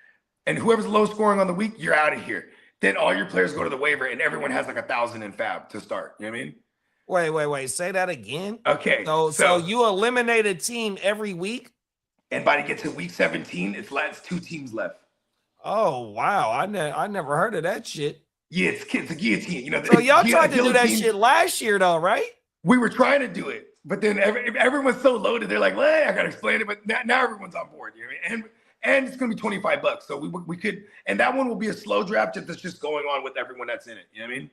and whoever's the lowest scoring on the week, you're out of here. Then all your players go to the waiver, and everyone has like 1,000 in fab to start. You know what I mean? Wait. Say that again. Okay. So you eliminate a team every week? And by the get to week 17, it's 2 teams left. Oh wow. I never heard of that shit. Yeah, it's a guillotine. You know. So y'all tried to do that guillotine. shit last year though, right? We were trying to do it, but then everyone's so loaded, they're like, well, I gotta explain it. But now everyone's on board. You know what I mean? And it's gonna be $25. So we could, and that one will be a slow draft that's just going on with everyone that's in it. You know what I mean?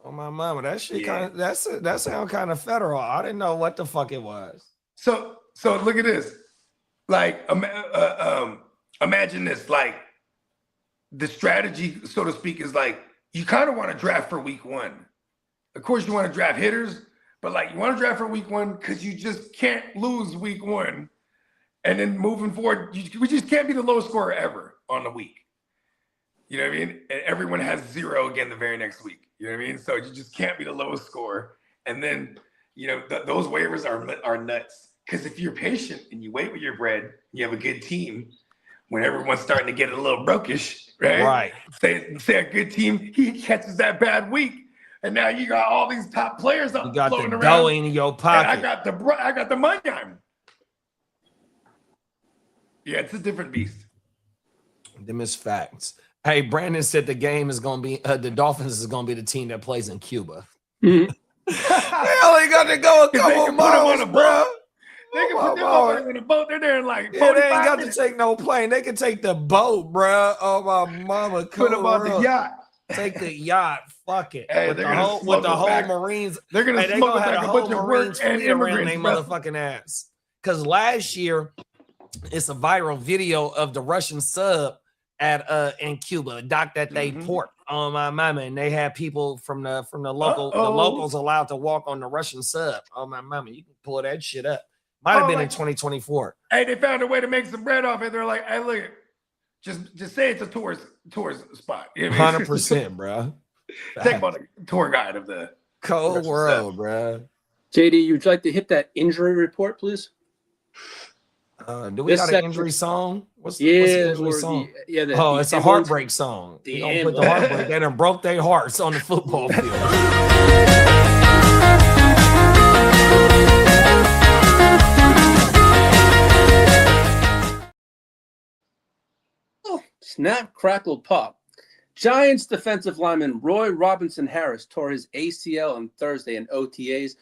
Oh my mama, that shit Yeah. that sound kind of federal. I didn't know what the fuck it was. So look at this. Like, imagine this. Like, the strategy, so to speak, is like you kind of want to draft for week 1. Of course, you want to draft hitters, but like you want to draft for week 1 because you just can't lose week 1. And then moving forward, we just can't be the lowest scorer ever on the week. You know what I mean? And everyone has 0 again the very next week. You know what I mean? So you just can't be the lowest scorer. And then, you know, those waivers are nuts. Because if you're patient and you wait with your bread, you have a good team. When everyone's starting to get a little brokish, right? Right. Say a good team, he catches that bad week, and now you got all these top players up You got floating the around. dough in your pocket. And I got the money on him. Yeah, it's a different beast. Them is facts. Hey, Brandon said the game is gonna be the Dolphins is gonna be the team that plays in Cuba. Mhm. They only got to go a They couple can put 'em miles, on a bro. boat. They can put them motherfuckers in a boat. They're there in like Yeah, they 45 ain't got to minutes. take no plane. They can take the boat, bro. Oh my mama, Put them on the yacht. Take the yacht. Fuck it. Hey, with they're the gonna whole smuggle back- Marines. They're gonna Hey, they smuggle gonna have back the a whole bunch of Marines work and fleet around immigrants. their bro. motherfucking ass. Because last year, it's a viral video of the Russian sub at in Cuba, a dock that they port on my mama, and they had people from the locals allowed to walk on the Russian sub. Oh my mama, you can pull that shit up. Might have been in 2024. Hey, they found a way to make some bread off it. They're like, hey, look, just say it's a tourist spot. You know what I mean? 100%, bro. Take them on the tour guide of the Cold Russian world, bro. JD, would you like to hit that injury report, please? Do we This got an section- injury song? What's the Yeah, injury or song? the Oh, it's a ambulance- heartbreak song. the We gonna put the ambulance. heartbreak. They done broke their hearts on the football field. Snap, crackle, pop. Giants defensive lineman Roy Robinson Harris tore his ACL on Thursday in OTAs.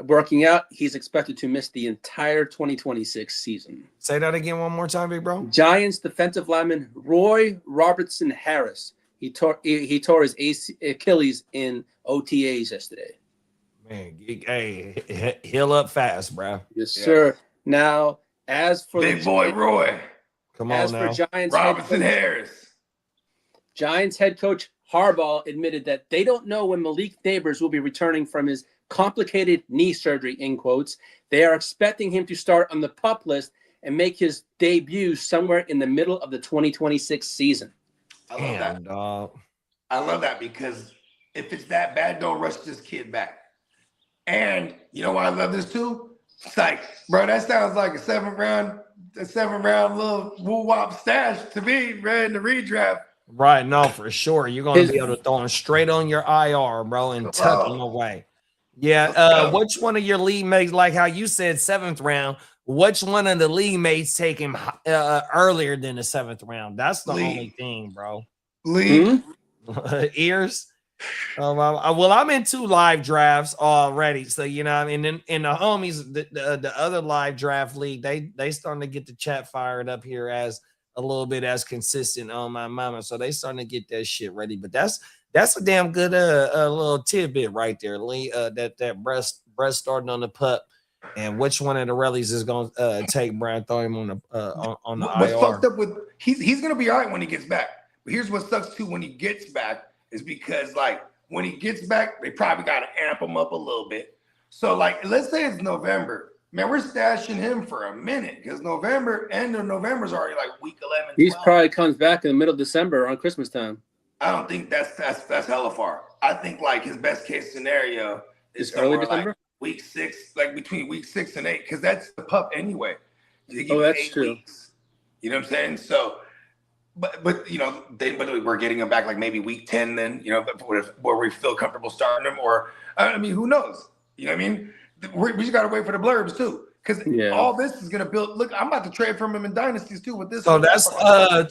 Working out, he's expected to miss the entire 2026 season. Say that again one more time, big bro. Giants defensive lineman Roy Robertson Harris. He tore his Achilles in OTAs yesterday. Man, hey, heal up fast, bro. Yes, sir. Now, as for big boy Roy Come on as now. for Giants Robinson Harris. Giants head coach Harbaugh admitted that they don't know when Malik Nabers will be returning from his complicated knee surgery, in quotes. They are expecting him to start on the PUP list and make his debut somewhere in the middle of the 2026 season. I love Damn, that. dog. I love that because if it's that bad, don't rush this kid back. And you know why I love this too? It's like, bro, that sounds like a seventh round little woo-wop stash to me, right in the redraft. Right, no, for sure. You're gonna be able to throw him straight on your IR, bro, and tuck him away. Yeah. Which one of your league mates, like how you said 7th round, which one of the league mates take him earlier than the 7th round? That's the only thing, bro. Lee. Ears. Well, I'm in 2 live drafts already, so you know. I mean, in the homies, the other live draft league, they starting to get the chat fired up here as a little bit as consistent on my mama, so they starting to get that shit ready. But that's a damn good little tidbit right there, Lee. That Brett starting on the pup, and which one of the rallies is going to take Brad, throw him on the What's IR? fucked up with he's gonna be all right when he gets back. But here's what sucks too when he gets back is because like when he gets back, they probably got to amp him up a little bit. So like let's say it's November, man, we're stashing him for a minute because end of November is already like week 11. He probably comes back in the middle of December on Christmas time. I don't think that's hella far. I think like his best case scenario is early somewhere December, like week 6, like between week 6 and 8, because that's the pup anyway. Oh, that's true. Weeks. You know what I'm saying? So, but you know, we're getting him back like maybe week 10. Then you know, where we feel comfortable starting him, or I mean, who knows? You know what I mean? We just gotta wait for the blurbs too, because all this is gonna build. Look, I'm about to trade from him in dynasties too with this. So that's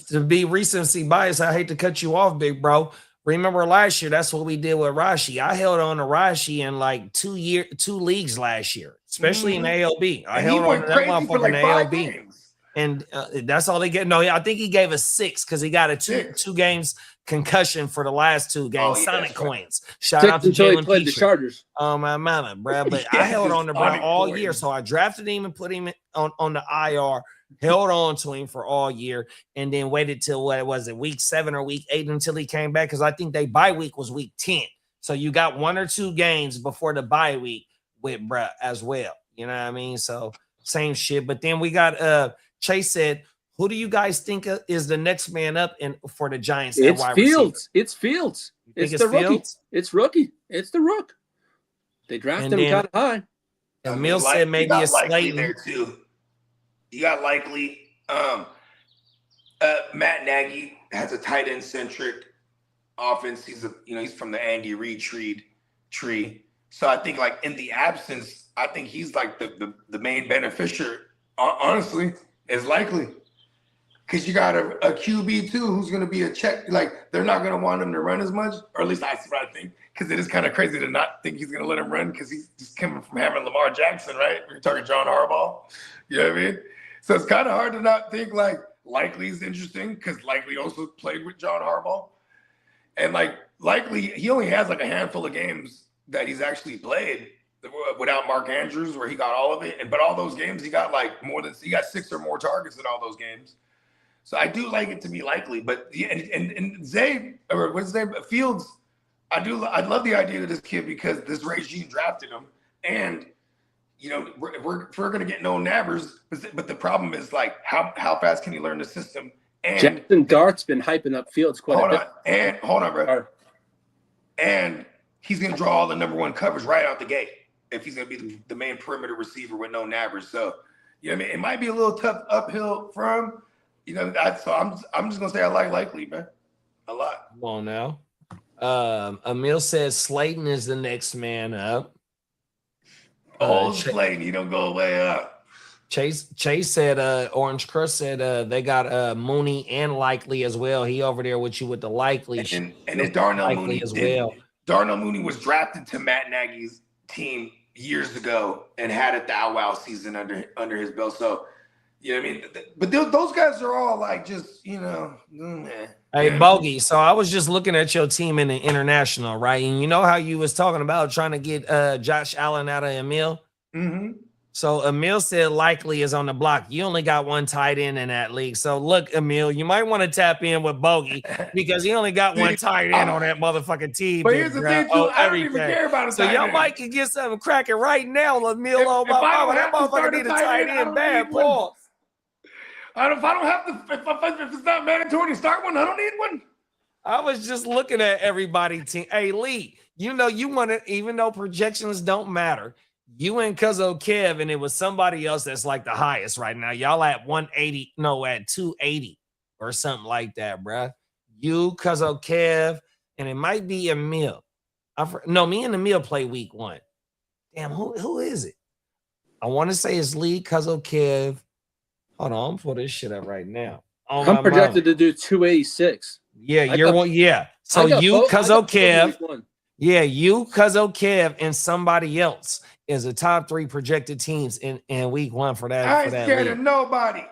to be recency bias. I hate to cut you off, big bro. Remember last year, that's what we did with Rashi. I held on to Rashi in like 2 leagues last year, especially in ALB. I held on to that motherfucker in ALB. And that's all they get. No, I think he gave us 6 because he got a two games concussion for the last 2 games. Sonic coins. Shout out to Jalen played the Chargers. Oh my mama, bro. But I held on to bro all year. So I drafted him and put him on the IR, held on to him for all year, and then waited till what was it, week 7 or week 8 until he came back. Because I think they bye week was week 10. So you got 1 or 2 games before the bye week with bro as well. You know what I mean? So same shit. But then we got Chase said, who do you guys think is the next man up for the Giants? It's Fields. It's Fields. It's the rookie. It's rookie. It's the rook. They drafted him kind of high. Emil said maybe a Slayton there too. You got likely. Matt Nagy has a tight end centric offense. He's from the Andy Reid tree. So I think like in the absence, I think he's like the main beneficiary. Honestly, is likely. Because you got a QB too who's going to be a check. Like they're not going to want him to run as much, or at least that's what I think. Because it is kind of crazy to not think he's going to let him run because he's just coming from having Lamar Jackson, right? We're talking John Harbaugh. You know what I mean? So it's kind of hard to not think like Likely is interesting because Likely also played with John Harbaugh, and like Likely he only has like a handful of games that he's actually played without Mark Andrews where he got all of it, but all those games he got like he got 6 or more targets in all those games. So I do like it to be Likely, but and Zay or what's his name, Fields, I love the idea of this kid because this regime drafted him, and you know we're gonna get no Nabers, but the problem is like how fast can he learn the system? And Jackson Dart's been hyping up Fields quite a bit. Hold on, bro. And he's gonna draw all the number 1 coverage right out the gate if he's gonna be the main perimeter receiver with no Nabers. So you know what I mean, it might be a little tough uphill for him. You know, so I'm just gonna say I like Likely, man, a lot. Come on now. Emil says Slayton is the next man up. Slayton, he don't go way up. Chase said Orange Crust said they got Mooney and Likely as well. He over there with you with the Likely and then Darnell Mooney as well. Darnell Mooney was drafted to Matt Nagy's team years ago and had a Thou Wow season under his belt. So you know what I mean? But those guys are all like just, you know. Hey, Bogey, so I was just looking at your team in the international, right? And you know how you was talking about trying to get Josh Allen out of Emil? Mm-hmm. So Emil said Likely is on the block. You only got 1 tight end in that league. So look, Emil, you might want to tap in with Bogey because he only got 1 tight end on that motherfucking team. But here's the thing, too. I don't even care about a tight end. So y'all might can get something cracking right now, Emil. On my mama, that motherfucker need a tight end bad. Pause. If it's not mandatory to start one, I don't need one. I was just looking at everybody team. Hey, Lee, you know you want to, even though projections don't matter, you and Cuzzo Kev, and it was somebody else that's like the highest right now. Y'all at 180, no, at 280 or something like that, bruh. You, Cuzzo Kev, and it might be Emil. Me and Emil play week 1. Damn, who is it? I want to say it's Lee, Cuzzo Kev. Hold on, I'm pull this shit up right now. I'm projected to do 286. Yeah, you're one. Yeah. So you, Cuzzo Kev. Yeah, you, Cuzzo Kev, and somebody else is the top 3 projected teams in week 1 for that. I ain't scared of nobody.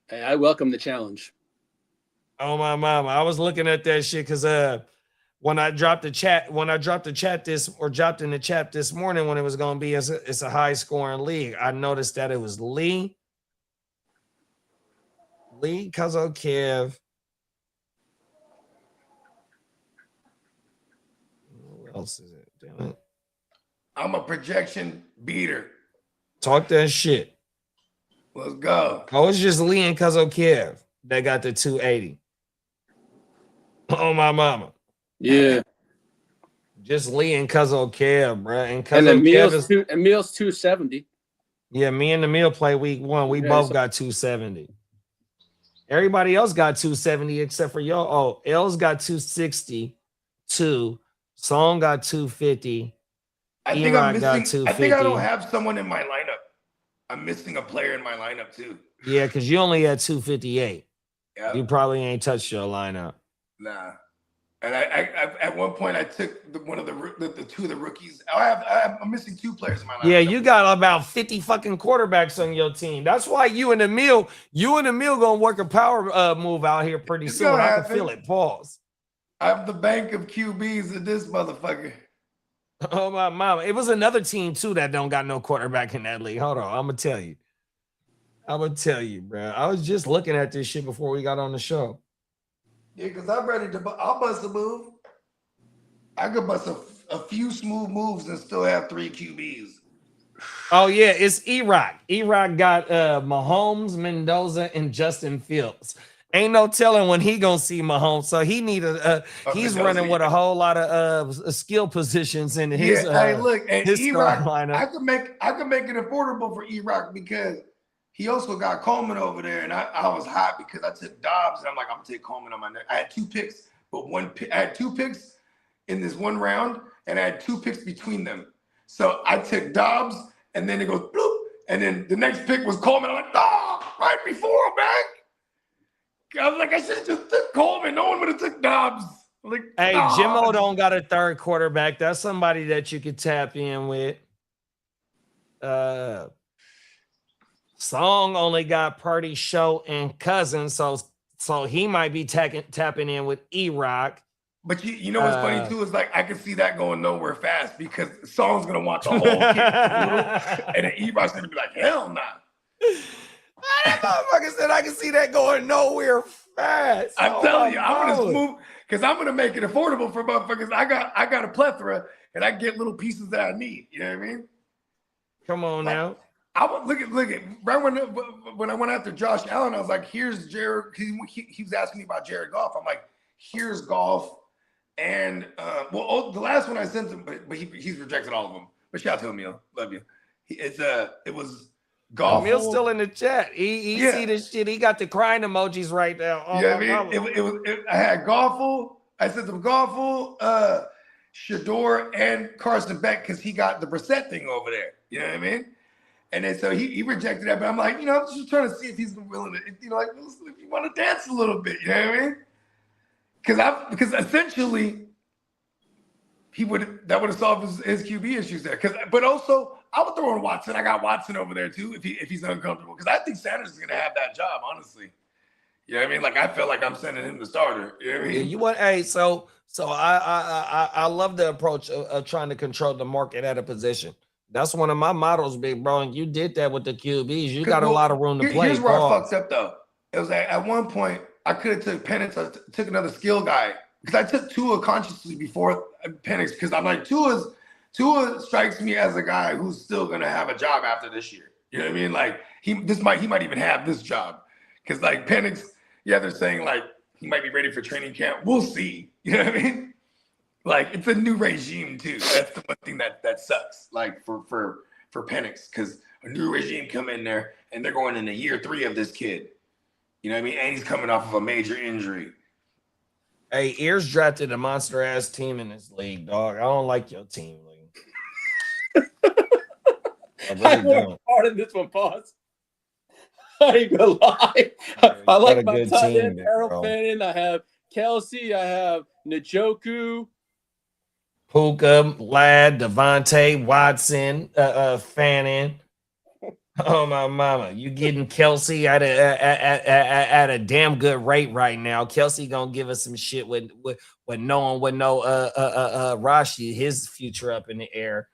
Hey, I welcome the challenge. Oh my mama. I was looking at that shit because when I dropped the chat dropped in the chat this morning when it was going to be it's a high scoring league, I noticed that it was Lee, Cuzzo, Kev. Who else is it? Damn it. I'm a projection beater. Talk that shit. Let's go. Oh, it's just Lee and Cuzzo Kev that got the 280. Oh, my mama. Yeah. Just Lee and Cuzzo Kev, bro. And Emil's 270. Yeah, me and Emil play week 1. We both got 270. Everybody else got 270 except for y'all. Oh, L's got 262. Song got 250. I think I'm missing. I think I don't have someone in my lineup. I'm missing a player in my lineup too. Yeah, because you only had 258. Yeah. You probably ain't touched your lineup. Nah. And I at one point I took one of the two of the rookies. I'm missing 2 players in my lineup. Yeah, you got about 50 fucking quarterbacks on your team. That's why you and Emil gonna work a power move out here pretty soon. I can feel it. Pause. I have the bank of QBs in this motherfucker. Oh my mama. It was another team too that don't got no quarterback in that league. Hold on, I'm gonna tell you, bro. I was just looking at this shit before we got on the show. Yeah, because I'm ready to. I'll bust a move. I could bust a few smooth moves and still have 3 QBs. Oh yeah, it's E-Rock. E-Rock got Mahomes, Mendoza, and Justin Fields. Ain't no telling when he gonna see Mahomes. So he need he's running with a whole lot of skill positions in his. Hey, look, and his E-Rock, lineup. I could make it affordable for E-Rock because he also got Coleman over there, and I was hot because I took Dobbs, and I'm like, I'm gonna take Coleman on my neck. I had 2 picks, but I had 2 picks in this one round, and I had 2 picks between them. So I took Dobbs, and then it goes bloop, and then the next pick was Coleman. I'm like, right before I'm back. I was like, I should have just took Coleman. No one would have took Dobbs. Like, hey, Jimmo don't got a 3rd quarterback. That's somebody that you could tap in with. Song only got Purdy, Show, and Cousins, so he might be tapping in with E-Rock. But you know what's funny too is like I can see that going nowhere fast because Song's gonna want the whole kit, and then E-Rock's gonna be like, hell nah. That motherfucker said I can see that going nowhere fast. I'm telling you, I'm gonna smooth because I'm gonna make it affordable for motherfuckers. I got a plethora, and I get little pieces that I need. You know what I mean? Come on now. I would look at right when I went after Josh Allen, I was like, here's Jared. He was asking me about Jared Goff. I'm like, here's Goff, and the last one I sent him, but he's rejected all of them. But shout out to Emil, love you. It was Goff. Emil's still in the chat. He see this shit. He got the crying emojis right now. Oh, yeah, I had Goffle. I sent him Goffle, Shador, and Carson Beck because he got the Brissett thing over there. You know what I mean? And then so he rejected that, but I'm like, I'm just trying to see if he's willing to, if you want to dance a little bit, you know what I mean? Because essentially that would have solved his QB issues there. But also I would throw in Watson. I got Watson over there too if he's uncomfortable because I think Sanders is gonna have that job, honestly. You know what I mean? Like I feel like I'm sending him the starter. You know what I mean? You want so I love the approach of trying to control the market at a position. That's one of my models, big bro. And you did that with the QBs. You got a lot of room to play. Here's where I fucked up though. It was at one point I could have took Penix. I took another skill guy because I took Tua consciously before Penix because I'm like Tua strikes me as a guy who's still gonna have a job after this year. You know what I mean? Like he might even have this job because like Penix, they're saying like he might be ready for training camp. We'll see. You know what I mean? Like it's a new regime too. That's the one thing that sucks. Like for Penix, because a new regime come in there and they're going into year 3 of this kid. You know what I mean? And he's coming off of a major injury. Hey, Ears drafted a monster ass team in this league, dog. I don't like your team, league. I worked hard in this one, pause. I ain't gonna lie. I like my tight end, Harold Fannin. I have Kelsey. I have Njoku. Puka, Ladd, Devontae, Watson, Fannin. Oh my mama, you getting Kelsey at a damn good rate right now. Kelsey gonna give us some shit with no Rashi, his future up in the air.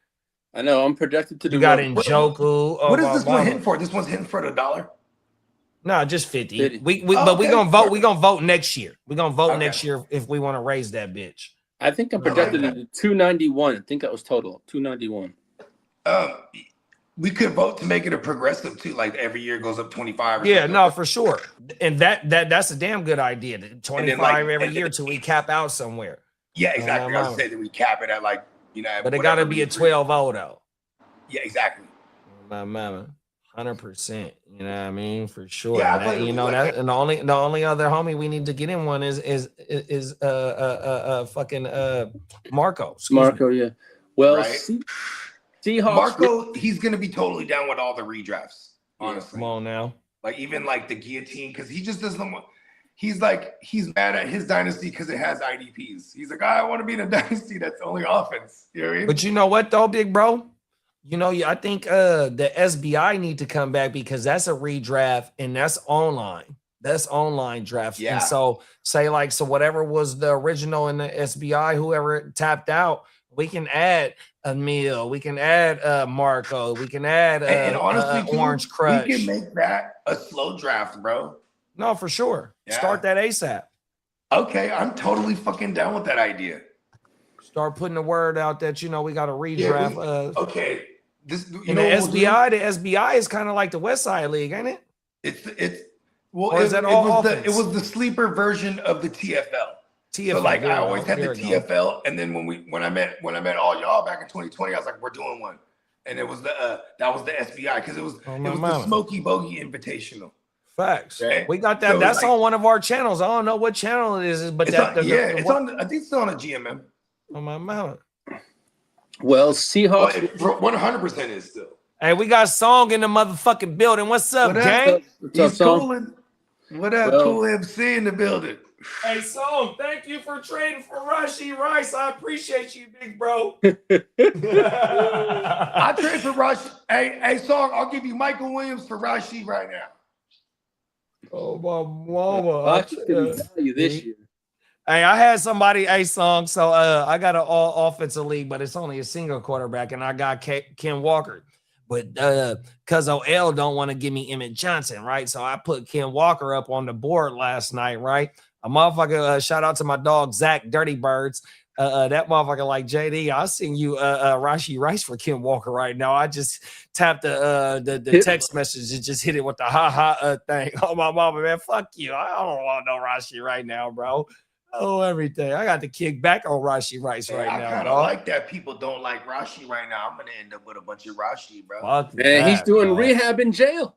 I know. I'm projected to do. You got well. Njoku. What is this one hitting for? This one's hitting for $1. No, just 50. 50. But we gonna vote. We gonna vote next year. We gonna vote Okay. next year if we want to raise that bitch. I think I'm projected to do 291. I think that was total 291. We could vote to make it a progressive too, like every year goes up 25. Yeah, no, for sure. And that's a damn good idea. 25 every year till we cap out somewhere. Yeah, exactly. I would say that we cap it at like, but it got to be a 12-0 though. Yeah, exactly. My mama, 100%. You know what I mean? For sure. Yeah, that, and the only other homie we need to get in one is fucking Marco. Marco, yeah. Well, Right. Seahawks. Marco, he's gonna be totally down with all the redrafts. Honestly, Come on now. like even like the guillotine, because he just doesn't want. He's mad at his dynasty because it has IDPs. He's like, I want to be in a dynasty that's only offense. You know what I mean? But you know what though, big bro? I think the SBI need to come back because that's a redraft and that's online. That's online draft. Yeah. And so so whatever was the original in the SBI, whoever tapped out, we can add Emil, we can add Marco, we can add and honestly, too, Orange Crush. we can make that a slow draft, bro. No, for sure. Yeah. Start that ASAP. Okay, I'm totally fucking down with that idea. Start putting the word out that we got a redraft. Okay, this in the SBI is kind of like the West Side League, ain't it? It was the sleeper version of the TFL. So like I always had the TFL, and then when I met all y'all back in 2020, I was like, we're doing one, and it was that was the SBI because it was the Smokey Bogey Invitational. Facts. Okay? We got that. So that's on one of our channels. I don't know what channel it is, but it's on. I think it's on a GMM. On my mount. Well, Seahawks. 100% is still. Hey, we got Song in the motherfucking building. What's up, gang? What's up, Song? What up, Cool MC in the building? Hey, Song, thank you for trading for Rashee Rice. I appreciate you, big bro. I trade for Rashee. Hey, Song, I'll give you Michael Williams for Rashee right now. Oh, my mama. Value this year. Hey, I had somebody, Song. So I got an all offensive league, but it's only a single quarterback, and I got Ken Walker. But because OL don't want to give me Emmett Johnson, right? So I put Ken Walker up on the board last night, right? A motherfucker, shout out to my dog, Zach Dirty Birds. That motherfucker like JD, I'll send you Rashee Rice for Ken Walker right now. I just tapped the text message and just hit it with the thing. Oh, my mama, man, fuck you. I don't want no Rashee right now, bro. Oh, everything. I got to kick back on Rashee Rice now. I kind of like that people don't like Rashee right now. I'm going to end up with a bunch of Rashee, bro. Man, he's doing rehab in jail.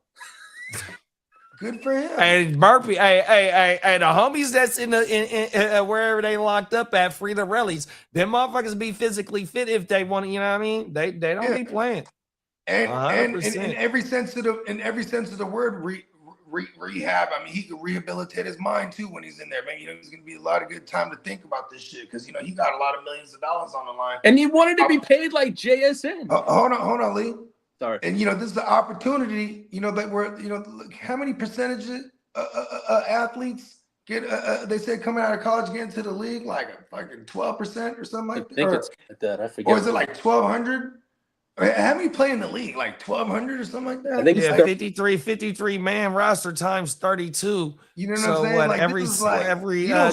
Good for him. Hey, Burpee. Hey, the homies that's in wherever they locked up at, free the rallies. Them motherfuckers be physically fit if they want to, you know what I mean? They don't be playing. And in every sense of the word, rehab. I mean, he could rehabilitate his mind too when he's in there, man. There's gonna be a lot of good time to think about this shit because he got a lot of millions of dollars on the line. And he wanted to be paid like JSN. Hold on, Lee. Sorry. And this is the opportunity. That we're look, how many percentages athletes get? They said coming out of college get into the league like a fucking 12% or something like that. I think it's like that. I forget. Or is it like 1,200? How many play in the league? Like 1,200 or something like that? I think it's 53 man roster times 32. You know what I'm saying? Like, every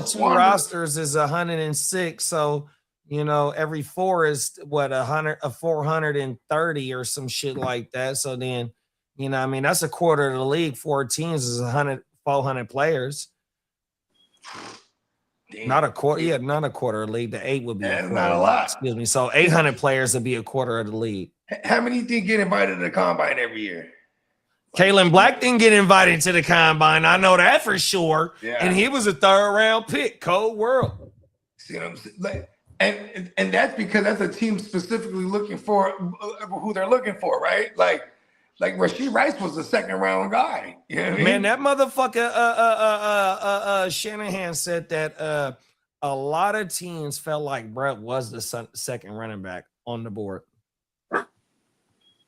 two rosters is 106. So, every four is 430 or some shit like that. So then, I mean, that's a quarter of the league. 4 teams is 400 players. Damn. Not a quarter. Not a quarter of the league. The 8 would be not a lot. Excuse me. So 800 players would be a quarter of the league. How many think get invited to the combine every year? Kalen Black didn't get invited to the combine. I know that for sure. Yeah. And he was a 3rd round pick. Cold world. See what I'm saying? And that's because that's a team specifically looking for who they're looking for, right? Like Rashee Rice was a 2nd round guy. You know what I mean? Man, that motherfucker Shanahan said that a lot of teams felt like Brett was the 2nd running back on the board.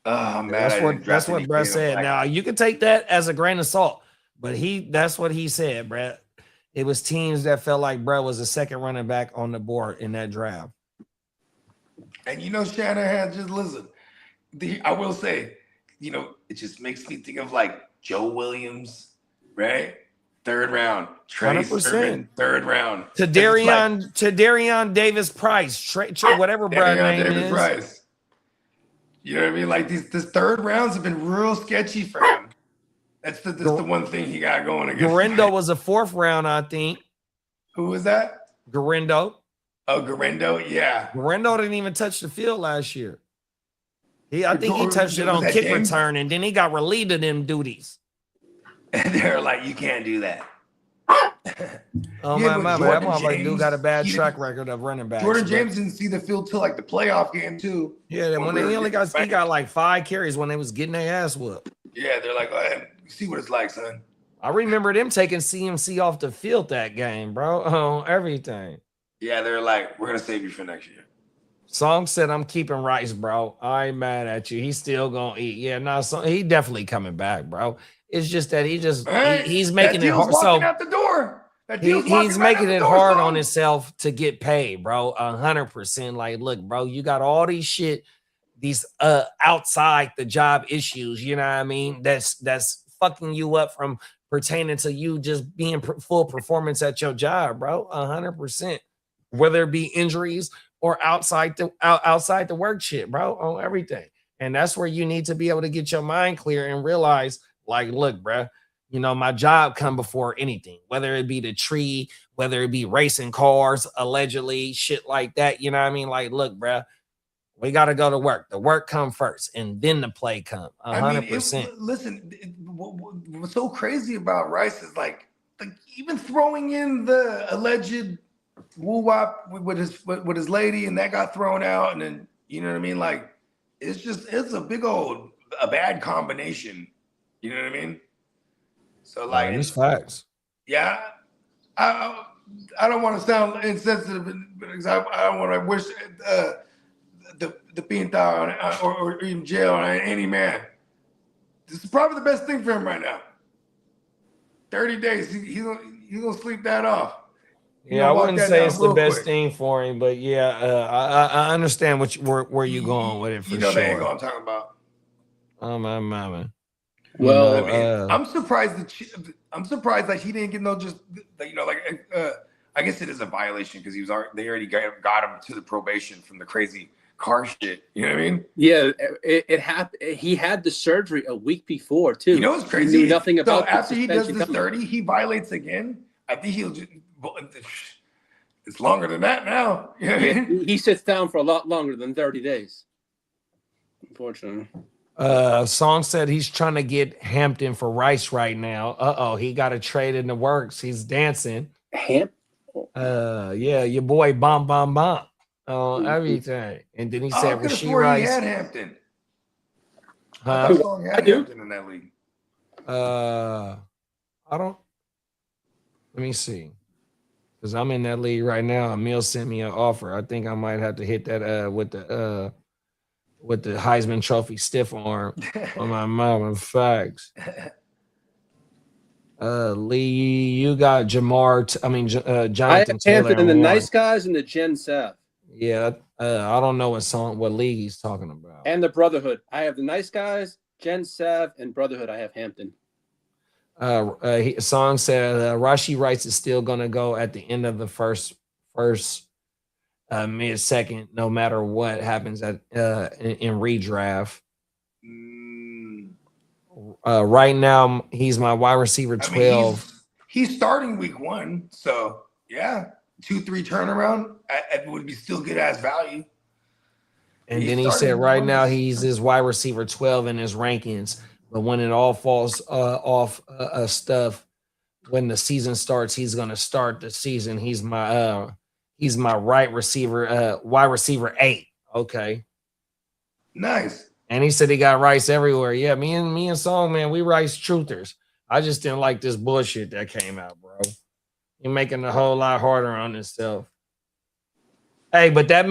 Oh, I'm mad. That's what Brett said. Now you can take that as a grain of salt, but that's what he said, Brett. It was teams that felt like Brett was the second running back on the board in that draft. And Shanahan, just listen. I will say, it just makes me think of like Joe Williams, right? Third round. Trey Sermon, third round. To Darion Davis Price, whatever Brad name is. Price. You know what I mean? Like this third rounds have been real sketchy for him. That's the one thing he got going against. Garindo was a fourth round, I think. Who was that? Garindo. Oh, Garindo, yeah. Garindo didn't even touch the field last year. I think he touched it on kick return, and then he got relieved of them duties. And they're like, you can't do that. Oh, my mama. That motherfucker dude got a bad track record of running back. Jordan James didn't see the field till like the playoff game, too. Yeah, when he got like 5 carries when they was getting their ass whooped. Yeah, they're like, go ahead, see what it's like, son. I remember them taking CMC off the field that game, bro. On everything. Yeah, they're like, we're going to save you for next year. Song said, I'm keeping Rice, bro. I ain't mad at you. He's still going to eat. Yeah, no, he definitely coming back, bro. It's just that he's making it hard. So out the door. He's making it hard on himself to get paid, bro. 100%. Like, look, bro, you got all these outside the job issues, you know what I mean? That's fucking you up from pertaining to you just being full performance at your job, bro. 100%. Whether it be injuries or outside the work shit, bro, on everything. And that's where you need to be able to get your mind clear and realize, like, look, bro, my job come before anything, whether it be the tree, whether it be racing cars, allegedly, shit like that. You know what I mean? Like, look, bro, we got to go to work. The work come first, and then the play come. 100%. Listen, what's so crazy about Rice is like even throwing in the alleged woo-wop with his lady, and that got thrown out, and then you know what I mean? Like, it's a bad combination. You know what I mean? So like, it's facts. Yeah, I don't want to sound insensitive, because I don't want to wish the pinta or even jail on any man. This is probably the best thing for him right now. 30 days, he's gonna sleep that off. Yeah, I wouldn't say it's the best thing for him, but yeah, I understand where you're going with it for sure. They ain't what I'm talking about. Oh my mama. Well, I'm surprised that he didn't get I guess it is a violation because they already got him to the probation from the crazy car shit. You know what I mean? Yeah, it happened. He had the surgery a week before too. You know what's crazy? He knew nothing about. So after he does the 30, he violates again. I think he'll just. It's longer than that now. You know what I mean? He sits down for a lot longer than 30 days. Unfortunately. Song said he's trying to get Hampton for Rice right now. He got a trade in the works. He's dancing. Yeah, your boy Bomb everything. And then he said Rasheed Rice. He had Hampton. I do. Hampton in that league. I don't. Let me see. Because I'm in that league right now. Emil sent me an offer. I think I might have to hit that with the Heisman Trophy stiff arm on my mom. Facts. Lee, you got Jonathan Taylor. And the nice guys and the Gen Sav. Yeah, I don't know what league he's talking about. And the Brotherhood. I have the nice guys, Gen Sav, and Brotherhood. I have Hampton. Song said Rasheed Rice is still gonna go at the end of the first mid-second, no matter what happens in redraft. Right now, he's my wide receiver 12. He's starting week 1, so yeah, 2-3 turnaround. It would be still good as value. And then he said right now he's his wide receiver 12 in his rankings. But when it all falls off stuff, when the season starts, he's going to start the season. He's my right receiver, wide receiver 8. Okay. Nice. And he said he got Rice everywhere. Yeah, me and Song, man, we Rice truthers. I just didn't like this bullshit that came out, bro. You're making it a whole lot harder on yourself. Hey, but that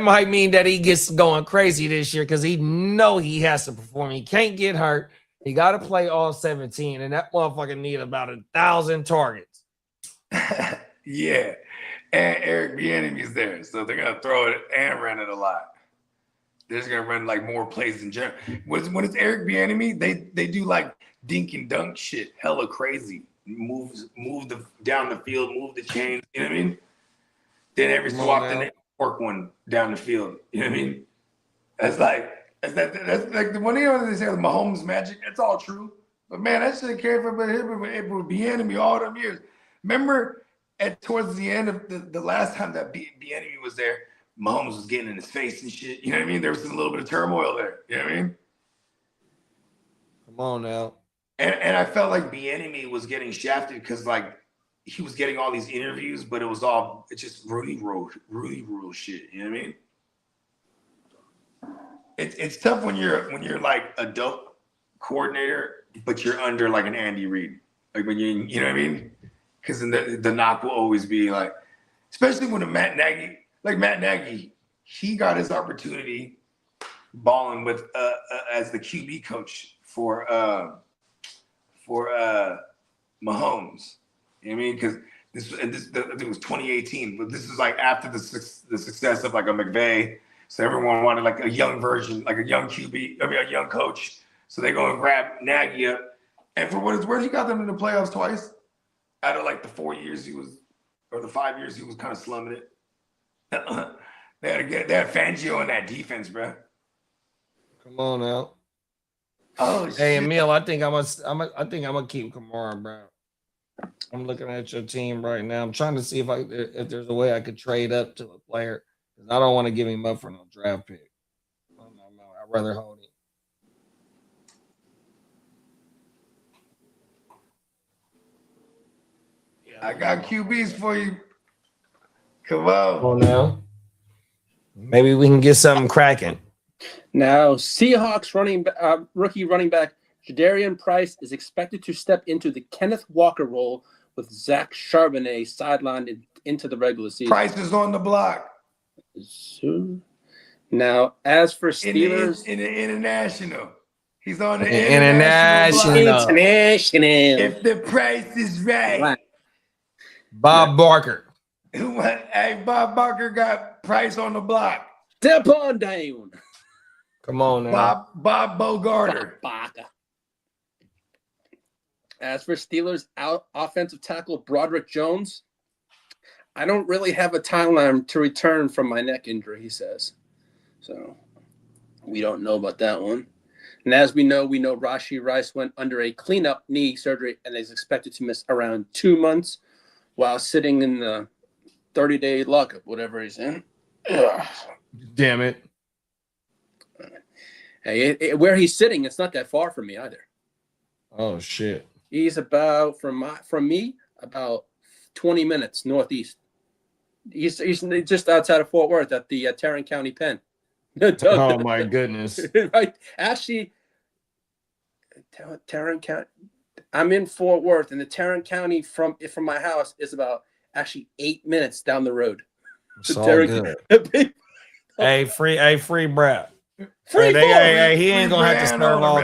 might mean that he gets going crazy this year because he has to perform. He can't get hurt. He got to play all 17, and that motherfucker need about 1,000 targets. Yeah, and Eric Bieniemy's there, so they're gonna throw it and run it a lot. They're just gonna run like more plays in general. When it's Eric Bieniemy, they do like dink and dunk shit, hella crazy. Move down the field, move the chains. You know what I mean? Then every so often they work one down the field. You know what I mean? That's like the one thing they say with Mahomes magic. That's all true. But man, that shit came from him with Bieniemy all them years. Remember towards the end of the last time that Bieniemy was there, Mahomes was getting in his face and shit. You know what I mean? There was a little bit of turmoil there. You know what I mean? Come on now. And I felt like Bieniemy was getting shafted because like he was getting all these interviews, but it's just Rudy Rule shit. You know what I mean? It's tough when you're like a dope coordinator, but you're under like an Andy Reid. Like when you know what I mean? Because the knock will always be like, especially when Matt Nagy, he got his opportunity balling with as the QB coach for Mahomes. You know what I mean? Because this I think it was 2018, but this is like after the success of like a McVay. So everyone wanted like a young version, like a young QB, a young coach. So they go and grab Nagy up. And for what it's worth, he got them in the playoffs twice. Out of like the 4 years the 5 years he was kind of slumming it. They had Fangio in that defense, bro. Come on now. Oh, hey, shit. Emil, I think I'm gonna keep Kamara, bro. I'm looking at your team right now. I'm trying to see if there's a way I could trade up to a player because I don't want to give him up for no draft pick. No, I'd rather hold him. I got QBs for you. Come on. Oh, now. Maybe we can get something cracking. Now, Seahawks rookie running back Jadarian Price is expected to step into the Kenneth Walker role with Zach Charbonnet sidelined into the regular season. Price is on the block. So, now, as for Steelers... In the international. He's on the international. block. International. If the price is right. Bob Barker. Hey, Bob Barker got Price on the block. Step on down. Come on now. Bob Bogard. As for Steelers offensive tackle Broderick Jones, I don't really have a timeline to return from my neck injury, he says. So we don't know about that one. And as we know Rashee Rice went under a cleanup knee surgery and is expected to miss around 2 months while sitting in the 30-day lockup, whatever he's in. Ugh. Damn it. Hey, where he's sitting, it's not that far from me either. Oh, shit. He's about, from me, about 20 minutes northeast. He's just outside of Fort Worth at the Tarrant County Pen. Oh, my goodness. Right. Actually, Tarrant County. I'm in Fort Worth, and the Tarrant County from my house is about actually 8 minutes down the road. It's all good. Hey, free Brad. Hey, he ain't gonna have to serve all.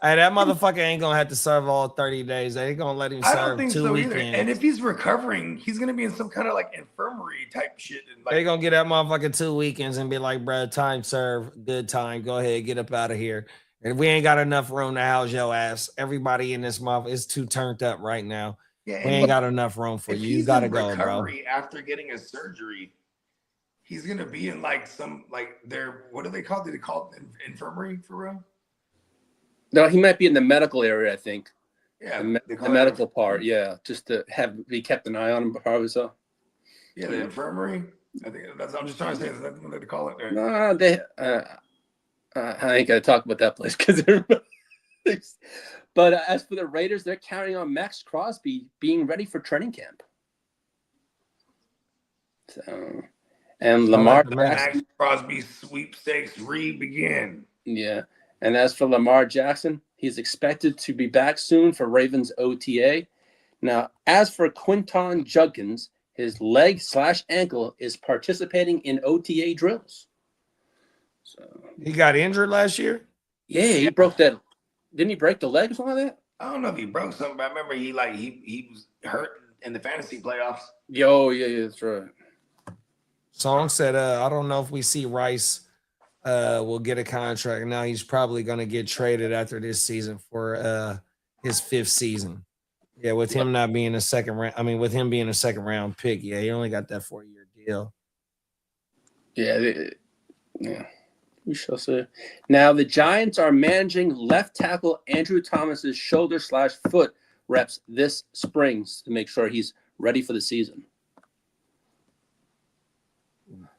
Hey, that motherfucker ain't gonna have to serve all 30 days. They ain't gonna let him serve 2 weekends. I don't think so either. And if he's recovering, he's gonna be in some kind of like infirmary type shit. And like, they gonna get that motherfucker 2 weekends and be like, bro, time served, good time. Go ahead, get up out of here. And we ain't got enough room to house your ass. Everybody in this month is too turned up right now. Yeah, we ain't got enough room for you. You gotta go, bro. After getting a surgery, he's gonna be in like some like their what do they call it? Do they call it infirmary for real? No, he might be in the medical area, I think. Yeah, the medical part, yeah, just to be kept an eye on him, probably so. Yeah, the infirmary. I think that's. I'm just trying to say that's what they call it. No, they. I ain't gonna talk about that place because they're. But as for the Raiders, they're counting on Max Crosby being ready for training camp. So, and Lamar Max Crosby sweepstakes begin. Yeah, and as for Lamar Jackson, he's expected to be back soon for Ravens OTA. Now, as for Quinton Judkins, his leg/ankle is participating in OTA drills. So He got injured last year? yeah, he broke that. Didn't he break the leg or something like that? I don't know if he broke something, but I remember he was hurt in the fantasy playoffs. Yeah, that's right. Song said, I don't know if we see Rice will get a contract. Now he's probably going to get traded after this season for his 5th season. Yeah, with him not being a second round. I mean, with him being a second round pick, yeah, he only got that 4-year deal. Yeah, we shall see. Now the Giants are managing left tackle Andrew Thomas's shoulder/foot reps this spring to make sure he's ready for the season.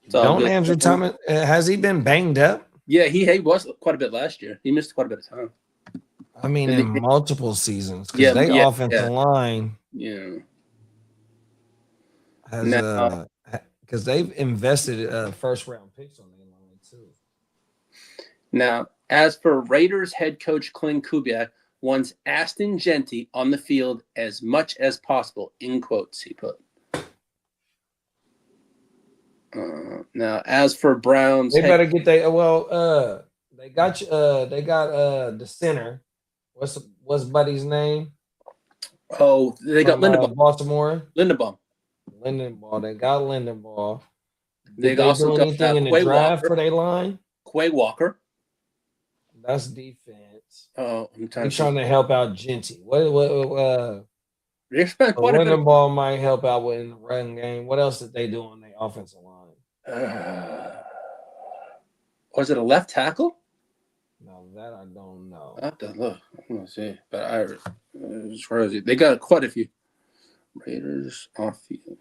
Don't Andrew Thomas, has he been banged up? Yeah, he was quite a bit last year. He missed quite a bit of time. I mean, in multiple seasons. Because offensive line. Yeah. Has because they've invested first round picks on their line too. Now, as for Raiders head coach Clint Kubiak, wants Aston Genty on the field as much as possible, in quotes, he put. Now, as for Browns, they better get they got the center. What's Buddy's name? Oh, they got Lindenbaum. Baltimore. Lindenbaum. They got Lindenbaum. They do also got anything in the Quay draft Walker. for their line? Quay Walker. That's defense. Oh, I'm trying to help out Genty. They spent quite a bit. Lindenbaum might help out with in the run game. What else did they do on their offensive line? Was it a left tackle? No, that I don't know. I have to look. I'm gonna see, but as far as they got quite a few Raiders off field.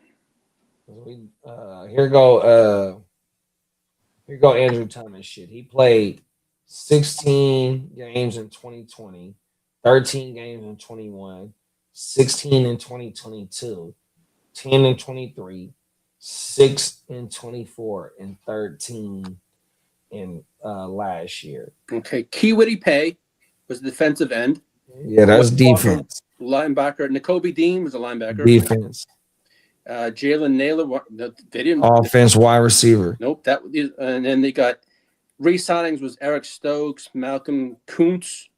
Here go Andrew Thomas shit. He played 16 games in 2020, 13 games in 21, 16 in 2022, 10 in 23, 6 in 24, and 13 in last year. Okay, Kitteh Pay was the defensive end. Yeah, that's defense. Linebacker. N'Kobe Dean was a linebacker. Defense. Jalen Naylor, they didn't. Offense, wide receiver. Nope. And then they got re-signings was Eric Stokes, Malcolm Kuntz,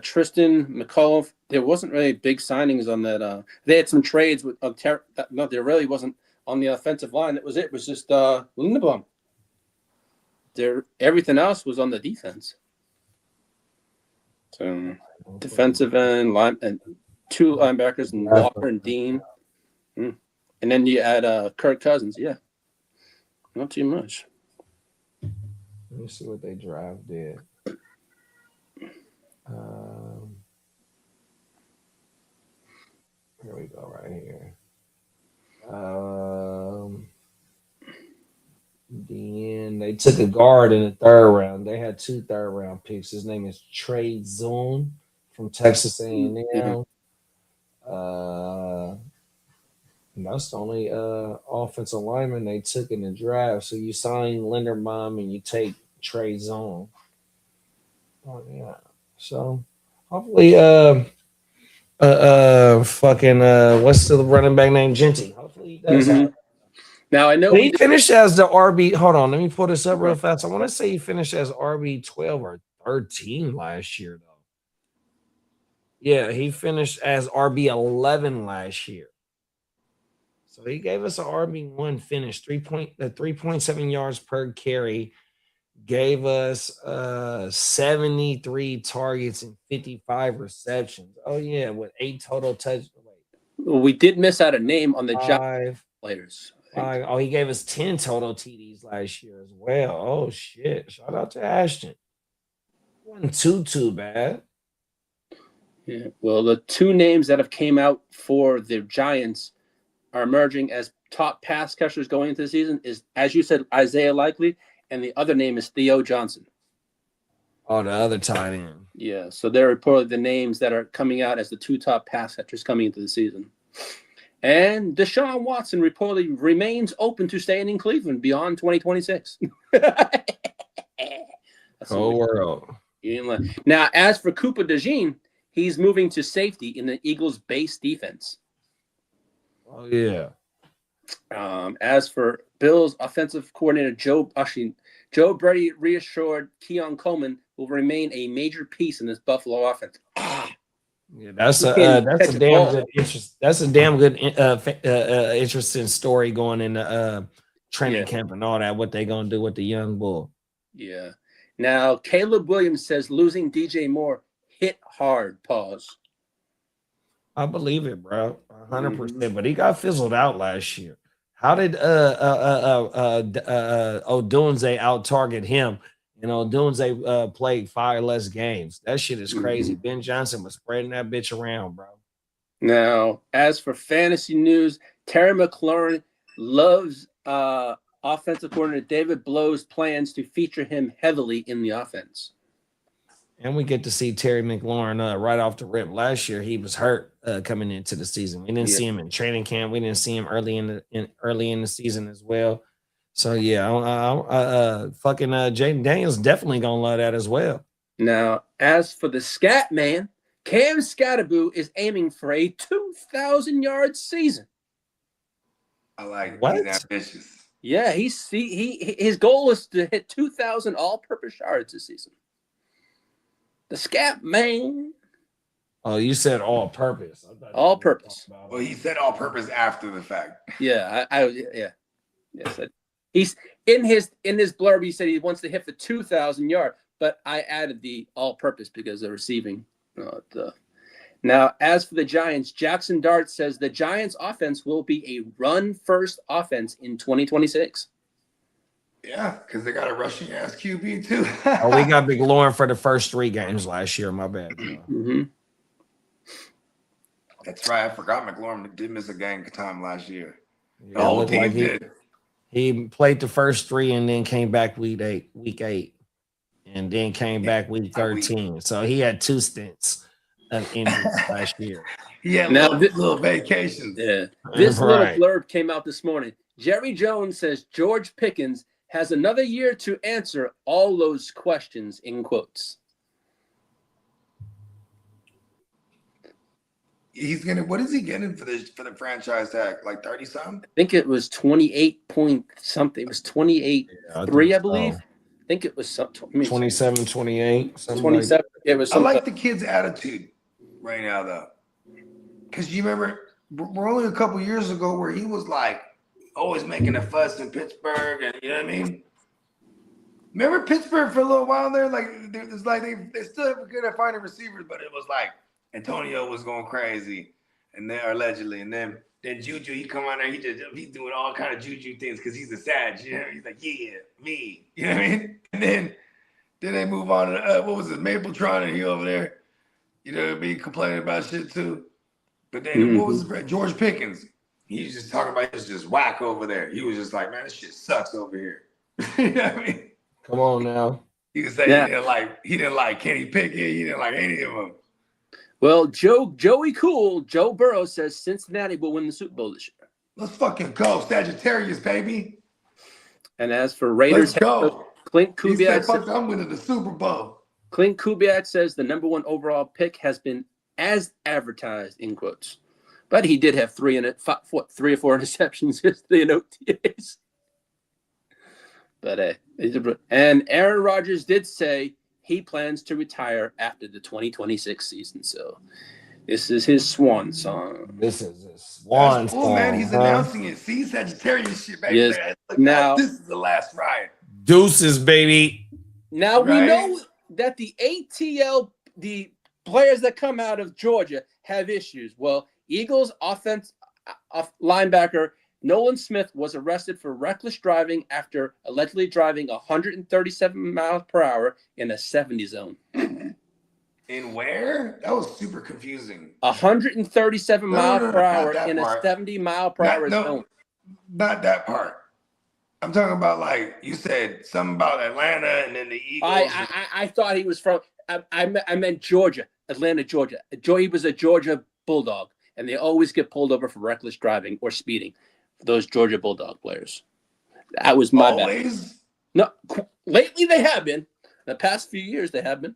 Tristan McCullough. There wasn't really big signings on that. They had some trades with. No, there really wasn't on the offensive line. That was it. It was just Lindenbaum. Everything else was on the defense. So defensive end, and 2 linebackers, and Walker and Dean. And then you add Kirk Cousins. Yeah. Not too much. Let me see what they draft did. Here we go, right here. Then they took a guard in the 3rd round. They had 2 third-round picks. His name is Trey Zone from Texas A&M. And that's the only offensive lineman they took in the draft. So you sign Linderbaum and you take Trey Zone. Oh yeah. So hopefully what's the running back named Genty? Hopefully he does that. Now I know he finished as the RB. Hold on, let me pull this up real fast. I want to say he finished as RB 12 or 13 last year, though. Yeah, he finished as RB 11 last year. So he gave us an RB1 finish, 3.7 yards per carry. Gave us 73 targets and 55 receptions. Oh yeah, with 8 total touchdowns. We did miss out a name on the job players. He gave us 10 total TDs last year as well. Oh shit! Shout out to Ashton. Wasn't too bad. Yeah. Well, the 2 names that have came out for the Giants are emerging as top pass catchers going into the season is, as you said, Isaiah Likely, and the other name is Theo Johnson. Oh, the other tight end. Yeah, so they're reportedly the names that are coming out as the 2 top pass catchers coming into the season. And Deshaun Watson reportedly remains open to staying in Cleveland beyond 2026. Whole world. Now, as for Cooper DeJean, he's moving to safety in the Eagles' base defense. Oh, yeah. As for Bills offensive coordinator Joe Brady reassured Keon Coleman will remain a major piece in this Buffalo offense. Yeah, that's a damn good interesting story going into training camp and all that. What they gonna do with the young bull? Yeah. Now Caleb Williams says losing DJ Moore hit hard. Pause. I believe it, bro, 100%. But he got fizzled out last year. How did Odunze out target him? You know, Odunze played 5 less games. That shit is crazy. Ben Johnson was spreading that bitch around, bro. Now, as for fantasy news, Terry McLaurin loves offensive coordinator David Blow's plans to feature him heavily in the offense. And we get to see Terry McLaurin right off the rip. Last year, he was hurt coming into the season. We didn't see him in training camp. We didn't see him early in the season as well. So yeah, fucking Jaden Daniels definitely gonna love that as well. Now, as for the Scat Man, Cam Scatterboo is aiming for a 2,000-yard season. I like what? He's ambitious. Yeah, his goal is to hit 2,000 all-purpose yards this season. The Scat Man. Oh, you said all purpose. All purpose. Well, he said all purpose after the fact. Yeah, yes. He's in his blurb. He said he wants to hit the 2,000 yard, but I added the all purpose because of receiving. Now, as for the Giants, Jackson Dart says the Giants offense will be a run first offense in 2026. Yeah, because they got a rushing ass QB too. We got McLaurin for the first 3 games last year. My bad. Mm-hmm. That's right. I forgot McLaurin did miss a game time last year. Yeah, the whole team did. He played the first 3 and then came back week 8, and then came back week 13. So he had 2 stints of injuries last year. He had little vacations. Yeah. This little blurb came out this morning. Jerry Jones says George Pickens has another year to answer all those questions, in quotes. He's gonna. What is he getting for the franchise tag? Like 30 something? I think it was 28 point something. It was 28.3, I believe. I think it was 27, 28. 27. It was. I like the kid's attitude right now, though, because you remember we're only a couple years ago where he was like always making a fuss in Pittsburgh, and you know what I mean. Remember Pittsburgh for a little while there? Like it's like they still were good at finding receivers, but it was like Antonio was going crazy, and then allegedly, and then Juju, he come on there, he's doing all kind of Juju things because he's a Sag, you know. He's like, yeah, me, you know what I mean? And then they move on to what was it, Mapletron, and he over there, you know, be complaining about shit too. But then what was it, George Pickens? He was just talking about just whack over there. He was just like, man, this shit sucks over here. You know what I mean? Come on now. You can say he didn't like Kenny Pickett, he didn't like any of them. Well, Joe Burrow says Cincinnati will win the Super Bowl this year. Let's fucking go, Sagittarius, baby. And as for Raiders, let's go. Clint Kubiak said, I'm winning the Super Bowl. Clint Kubiak says the number 1 overall pick has been as advertised, in quotes. But he did have 3 or 4 interceptions yesterday in OTAs. But and Aaron Rodgers did say he plans to retire after the 2026 season. So this is his swan song. This is his swan song. Oh man, he's announcing it. See, Sagittarius shit, baby. Yes. Now this is the last ride. Deuces, baby. Now we know that the ATL, the players that come out of Georgia, have issues. Well, Eagles linebacker Nolan Smith was arrested for reckless driving after allegedly driving 137 miles per hour in a 70 zone. In where? That was super confusing. 137 miles per hour in a 70 mile per hour zone. Not that part. I'm talking about, like, you said something about Atlanta and then the Eagles. I thought he was from I meant Georgia, Atlanta, Georgia. He was a Georgia Bulldog, and they always get pulled over for reckless driving or speeding. Those Georgia Bulldog players. That was my bad. No, lately they have been. The past few years they have been.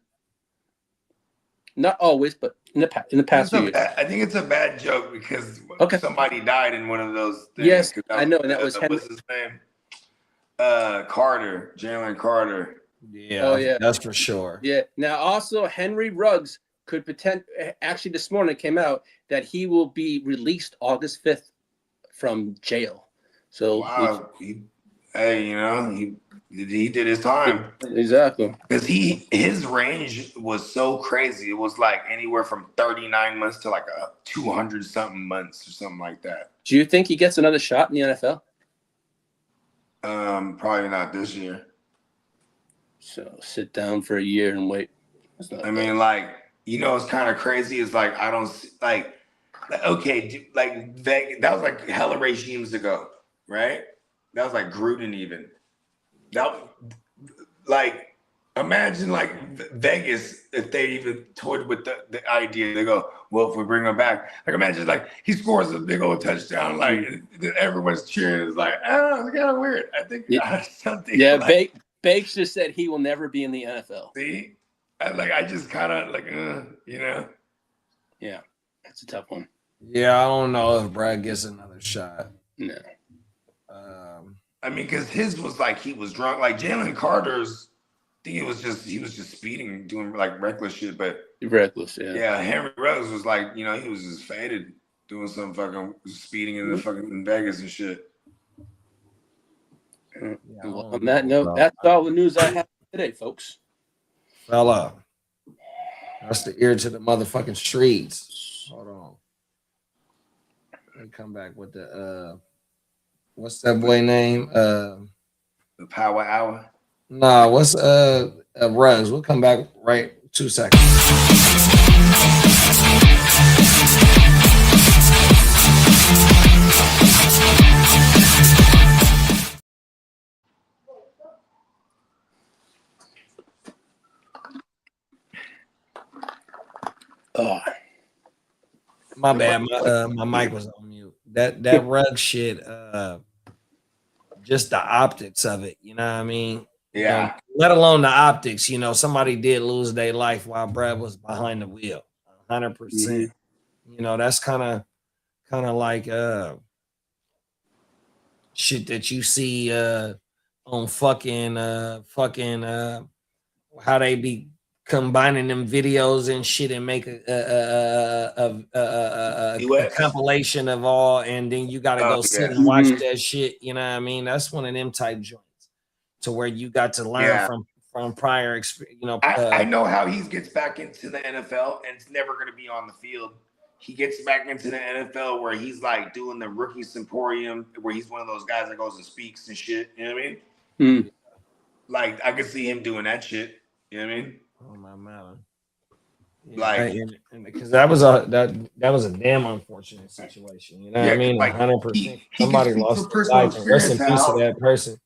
Not always, but in the past few years. I think it's a bad joke because somebody died in one of those things. Yes, I know, and that was Henry. What's his name? Carter, Jalen Carter. Yeah, yeah, that's for sure. Yeah. Now, also Henry Ruggs could actually this morning came out that he will be released August 5th from jail. So wow, he did his time. Exactly. Because his range was so crazy. It was like anywhere from 39 months to like 200 something months or something like that. Do you think he gets another shot in the NFL? Probably not this year. So sit down for a year and wait. I mean, like, it's kind of crazy. It's like I don't like okay, like that was like hella regimes ago, right? That was like Gruden even. That like imagine like Vegas if they even toyed with the idea. They go, well, if we bring him back, like imagine like he scores a big old touchdown, like everyone's cheering. It's like, oh, it's kind of weird. I think something. Yeah, like, Bakes just said he will never be in the NFL. See, I just kind of like, Yeah, that's a tough one. Yeah, I don't know if Brad gets another shot. No. I mean, because his was like he was drunk. Like Jalen Carter's, I think he was just speeding, doing like reckless shit. But reckless, yeah. Yeah, Henry Ruggs was like, he was just faded, doing some fucking speeding in the fucking in Vegas and shit. Yeah, well, on that note, that's all the news I have today, folks. Fella, that's the ear to the motherfucking streets. Hold on. Let me come back with the what's that boy name? The Power Hour. Nah, what's Ruggs? We'll come back right 2 seconds. Oh, my bad. My mic was on mute. That rug shit, just the optics of it, you know what I mean? Yeah. Let alone the optics, somebody did lose their life while Brad was behind the wheel. 100%. Mm-hmm. That's kind of like shit that you see on fucking how they be combining them videos and shit and make a compilation of all, and then you got to go sit and watch that shit. You know what I mean? That's one of them type joints to where you got to learn from prior experience. I know how he gets back into the NFL and it's never going to be on the field. He gets back into the NFL where he's like doing the rookie symposium, where he's one of those guys that goes and speaks and shit. You know what I mean? Like I could see him doing that shit. You know what I mean? Oh my man! Like, because that was a damn unfortunate situation. You know what I mean? 100%. Somebody lost their life. And rest in peace to that person.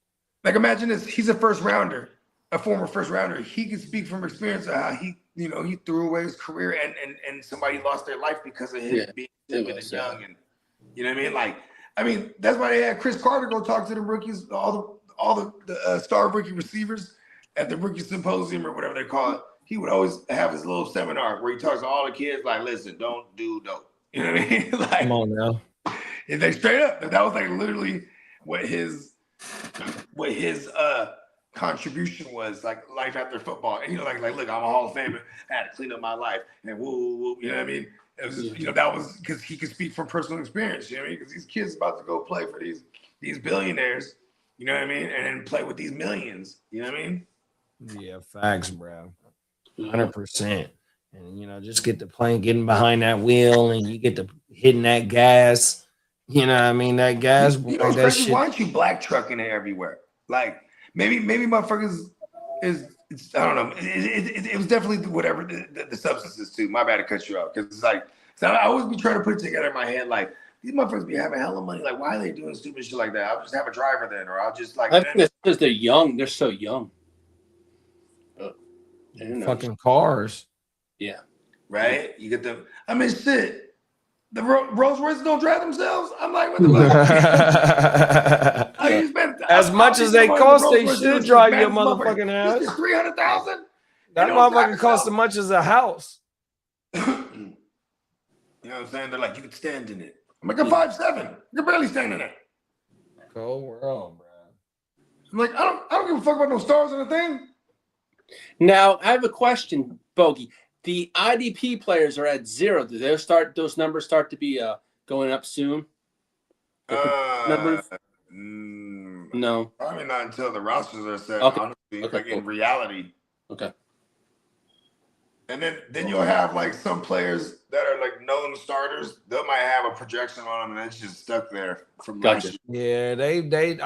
Like, imagine this: he's a first rounder, a former first rounder. He can speak from experience of how he threw away his career and somebody lost their life because of him being stupid and young, and you know what I mean? Like, that's why they had Chris Carter go talk to the rookies, all the star rookie receivers at the rookie symposium or whatever they call it. He would always have his little seminar where he talks to all the kids like, listen, don't do dope. You know what I mean? Like, come on now. And they straight up, that was like literally what his contribution was, like life after football. And like look, I'm a Hall of Famer. I had to clean up my life and woo, you know what I mean? It was just, that was because he could speak from personal experience, you know what I mean? Because these kids about to go play for these billionaires, you know what I mean? And then play with these millions, you know what I mean? Yeah, facts, bro. 100%. And just get the plane, getting behind that wheel, and you get to hitting that gas. You know what I mean? That gas. That shit. Why aren't you black trucking it everywhere? Like maybe motherfuckers is I don't know. It was definitely whatever the substances too. My bad to cut you off because it's like I always be trying to put it together in my head like these motherfuckers be having hella money. Like why are they doing stupid shit like that? I'll just have a driver then, or I'll just like. I think it's because they're young. They're so young. Fucking cars. Yeah. Right? You get them. Shit. The Rolls Royces don't drive themselves. I'm like, what the fuck? As much as they cost, they should drive your motherfucking house. $300,000. That motherfucker costs as much as a house. You know what I'm saying? They're like, you could stand in it. I'm like, I'm 5'7". You're barely standing in it. Cold world, bro. I'm like, I don't give a fuck about no stars on the thing. Now, I have a question, Bogey. The IDP players are at 0. Do those numbers start to be going up soon? Numbers? No. Probably not until the rosters are set, Okay. honestly, Okay, like cool. in reality. Okay. And then you'll have like some players that are like known starters. They might have a projection on them, and it's just stuck there from Gotcha. last year. Yeah, they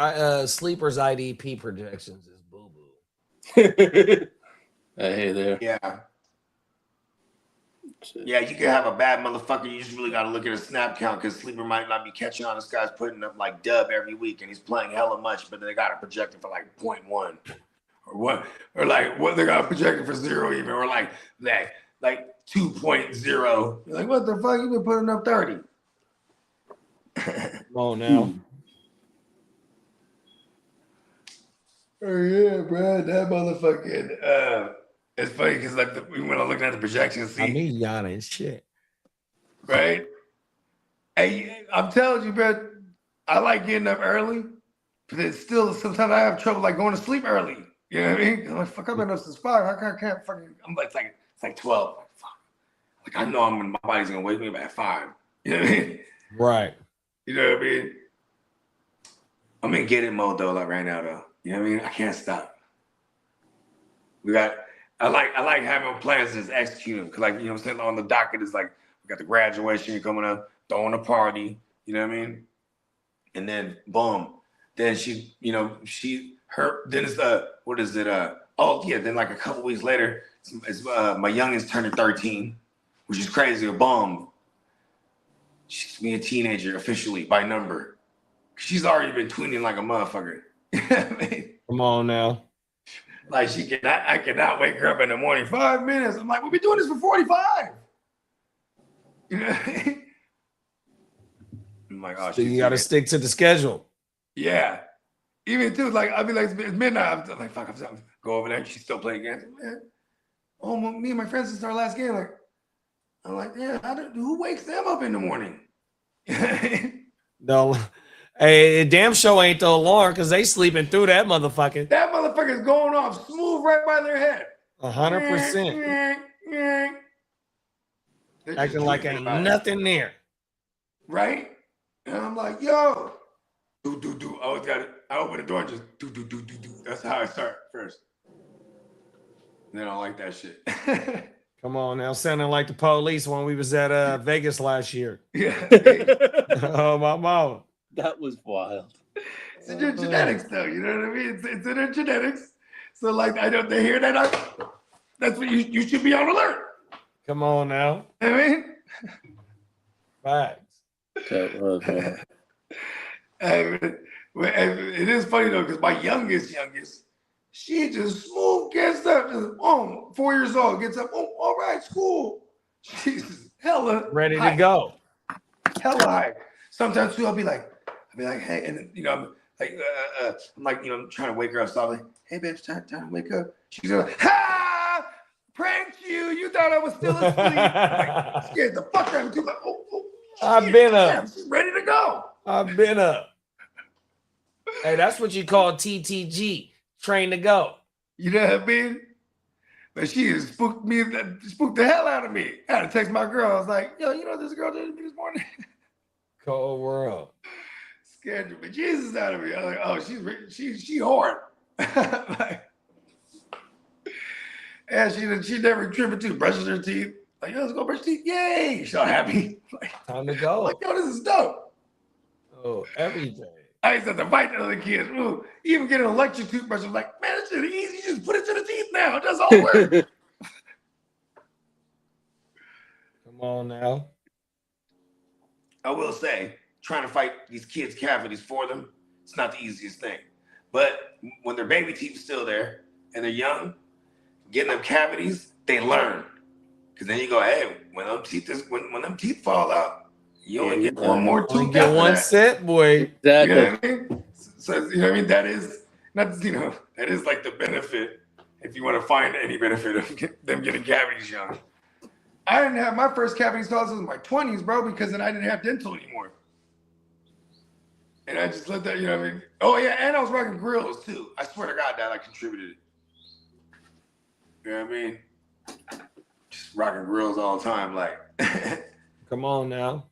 sleepers IDP projections is boo boo. Hey there. Yeah. Yeah, you can have a bad motherfucker. You just really got to look at his snap count because sleeper might not be catching on. This guy's putting up like dub every week, and he's playing hella much, but they got it projected for like 0.1 or what, or like what they got projected for 0 even, or like 2.0. You're like, what the fuck? You been putting up 30? Come on now. Oh yeah, bro, that motherfucking. It's funny because like when I'm looking at the projections, see, I mean, Yana shit. right? Hey, I'm telling you, bro, I like getting up early, but it's still sometimes I have trouble like going to sleep early. You know what I mean? I'm like, fuck, I've been up since 5. I can't fucking. I'm like, it's like 12. Like, fuck. Like I know my body's gonna wake me up at 5. You know what I mean? Right. You know what I mean? I'm in get it mode though, like right now though. You know what I mean? I can't stop. I like having plans to just execute them. Cause like, you know what I'm saying? On the docket is like, we got the graduation coming up, throwing a party, you know what I mean? And then boom. Then then it's what is it? Then like a couple weeks later, it's my youngest turning 13, which is crazy. Boom. She's me a teenager officially by number. She's already been tweening like a motherfucker. You know what I mean? Come on now. Like I cannot wake her up in the morning. 5 minutes. I'm like, we've been doing this for 45. You know what I mean? I'm like, oh, So you got to stick to the schedule. Yeah. Even too, like I'll be like, it's midnight. I'm like, fuck, I'm go over there. She's still playing games. Man, me and my friends since our last game. Like, I'm like, yeah, who wakes them up in the morning? No. Hey, damn show ain't the alarm because they sleeping through that motherfucker. That motherfucker's going off smooth right by their head. 100%. Acting like ain't nothing there. Right? And I'm like, yo, do. I always got it. I open the door and just do. That's how I start first. And then I don't like that shit. Come on now, sounding like the police when we was at Vegas last year. Yeah. Oh, my mama. That was wild. It's in your genetics, though. You know what I mean? It's in their genetics. So, like, they hear that. That's what you should be on alert. Come on now. I mean, Facts. Okay. it is funny though, because my youngest, she just smooth gets up, just 4 years old, gets up. Oh, all right, school. She's hella Ready high. to go. Hella high. Sometimes too, I'll be like, hey, and then, I'm like, I'm trying to wake her up. So I'm like, hey, babe, it's time to wake up. She's like, ha! Pranked you. You thought I was still asleep. I'm like, scared the fuck out of me. Like, oh, I've been up. She's ready to go. I've been up. Hey, that's what you call TTG, train to go. You know what I mean? But she spooked the hell out of me. I had to text my girl. I was like, yo, you know what this girl did to me this morning? Cold world. Scared the bejesus out of me. I was like, oh, she hard. Like, and she never tripping too. Brushes her teeth. Like, yo, let's go brush teeth. Yay! She's so happy. Like, Time to go. like, yo, this is dope. Oh, everything. I used to have to fight the other kids. Ooh, even get an electric toothbrush. I'm like, man, this shit is easy. You just put it to the teeth now. It does all the work. Come on now. I will say, trying to fight these kids' cavities for them, it's not the easiest thing. But when their baby teeth's still there and they're young, getting them cavities, they learn. Because then you go, hey, when them teeth fall out, you only get one more tooth. Only get one set, boy. Exactly. You know what I mean? So you know what I mean? That is not, that is like the benefit. If you want to find any benefit of them getting cavities young, I didn't have my first cavity installed in my 20s, bro, because then I didn't have dental anymore. And I just let that, you know what I mean? Oh, yeah, and I was rocking grills, too. I swear to God that I contributed. You know what I mean? Just rocking grills all the time, like. Come on now.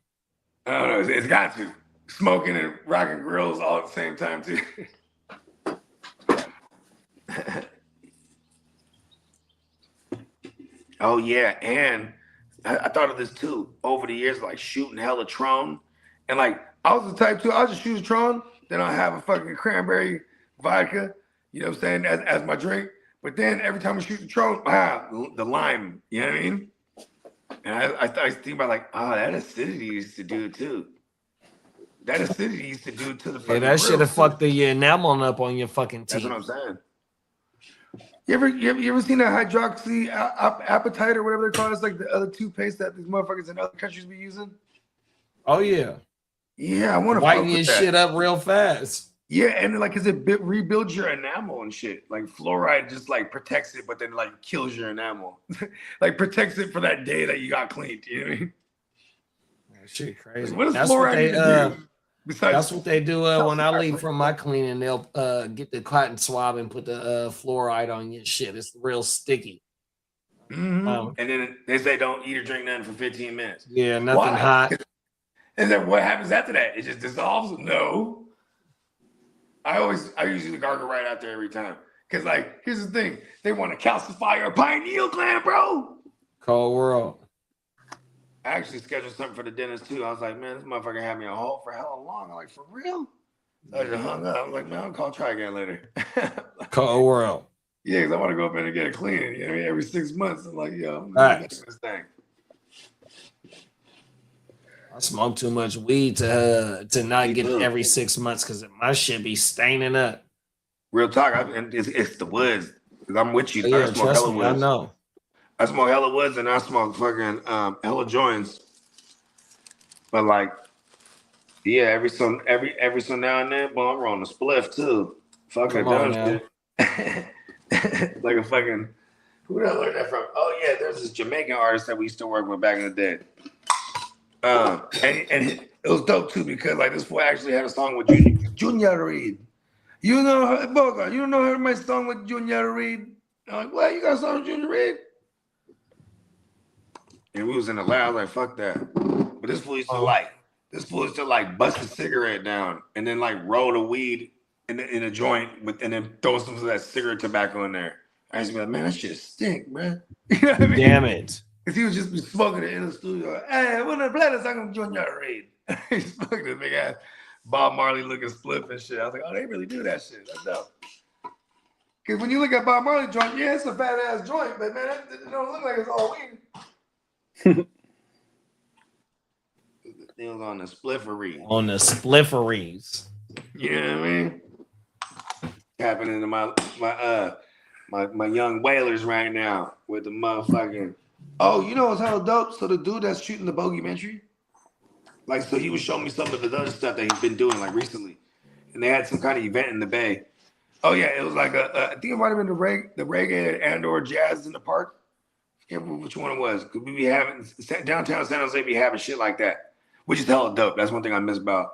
I don't know. It's got to. Smoking and rocking grills all at the same time, too. Oh, yeah. And I thought of this, too. Over the years, like shooting hella Tron. And, like, I was the type, too. I'll just shoot a Tron. Then I'll have a fucking cranberry vodka, you know what I'm saying, as my drink. But then every time I shoot the Tron, the lime, you know what I mean? And I think about, like, oh, that acidity used to do it, too. That acidity used to do it to the fucking Yeah, that should have grill, fucked the enamel up on your fucking teeth. That's what I'm saying. You ever seen that hydroxy appetite or whatever they call it? It's like the other toothpaste that these motherfuckers in other countries be using. Oh yeah. Yeah, I want to whiten your shit up real fast. Yeah, and like, cause it rebuilds your enamel and shit. Like fluoride just like protects it, but then like kills your enamel. Like protects it for that day that you got cleaned. You know what I mean? That shit crazy. What does fluoride do? Besides, that's what they do when I leave from my cleaning. They'll get the cotton swab and put the fluoride on your shit. It's real sticky. Mm-hmm. And then they say don't eat or drink nothing for 15 minutes. Yeah, nothing hot. And then what happens after that? It just dissolves? No. I usually gargle right out there every time. Because, like, here's the thing. They want to calcify your pineal gland, bro. Cold world. I actually scheduled something for the dentist, too. I was like, man, this motherfucker had me on hold for hella long. I'm like, for real? I just hung up. I was like, man, I'll call try again later. Cold world. Yeah, because I want to go up in and get a cleaning. You know what I mean? Every 6 months. I'm like, yo, I'm going to do this thing. I smoke too much weed to not get it every 6 months because my shit be staining up. Real talk, it's the woods. Because I'm with you. Yeah, I smoke hella me, woods. I know. I smoke hella woods and I smoke fucking hella joints. But like, yeah, every so now and then, boy, I'm rolling a spliff too. Fucking dumb shit. Like a fucking, who did I learn that from? Oh yeah, there's this Jamaican artist that we used to work with back in the day. And it was dope too because like this boy actually had a song with Junior Reid. You know her, Bogard, you don't know her my song with Junior Reid? I'm like, what? You got a song with Junior Reid? And we was in the lab like, fuck that. But this fool used to like bust a cigarette down and then like roll the weed in a joint and then throw some of that cigarette tobacco in there. I used to be like, man, that shit stink, man. You know what I mean? Damn it. Because he would just be smoking it in the studio. Hey, I want to play the song of Junior Reid. He's smoking this big ass Bob Marley looking split and shit. I was like, oh, they really do that shit. That's dope. Because when you look at Bob Marley joint, yeah, it's a fat ass joint, but man, it don't look like it's all weed. It was on the spliffery. On the splifferys. You know what I mean? Happening to my young whalers right now with the motherfucking. Oh, you know what's hella dope? So the dude that's shooting the Bogeymentary, like, so he was showing me some of the other stuff that he's been doing like recently, and they had some kind of event in the Bay. Oh yeah, it was like I think it might have been the reggae and or jazz in the park. I can't remember which one it was. Cause we be having downtown San Jose be having shit like that, which is hella dope. That's one thing I miss about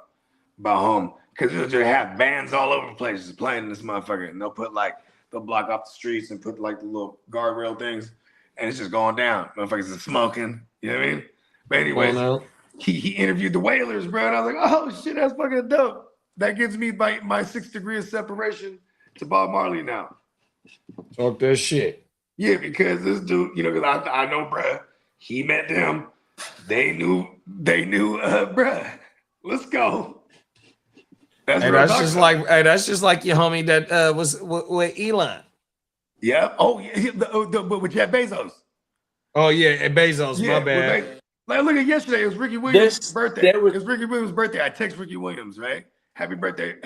home, because they have bands all over the place just playing this motherfucker, and they'll block off the streets and put like the little guardrail things, and it's just going down. Motherfuckers are smoking. You know what I mean? But anyways, he interviewed the Whalers, bro, and I was like, oh shit, that's fucking dope. That gives me my 6 degrees of separation to Bob Marley now. Talk that shit. Yeah, because this dude, you know, because I know, bruh, he met them. They knew, bruh. Let's go. That's just like your homie that was with Elon. Yeah. Oh, yeah. With Jeff Bezos. Oh yeah, Bezos. Yeah, my bad. Like, look at yesterday. It was Ricky Williams' birthday. It was Ricky Williams' birthday. I text Ricky Williams, right? Happy birthday,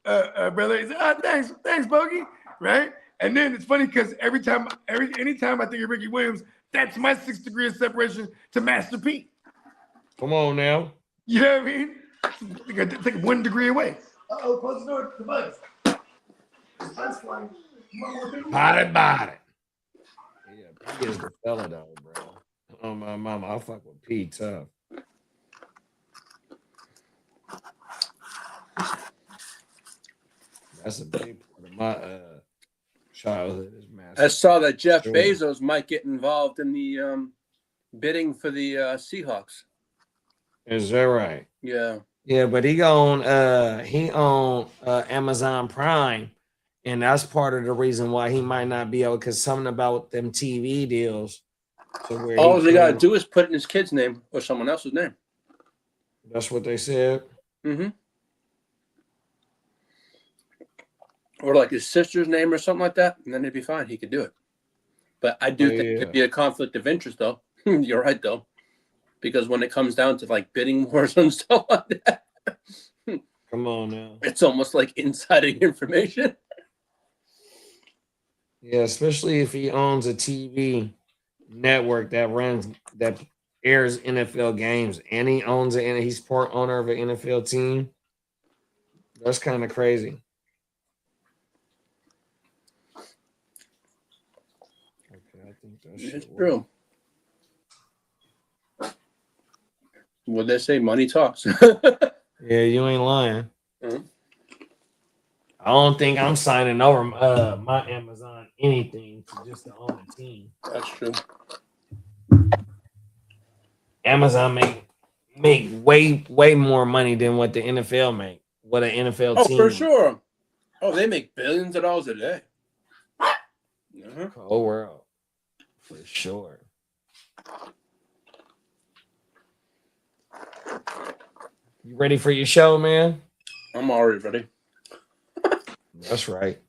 brother. He said, thanks, Bogey, right? And then it's funny because anytime I think of Ricky Williams, that's my 6 degrees of separation to Master P. Come on now. You know what I mean? It's like 1 degree away. Uh-oh, close the door. The bugs. The bugs flying. Body. Yeah, P is the fella though, bro. Oh my mama, I fuck with P tough. That's a big part of my childhood. Is massive. I saw that Jeff Sure. Bezos might get involved in the bidding for the Seahawks. Is that right? Yeah. Yeah, but he on Amazon Prime, and that's part of the reason why he might not be able, because something about them TV deals. So where All they gotta can- do is put in his kid's name or someone else's name. That's what they said. Mm-hmm. Or like his sister's name or something like that, and then it'd be fine. He could do it. But I do think it'd be a conflict of interest, though. You're right, though. Because when it comes down to like bidding wars and stuff like that, Come on now. it's almost like insider information. Yeah, especially if he owns a TV network that airs NFL games, and he owns it, and he's part owner of an NFL team. That's kind of crazy. Okay, I think that It's should work. true. What they say, money talks. Yeah, you ain't lying. Mhm. I don't think I'm signing over my Amazon anything just to own a team. That's true. Amazon make way more money than what the NFL make. What an NFL Oh, team. for sure. Oh, they make billions of dollars a day. Uh-huh. Whole world. For sure. You ready for your show, man? I'm already ready. That's right.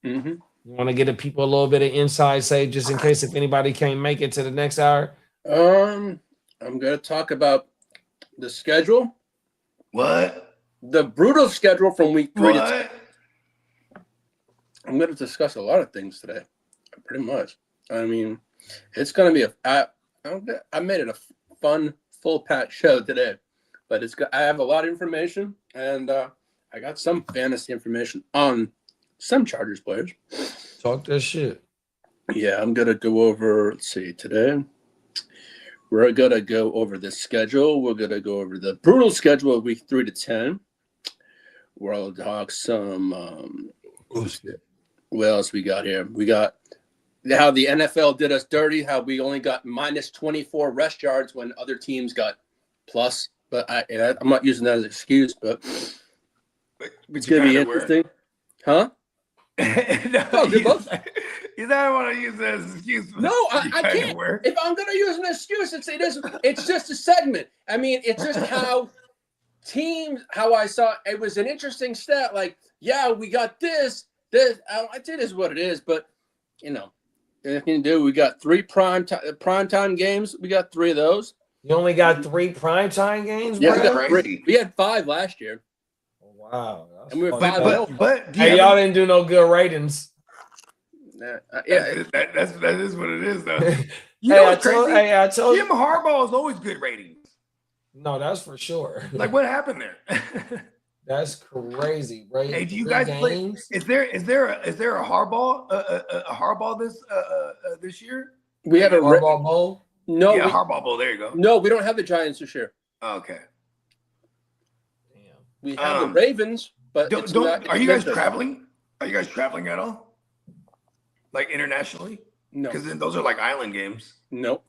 Mm-hmm. You want to give the people a little bit of inside say, just in case if anybody can't make it to the next hour? I'm gonna talk about the schedule, What? the brutal schedule from week 3 to 10. What? I'm gonna discuss a lot of things today, pretty much. I mean, it's gonna be I made it a fun, full packed show today, but I have a lot of information, and I got some fantasy information on some Chargers players. Talk that shit. Yeah, I'm gonna go over. Let's see, today we're gonna go over the schedule. We're gonna go over the brutal schedule of week 3 to 10. We'll talk some. What else we got here? We got how the NFL did us dirty. How we only got minus 24 rush yards when other teams got plus. But I'm not using that as an excuse. But it's gonna be interesting, huh? No, they're both. You don't want to use that as an excuse. No, I can't. If I'm going to use an excuse, it's just a segment. I mean, it's just how I saw it was an interesting stat. Like, yeah, we got this. It is what it is, but anything to do. We got 3 primetime games. We got 3 of those. You only got 3 primetime games, Yeah, bro? we got 3. We had 5 last year. Wow. And we were fucked 5-0. up. But Hey, y'all didn't do no good ratings. Yeah, that is what it is, though. You Hey, know I what's told, crazy? hey, I told Jim Harbaugh is always good ratings. No, that's for sure. Like, what happened there? That's crazy, bro. Hey, do you 3 guys play? games? Is there a Harbaugh this year? we have a Harbaugh Bowl? no. Yeah, we, Harbaugh Bowl. There you go. no, we don't have the Giants this year. Okay. Damn. We have the Ravens, but it's not, Are you guys it's traveling? Are you guys traveling at all? Like internationally? No, Because then those are like island games. nope.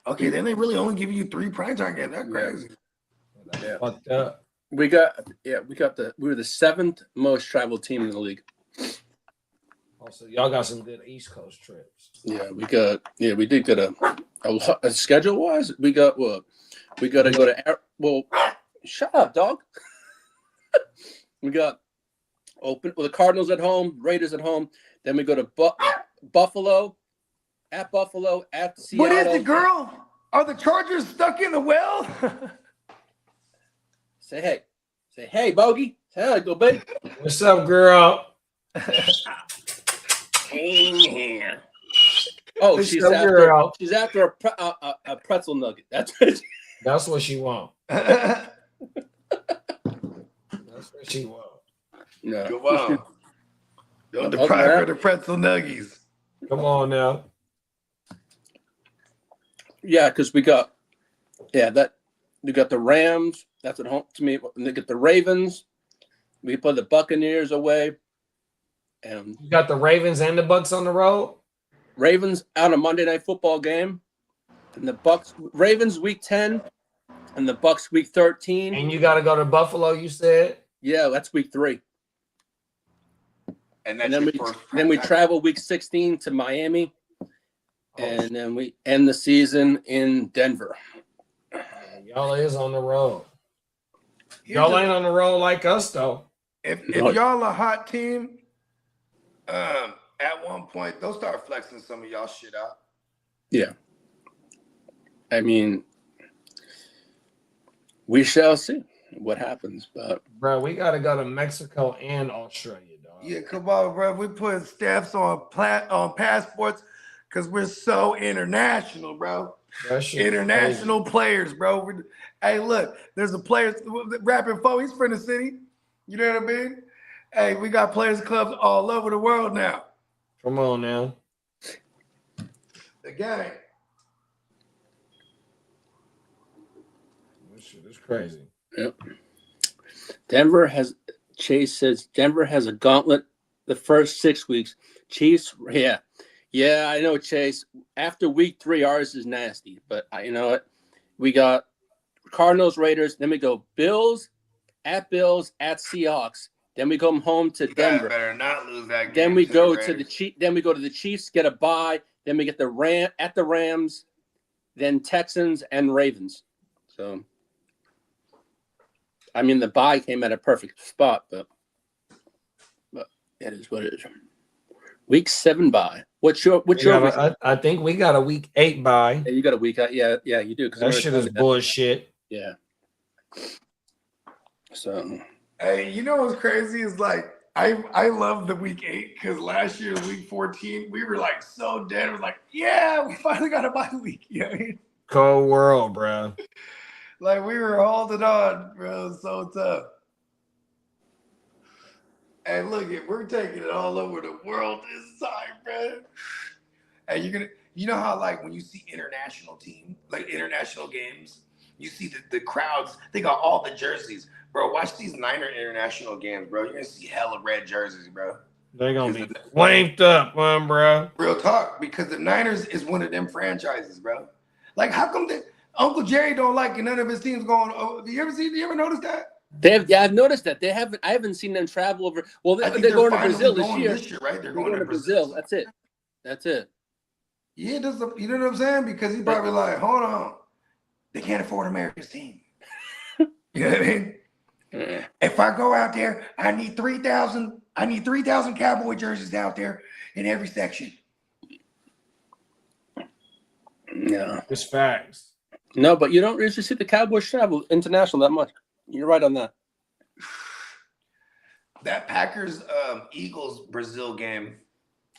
Okay, then they really only give you 3 primetime games. That's crazy. Yeah. Fucked up. We were the 7th most traveled team in the league. Also, y'all got some good East Coast trips. Yeah, we did get a schedule wise. We got we got to go to shut up, dog. We got the Cardinals at home, Raiders at home. Then we go to Buffalo, at Seattle. What is it, girl? Are the Chargers stuck in the well? Say hey, Bogey. Say hi, little baby. What's up, girl? Oh, What's she's up, after girl? a pretzel nugget. That's what That's what she want. That's what she want. no. Come on. Don't Okay. deprive her the pretzel nuggies. Come on now. Yeah, because we got the Rams. That's at home to me. And they get the Ravens. We play the Buccaneers away. And You got the Ravens and the Bucks on the road. Ravens out a Monday Night Football game, and the Ravens week 10, and the Bucks week 13. And you got to go to Buffalo. You said. Yeah, that's week 3. And then we travel week 16 to Miami, and then we end the season in Denver. Y'all is on the road. Y'all ain't on the road like us though. If y'all a hot team, at one point they'll start flexing some of y'all shit out. Yeah. I mean, we shall see what happens, but bro, we gotta go to Mexico and Australia, dog. Yeah, come on, bro. We put stamps on passports because we're so international, bro. International players, bro. Hey, look, there's a player rapping for. He's from the city. You know what I mean? Hey, we got players clubs all over the world now. Come on now. The gang. This shit is crazy. Yep. Chase says Denver has a gauntlet the first 6 weeks. Chiefs, yeah, I know, Chase. After week 3, ours is nasty. But you know what? We got Cardinals, Raiders. Then we go Bills, at Seahawks. Then we come home to Denver. Better not lose that game. Then we go to the Chiefs. Then we go to the Chiefs, get a bye. Then we get the Rams. Then Texans and Ravens. So, I mean, the bye came at a perfect spot, but it is what it is. Week 7 bye. What's your? I think we got a week 8 bye. Yeah, you got a week. Yeah, you do. That shit is bullshit. Yeah. So. Hey, you know what's crazy is like I love the week 8 because last year week 14 we were like so dead. It was like, yeah, we finally got a bye week. You know what I mean? Cold world, bro. Like we were holding on, bro. It was so tough. And look, we're taking it all over the world this time, bro. And you know how like when you see international team, like international games, you see the crowds, they got all the jerseys. Bro, watch these Niner international games, bro. You're going to see hella red jerseys, bro. They're going to be flamed up, man, bro. Real talk, because the Niners is one of them franchises, bro. Like, how come Uncle Jerry don't like none of his teams going over? Do you ever notice that? I've noticed that. I haven't seen them travel over. Well, they're going to Brazil this year. Right? They're going to Brazil. That's it. Yeah, you know what I'm saying? Because he probably like, hold on. They can't afford America's team. You know what I mean? Yeah. If I go out there, I need 3,000 Cowboy jerseys out there in every section. No. It's facts. No, but you don't usually see the Cowboys travel international that much. You're right on that. That Packers Eagles Brazil game,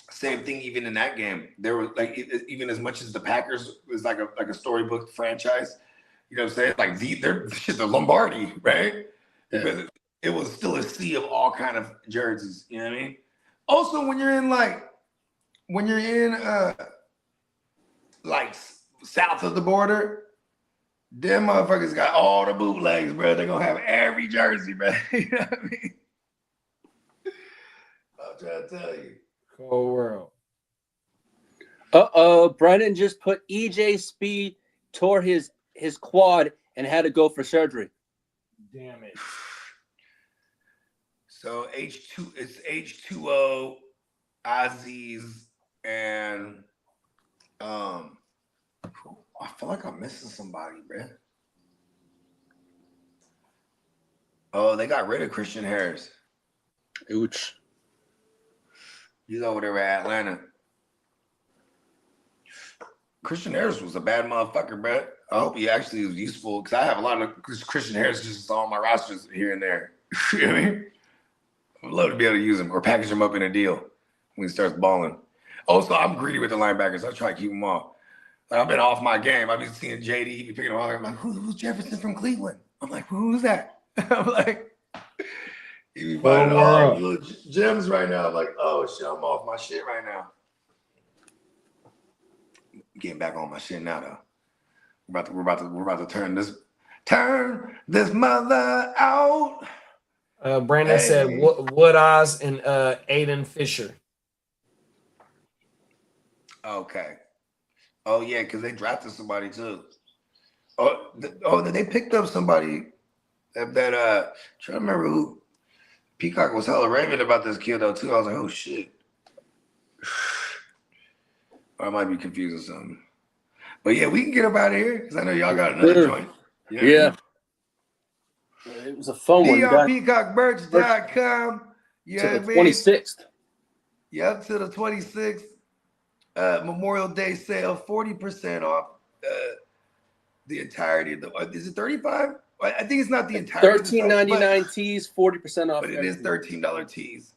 same thing. Even in that game, there was like even as much as the Packers was like a storybook franchise. You know what I'm saying? Like they're the Lombardi, right? Yeah. But it was still a sea of all kind of jerseys. You know what I mean? Also, when you're in like south of the border, them motherfuckers got all the bootlegs, bro. They're gonna have every jersey, bro. You know what I mean? I'm trying to tell you. Cold world. Brennan just put EJ Speed tore his quad and had to go for surgery. Damn it. So it's H2O, Aziz, and I feel like I'm missing somebody, bro. Oh, they got rid of Christian Harris. Ouch. He's over there at Atlanta. Christian Harris was a bad motherfucker, bro. I hope he actually was useful because I have a lot of Christian Harris just on my rosters here and there. You know what I mean? I'd love to be able to use him or package him up in a deal when he starts balling. Also, I'm greedy with the linebackers. I try to keep them off. Like, I've been off my game. I've been seeing JD. He be picking them off. I'm like, who's Jefferson from Cleveland? I'm like, who's that? I'm like, he be finding all little gems right now. I'm like, oh, shit, I'm off my shit right now. Getting back on my shit now, though. We're about to turn this mother out. Brandon said Wood Oz and Aiden Fisher. Okay. Oh yeah, because they drafted somebody too. They picked up somebody that trying to remember who. Peacock was hella raving about this kid though too. I was like, oh shit. Or I might be confused or something. But yeah, we can get up out of here because I know y'all got another joint. Yeah. It was a fun one. DRPeacockmerch.com. To the 26th. Yep, to the 26th. Memorial Day sale, 40% off the entirety of the. Is it 35? I think it's not the entirety. $13.99 tees, 40% off. But it is $13 tees.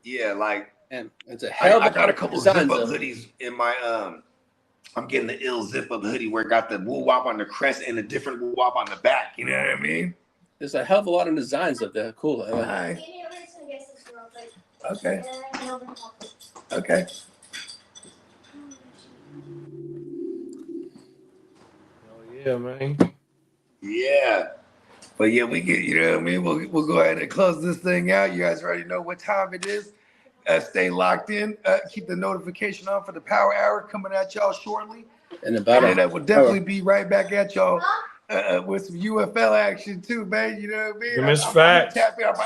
Yeah, like. And it's a hell of I got a couple zip up hoodies in my I'm getting the ill zip up hoodie where it got the woo wop on the crest and a different woo wop on the back. You know what I mean? There's a hell of a lot of designs up there. Cool. Okay. Okay. Oh yeah, man. Yeah. But yeah, we get, you know what I mean? We'll go ahead and close this thing out. You guys already know what time it is. Stay locked in. Keep the notification on for the Power Hour coming at y'all shortly. And we'll definitely be right back at y'all with some UFL action too, man. You know what I mean? I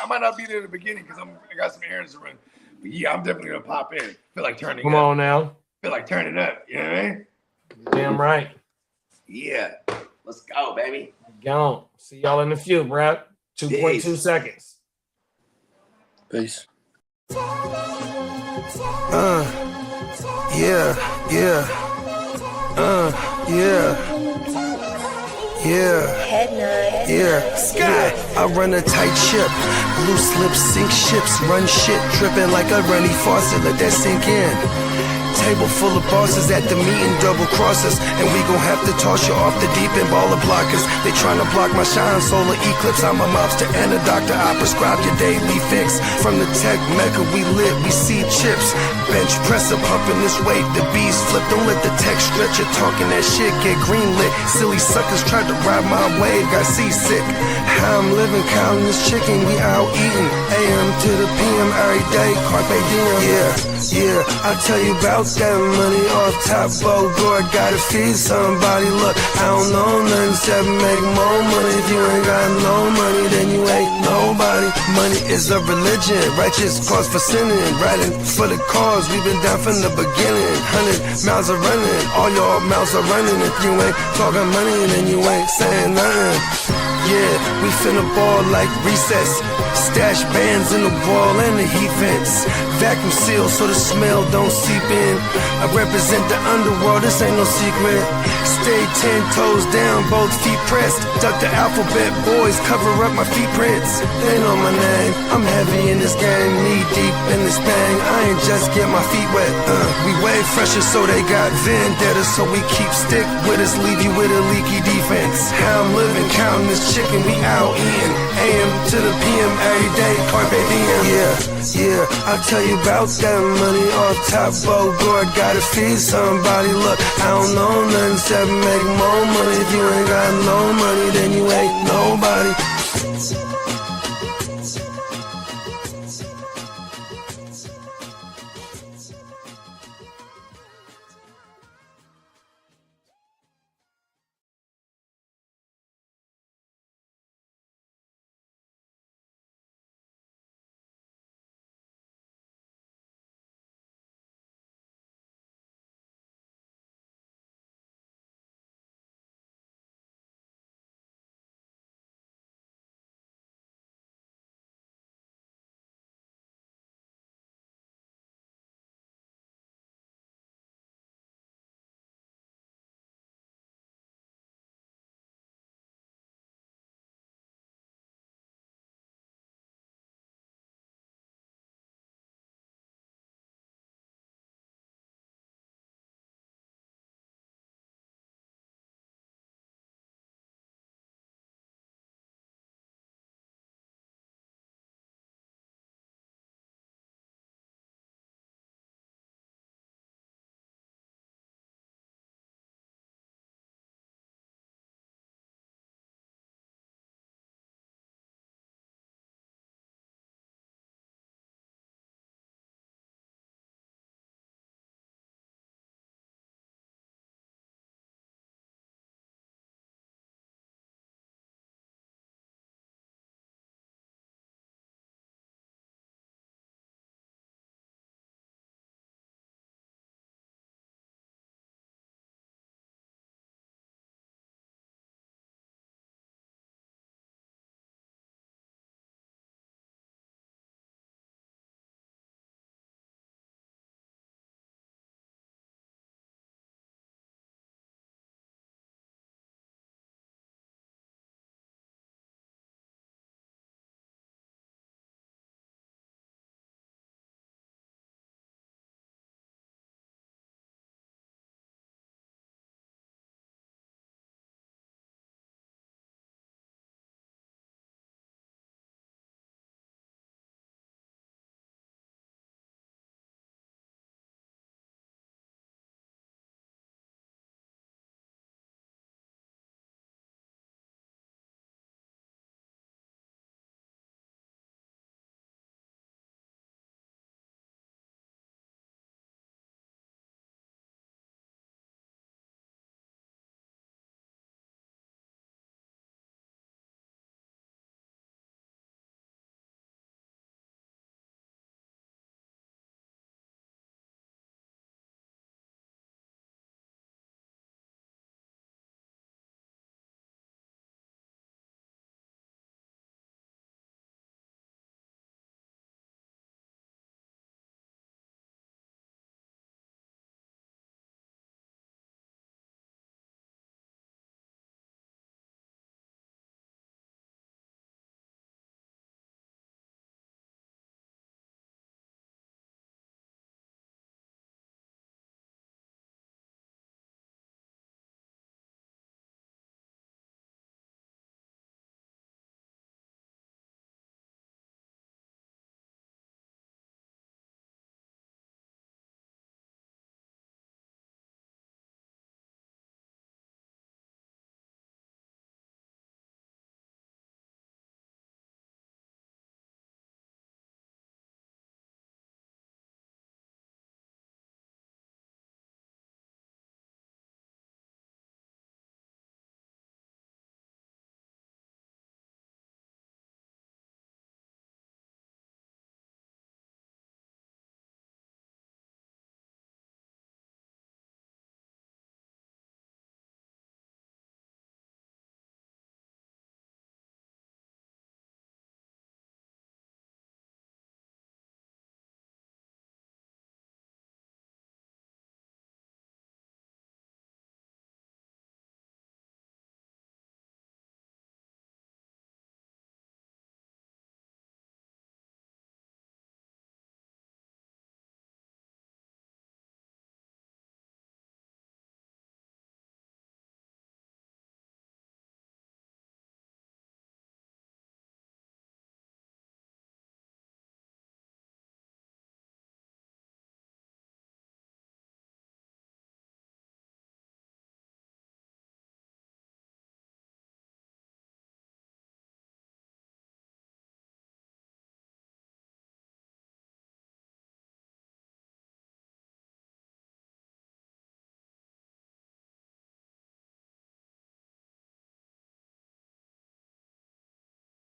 might not be there in the beginning because I got some errands to run. But yeah, I'm definitely gonna pop in. Feel like turning. Come on now. Feel like turning up. You know what I mean? Damn right. Yeah. Let's go, baby. Gone. See y'all in the field, bro. 2.2 seconds. Peace. Sky. I run a tight ship. Loose lips sink ships. Run shit. Dripping like a runny faucet. Let that sink in. Table full of bosses at the meeting, double crosses, and we gon' have to toss you off the deep end, baller blockers. They tryna block my shine, solar eclipse. I'm a mobster and a doctor. I prescribe your daily fix. From the tech mecca, we lit, we see chips. Bench presser pumping this weight, the bees flip. Don't let the tech stretch. You're talking that shit, get green lit. Silly suckers tried to ride my wave, got seasick. How I'm living, counting this chicken, we out eating. AM to the PM every day, carpe diem. Yeah, I'll tell you about that money off top. Bogard, gotta feed somebody. Look, I don't know nothing except make more money. If you ain't got no money, then you ain't nobody. Money is a religion, righteous cause for sinning. Riding for the cause, we've been down from the beginning. 100 miles are running, all your mouths are running. If you ain't talking money, then you ain't saying nothing. Yeah, we finna ball like recess. Stash bands in the wall and the heat vents. Vacuum seal so the smell don't seep in. I represent the underworld, this ain't no secret. Stay 10 toes down, both feet pressed. Duck the alphabet, boys, cover up my feet prints. They know my name, I'm heavy in this game. Knee deep in this bang, I ain't just get my feet wet. We way fresher so they got vendetta. So we keep stick with us, leave you with a leaky defense. How I'm living, counting this chicken, we out in. AM to the PM every day, carpe diem. Yeah, I'll tell you about that money off top. Bogard, gotta feed somebody. Look, I don't know nothing except make more money. If you ain't got no money, then you ain't nobody.